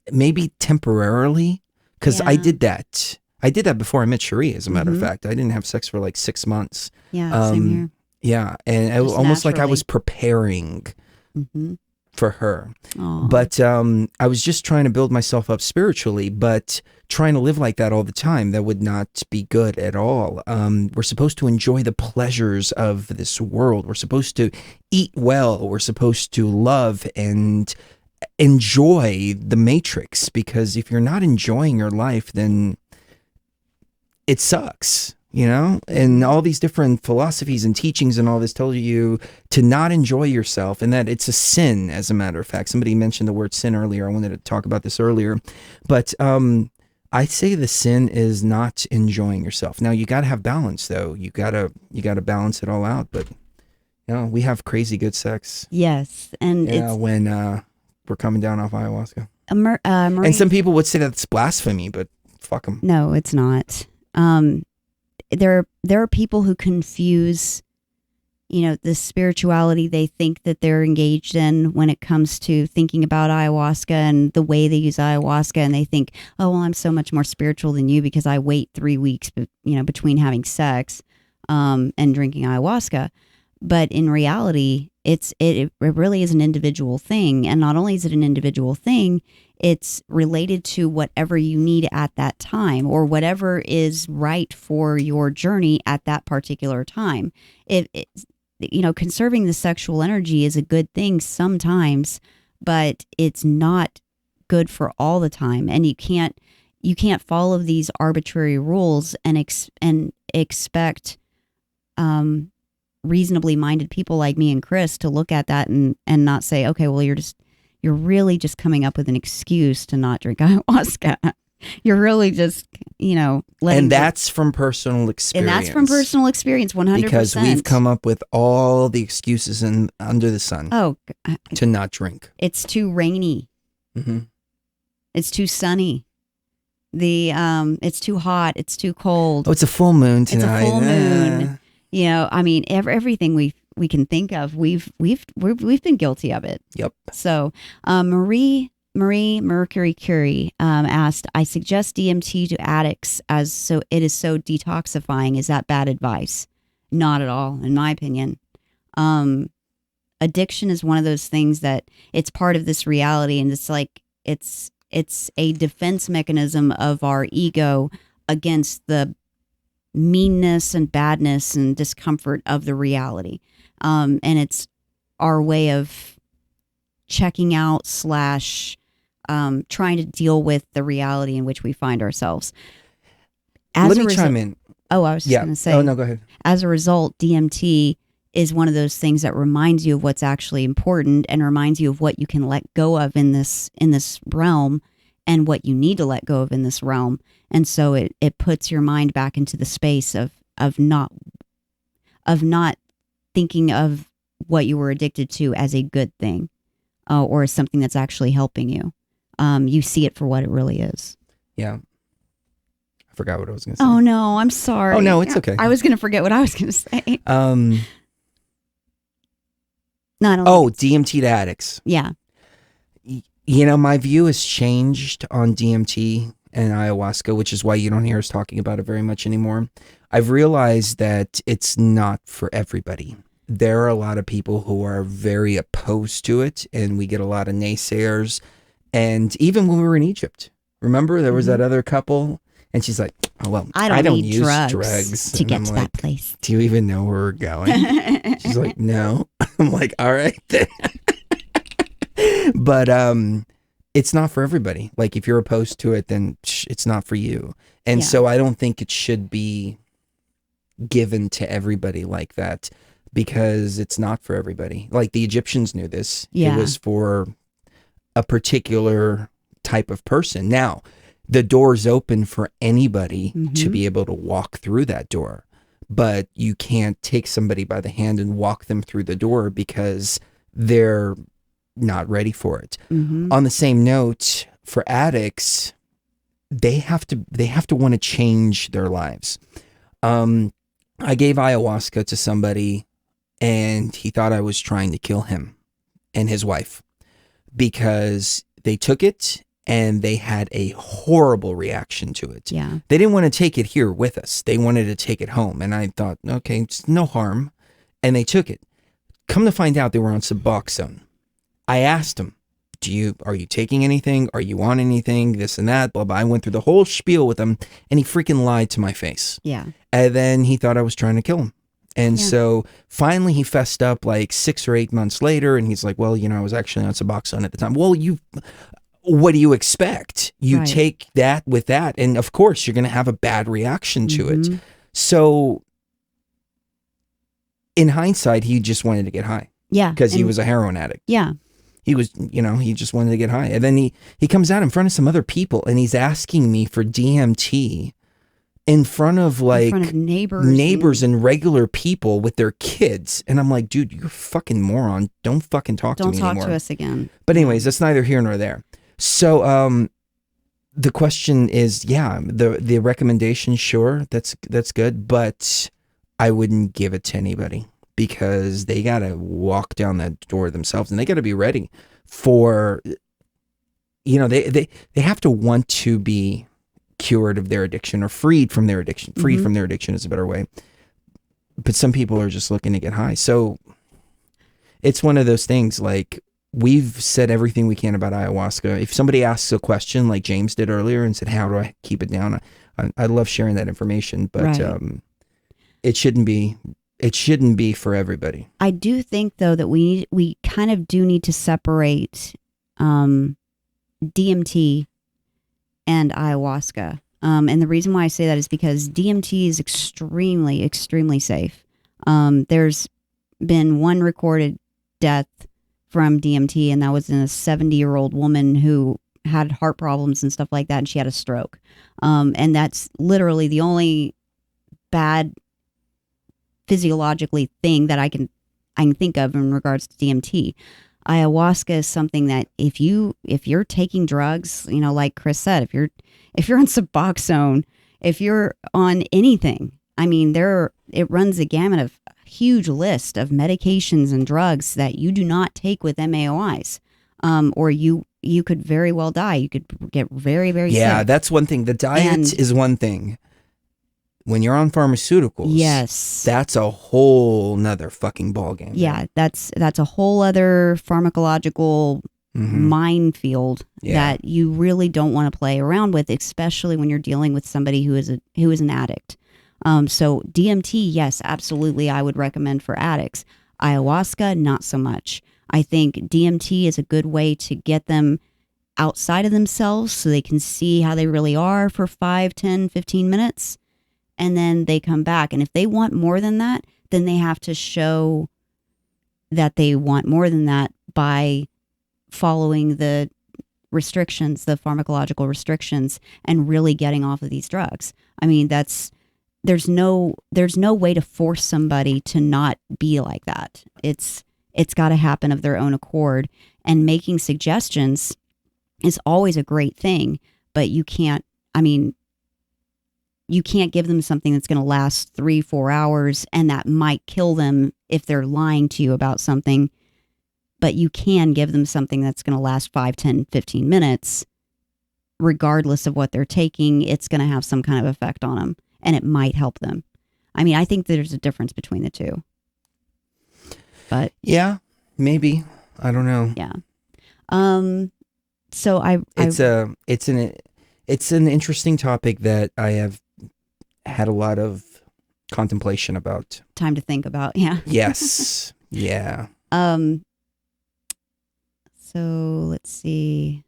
maybe temporarily, because I did that. I did that before I met Sheree, as a matter of fact. I didn't have sex for like 6 months. Yeah, same here. Yeah, and it was almost like I was preparing for her. Aww. But I was just trying to build myself up spiritually, but trying to live like that all the time, that would not be good at all. We're supposed to enjoy the pleasures of this world. We're supposed to eat well. We're supposed to love and enjoy the matrix, because if you're not enjoying your life, then it sucks. And all these different philosophies and teachings and all this tell you to not enjoy yourself, and that it's a sin, as a matter of fact. Somebody mentioned the word sin earlier. I wanted to talk about this earlier. But I say the sin is not enjoying yourself. Now, you got to have balance, though. You gotta balance it all out. But, we have crazy good sex. Yes. And when we're coming down off ayahuasca. Marie, and some people would say that's blasphemy, but fuck them. No, it's not. There are people who confuse, the spirituality they think that they're engaged in when it comes to thinking about ayahuasca and the way they use ayahuasca. And they think, oh, well, I'm so much more spiritual than you because I wait 3 weeks, between having sex and drinking ayahuasca. But in reality, it really is an individual thing. And not only is it an individual thing, it's related to whatever you need at that time or whatever is right for your journey at that particular time. Conserving the sexual energy is a good thing sometimes, but it's not good for all the time. And you can't follow these arbitrary rules and expect reasonably minded people like me and Chris to look at that and not say, okay, well, you're really just coming up with an excuse to not drink ayahuasca. You're really just, and that's from personal experience. And that's from personal experience, 100%. Because we've come up with all the excuses under the sun to not drink. It's too rainy. Mm-hmm. It's too sunny. It's too hot. It's too cold. Oh, it's a full moon tonight. It's a full moon. Everything we can think of, we've been guilty of it. Yep. So, Marie Mercury Curie asked, I suggest DMT to addicts as it is so detoxifying. Is that bad advice? Not at all, in my opinion. Addiction is one of those things that it's part of this reality, and it's like it's a defense mechanism of our ego against the meanness and badness and discomfort of the reality. And it's our way of checking out / trying to deal with the reality in which we find ourselves. Let me chime in. Oh, I was just going to say. Oh, no, go ahead. As a result, DMT is one of those things that reminds you of what's actually important and reminds you of what you can let go of in this realm and what you need to let go of in this realm. And so it puts your mind back into the space of not thinking of what you were addicted to as a good thing or as something that's actually helping you. You see it for what it really is. Yeah. I forgot what I was going to say. Oh, no, I'm sorry. Oh, no, it's okay. I was going to forget what I was going to say. DMT to addicts. Yeah. My view has changed on DMT and ayahuasca, which is why you don't hear us talking about it very much anymore. I've realized that it's not for everybody. There are a lot of people who are very opposed to it, and we get a lot of naysayers. And even when we were in Egypt, remember there was that other couple, and she's like, "Oh well, I don't use drugs to get to like, that place. Do you even know where we're going?" She's like, "No." I'm like, "All right then." But it's not for everybody. Like if you're opposed to it, then it's not for you. And so I don't think it should be given to everybody like that, because it's not for everybody. Like the Egyptians knew this. Yeah. It was for a particular type of person. Now, the door's open for anybody to be able to walk through that door, but you can't take somebody by the hand and walk them through the door because they're not ready for it. On the same note, for addicts, they have to want to change their lives. I gave ayahuasca to somebody and he thought I was trying to kill him and his wife because they took it and they had a horrible reaction to it. Yeah. They didn't want to take it here with us. They wanted to take it home. And I thought, okay, it's no harm. And they took it. Come to find out, they were on Suboxone. I asked him, are you taking anything? Are you on anything? This and that, blah, blah. I went through the whole spiel with him and he freaking lied to my face. Yeah. And then he thought I was trying to kill him. And so finally he fessed up like 6 or 8 months later. And he's like, well, I was actually on Suboxone at the time. Well, what do you expect? You take that with that. And of course you're going to have a bad reaction to it. So in hindsight, he just wanted to get high. Yeah. Because he was a heroin addict. Yeah. He was, he just wanted to get high. And then he comes out in front of some other people and he's asking me for DMT in front of neighbors and regular people with their kids. And I'm like, dude, you're a fucking moron. Don't fucking talk to me anymore. Don't talk to us again. But anyways, that's neither here nor there. So the question is, the recommendation, sure, that's good. But I wouldn't give it to anybody because they got to walk down that door themselves, and they got to be ready for, they have to want to be cured of their addiction or freed from their addiction. Freed from their addiction is a better way. But some people are just looking to get high. So it's one of those things, like, we've said everything we can about ayahuasca. If somebody asks a question like James did earlier and said, how do I keep it down? I love sharing that information, but it shouldn't be for everybody. I do think, though, that we kind of do need to separate DMT and ayahuasca. And the reason why I say that is because DMT is extremely, extremely safe. There's been one recorded death from DMT, and that was in a 70-year-old woman who had heart problems and stuff like that, and she had a stroke. And that's literally the only bad physiologically thing that I can think of in regards to DMT. Ayahuasca is something that if you're taking drugs, like Chris said, if you're on Suboxone, if you're on anything, I mean, it runs a gamut of a huge list of medications and drugs that you do not take with MAOIs, or you could very well die. You could get very, very sick. Yeah, that's one thing. The diet is one thing. When you're on pharmaceuticals, yes, that's a whole nother fucking ballgame. Yeah, that's a whole other pharmacological minefield that you really don't want to play around with, especially when you're dealing with somebody who is an addict. So DMT, yes, absolutely, I would recommend for addicts. Ayahuasca, not so much. I think DMT is a good way to get them outside of themselves so they can see how they really are for 5, 10, 15 minutes. And then they come back. And if they want more than that, then they have to show that they want more than that by following the restrictions, the pharmacological restrictions, and really getting off of these drugs. I mean, there's no way to force somebody to not be like that. It's got to happen of their own accord. And making suggestions is always a great thing, but you can't give them something that's going to last 3-4 hours, and that might kill them if they're lying to you about something. But you can give them something that's going to last 5, 10, 15 minutes. Regardless of what they're taking, it's going to have some kind of effect on them, and it might help them. I mean, I think there's a difference between the two. But yeah, maybe. I don't know. Yeah. So it's an interesting topic that I have had a lot of contemplation about. Time to think about, yeah. Yes. Yeah. So let's see.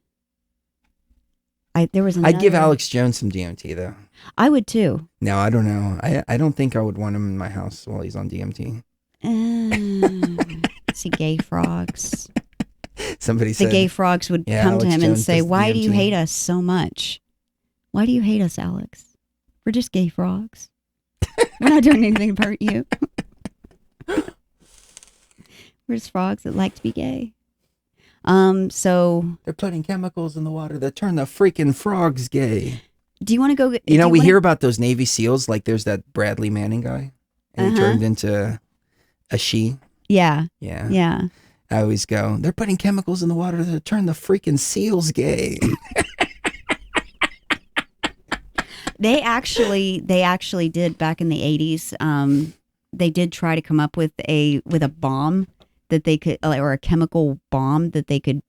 I'd give Alex Jones some DMT though. I would too. No, I don't know. I don't think I would want him in my house while he's on DMT. See, gay frogs. Somebody said the gay frogs would come Alex to him Jones and say, "Why DMT. do you hate us so much? Why do you hate us, Alex? We're just gay frogs. We're not doing anything to hurt you. We're just frogs that like to be gay." So they're putting chemicals in the water that turn the freaking frogs gay. Do you want to go? We hear about those Navy SEALs. Like there's that Bradley Manning guy, and he turned into a she. Yeah. Yeah. Yeah. I always go, they're putting chemicals in the water that turn the freaking seals gay. They actually did back in the 80s. They did try to come up with a bomb that they could, or a chemical bomb that they could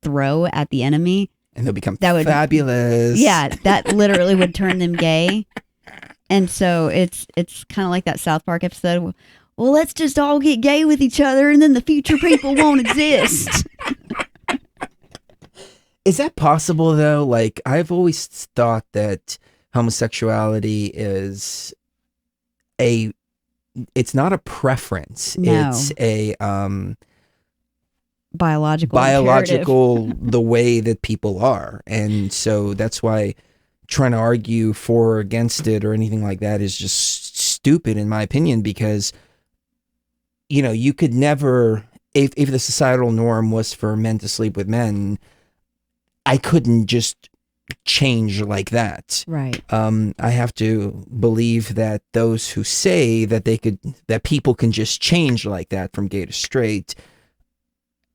throw at the enemy. And they'll become fabulous. Yeah, that literally would turn them gay. And so it's kind of like that South Park episode. Well, let's just all get gay with each other, and then the future people won't exist. Is that possible, though? Like, I've always thought that homosexuality is it's not a preference. No. It's a biological the way that people are. And so that's why trying to argue for or against it or anything like that is just stupid, in my opinion, because you could never, if the societal norm was for men to sleep with men, I couldn't just change like that. Right. I have to believe that those who say that that people can just change like that from gay to straight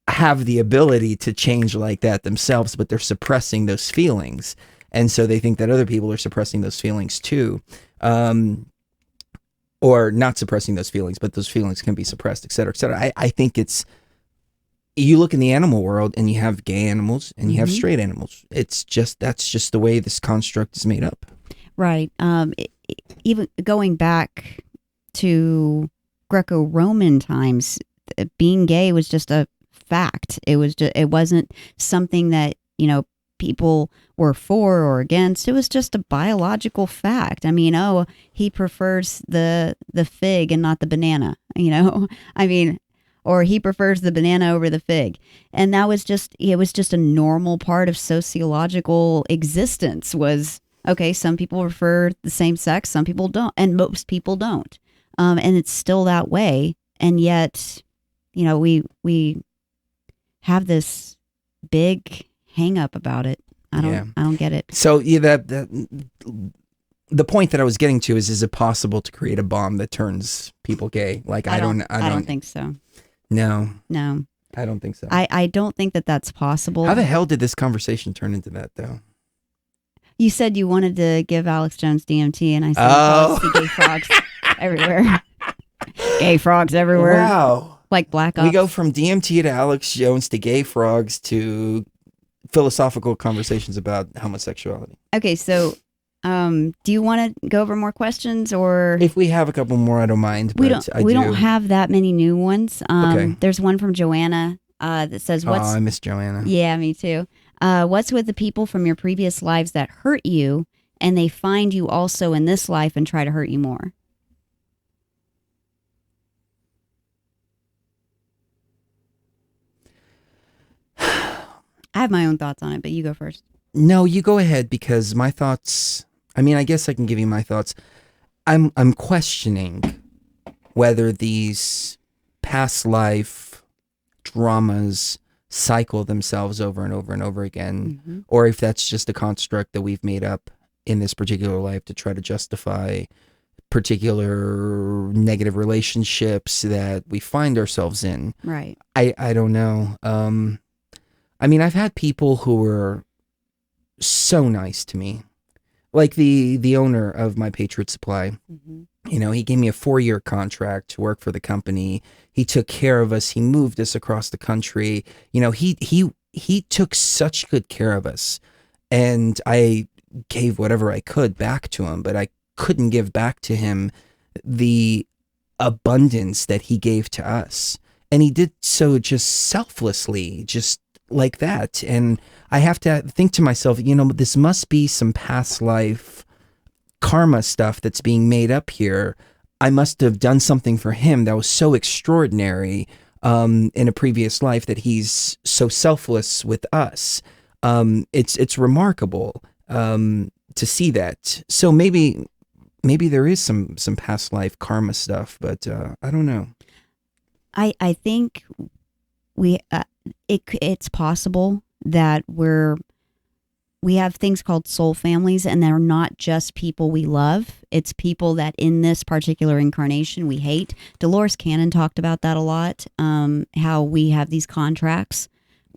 have the ability to change like that themselves, but they're suppressing those feelings. And so they think that other people are suppressing those feelings too. Or not suppressing those feelings, but those feelings can be suppressed, et cetera, et cetera. I think you look in the animal world and you have gay animals and you have straight animals. That's just the way this construct is made up. Right. Even going back to Greco-Roman times, being gay was just a fact. It wasn't something that, people were for or against. It was just a biological fact. I mean, he prefers the fig and not the banana, I mean, or he prefers the banana over the fig. And it was just a normal part of sociological existence was, okay, some people prefer the same sex, some people don't, and most people don't. And it's still that way. And yet, we have this big hang up about it. I don't get it. So the point that I was getting to is it possible to create a bomb that turns people gay? Like I don't think so. No. I don't think so. I don't think that that's possible. How the hell did this conversation turn into that though? You said you wanted to give Alex Jones DMT, and I said, see gay frogs everywhere. Gay frogs everywhere. Wow. Like Black Ops. We go from DMT to Alex Jones to gay frogs to philosophical conversations about homosexuality. Okay, so do you want to go over more questions, or if we have a couple more, I don't mind. We don't have that many new ones. Okay. There's one from Joanna that says, "What's?" I miss Joanna. Yeah, me too. What's with the people from your previous lives that hurt you, and they find you also in this life and try to hurt you more? I have my own thoughts on it, but you go first. No, you go ahead, because my thoughts, I mean, I guess I can give you my thoughts. I'm questioning whether these past life dramas cycle themselves over and over and over again, or if that's just a construct that we've made up in this particular life to try to justify particular negative relationships that we find ourselves in. Right. I don't know. I mean, I've had people who were so nice to me, like the owner of my Patriot Supply. He gave me a 4-year contract to work for the company. He took care of us. He moved us across the country. He took such good care of us, and I gave whatever I could back to him, but I couldn't give back to him the abundance that he gave to us. And he did so just selflessly, just like that. And I have to think to myself, this must be some past life karma stuff that's being made up here. I must have done something for him that was so extraordinary in a previous life that he's so selfless with us. It's remarkable to see that. So maybe there is some past life karma stuff, but I don't know. I think it's possible that we have things called soul families, and they're not just people we love. It's people that in this particular incarnation we hate. Dolores Cannon talked about that a lot, how we have these contracts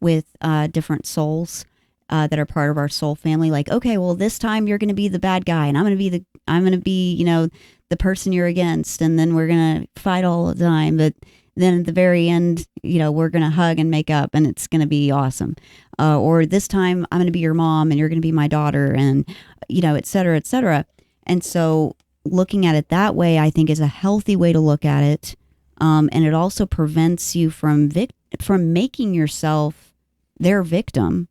with different souls that are part of our soul family. Like, okay, well, this time you're going to be the bad guy, and I'm going to be the person you're against, and then we're going to fight all the time, but then at the very end, we're going to hug and make up, and it's going to be awesome. Or this time I'm going to be your mom and you're going to be my daughter, and, et cetera, et cetera. And so looking at it that way, I think, is a healthy way to look at it. And it also prevents you from making yourself their victim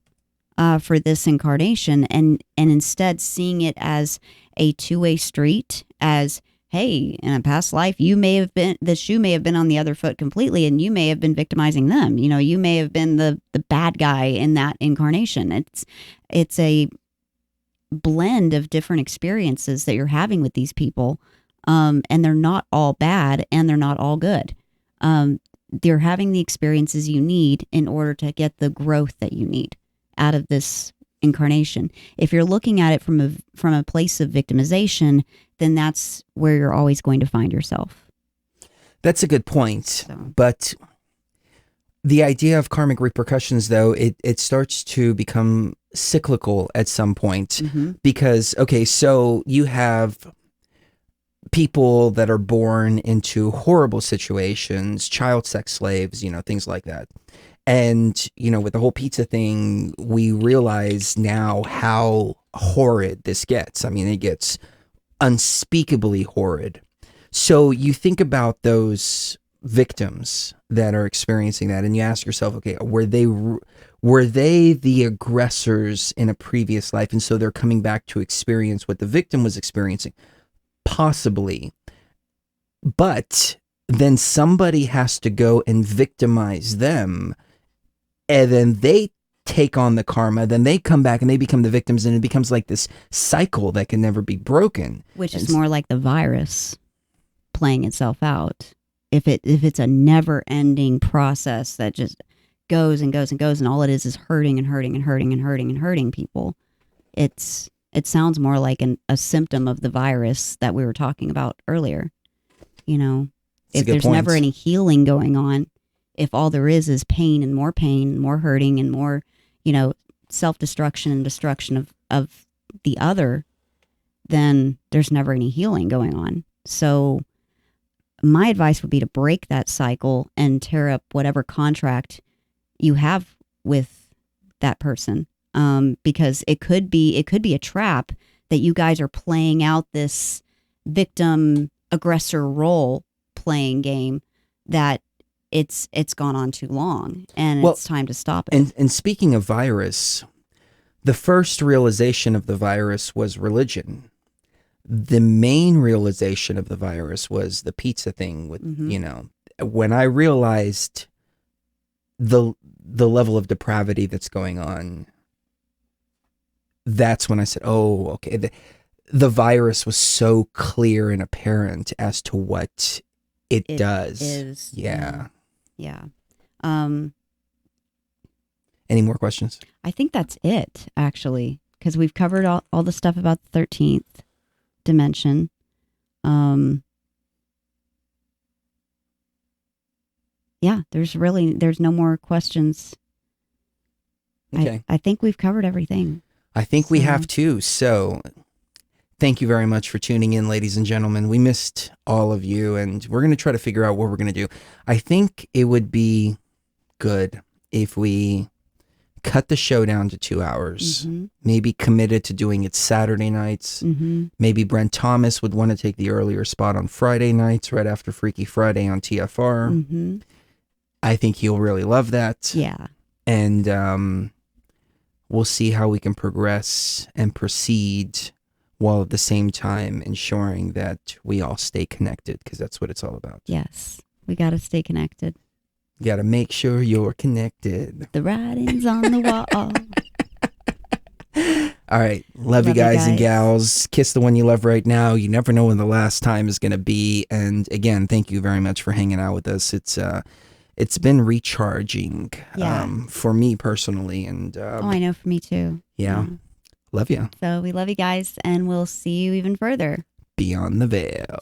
for this incarnation, and instead seeing it as a two-way street, as, hey, in a past life, the shoe may have been on the other foot completely, and you may have been victimizing them. You may have been the bad guy in that incarnation. It's a blend of different experiences that you're having with these people, and they're not all bad, and they're not all good. They're having the experiences you need in order to get the growth that you need out of this incarnation. If you're looking at it from a place of victimization, then that's where you're always going to find yourself. That's a good point. But the idea of karmic repercussions, though, it starts to become cyclical at some point. Because, okay, so you have people that are born into horrible situations, child sex slaves, things like that. And, with the whole pizza thing, we realize now how horrid this gets. I mean, it gets unspeakably horrid. So you think about those victims that are experiencing that, and you ask yourself, okay, were they the aggressors in a previous life, and so they're coming back to experience what the victim was experiencing? Possibly. But then somebody has to go and victimize them, and then they take on the karma, then they come back and they become the victims, and it becomes like this cycle that can never be broken. Which is more like the virus playing itself out. If it's a never-ending process that just goes and goes and goes, and all it is hurting and hurting and hurting and hurting and hurting people, it sounds more like a symptom of the virus that we were talking about earlier. If there's never any healing going on, if all there is pain and more hurting and more, self-destruction and destruction of the other, then there's never any healing going on. So my advice would be to break that cycle and tear up whatever contract you have with that person. Because it could be a trap that you guys are playing out this victim aggressor role playing game that it's gone on too long, and it's time to stop it. And speaking of virus, the first realization of the virus was religion. The main realization of the virus was the pizza thing with, when I realized the level of depravity that's going on, that's when I said, oh, okay. The virus was so clear and apparent as to what it does. Is. Yeah. Yeah. Any more questions? I think that's it, actually, because we've covered all the stuff about the 13th dimension. Yeah, there's no more questions. Okay. I think we've covered everything. I think we have too. So thank you very much for tuning in, ladies and gentlemen. We missed all of you, and we're going to try to figure out what we're going to do. I think it would be good if we cut the show down to 2 hours, maybe committed to doing it Saturday nights. Maybe Brent Thomas would want to take the earlier spot on Friday nights, right after Freaky Friday on TFR. I think he'll really love that. Yeah. And we'll see how we can progress and proceed while at the same time ensuring that we all stay connected, because that's what it's all about. Yes. We got to stay connected. You got to make sure you're connected. The writing's on the wall. All right. Love you guys and gals. Kiss the one you love right now. You never know when the last time is going to be. And again, thank you very much for hanging out with us. It's been recharging for me personally. And I know, for me too. Yeah. Love you. So we love you guys, and we'll see you even further. Beyond the Veil.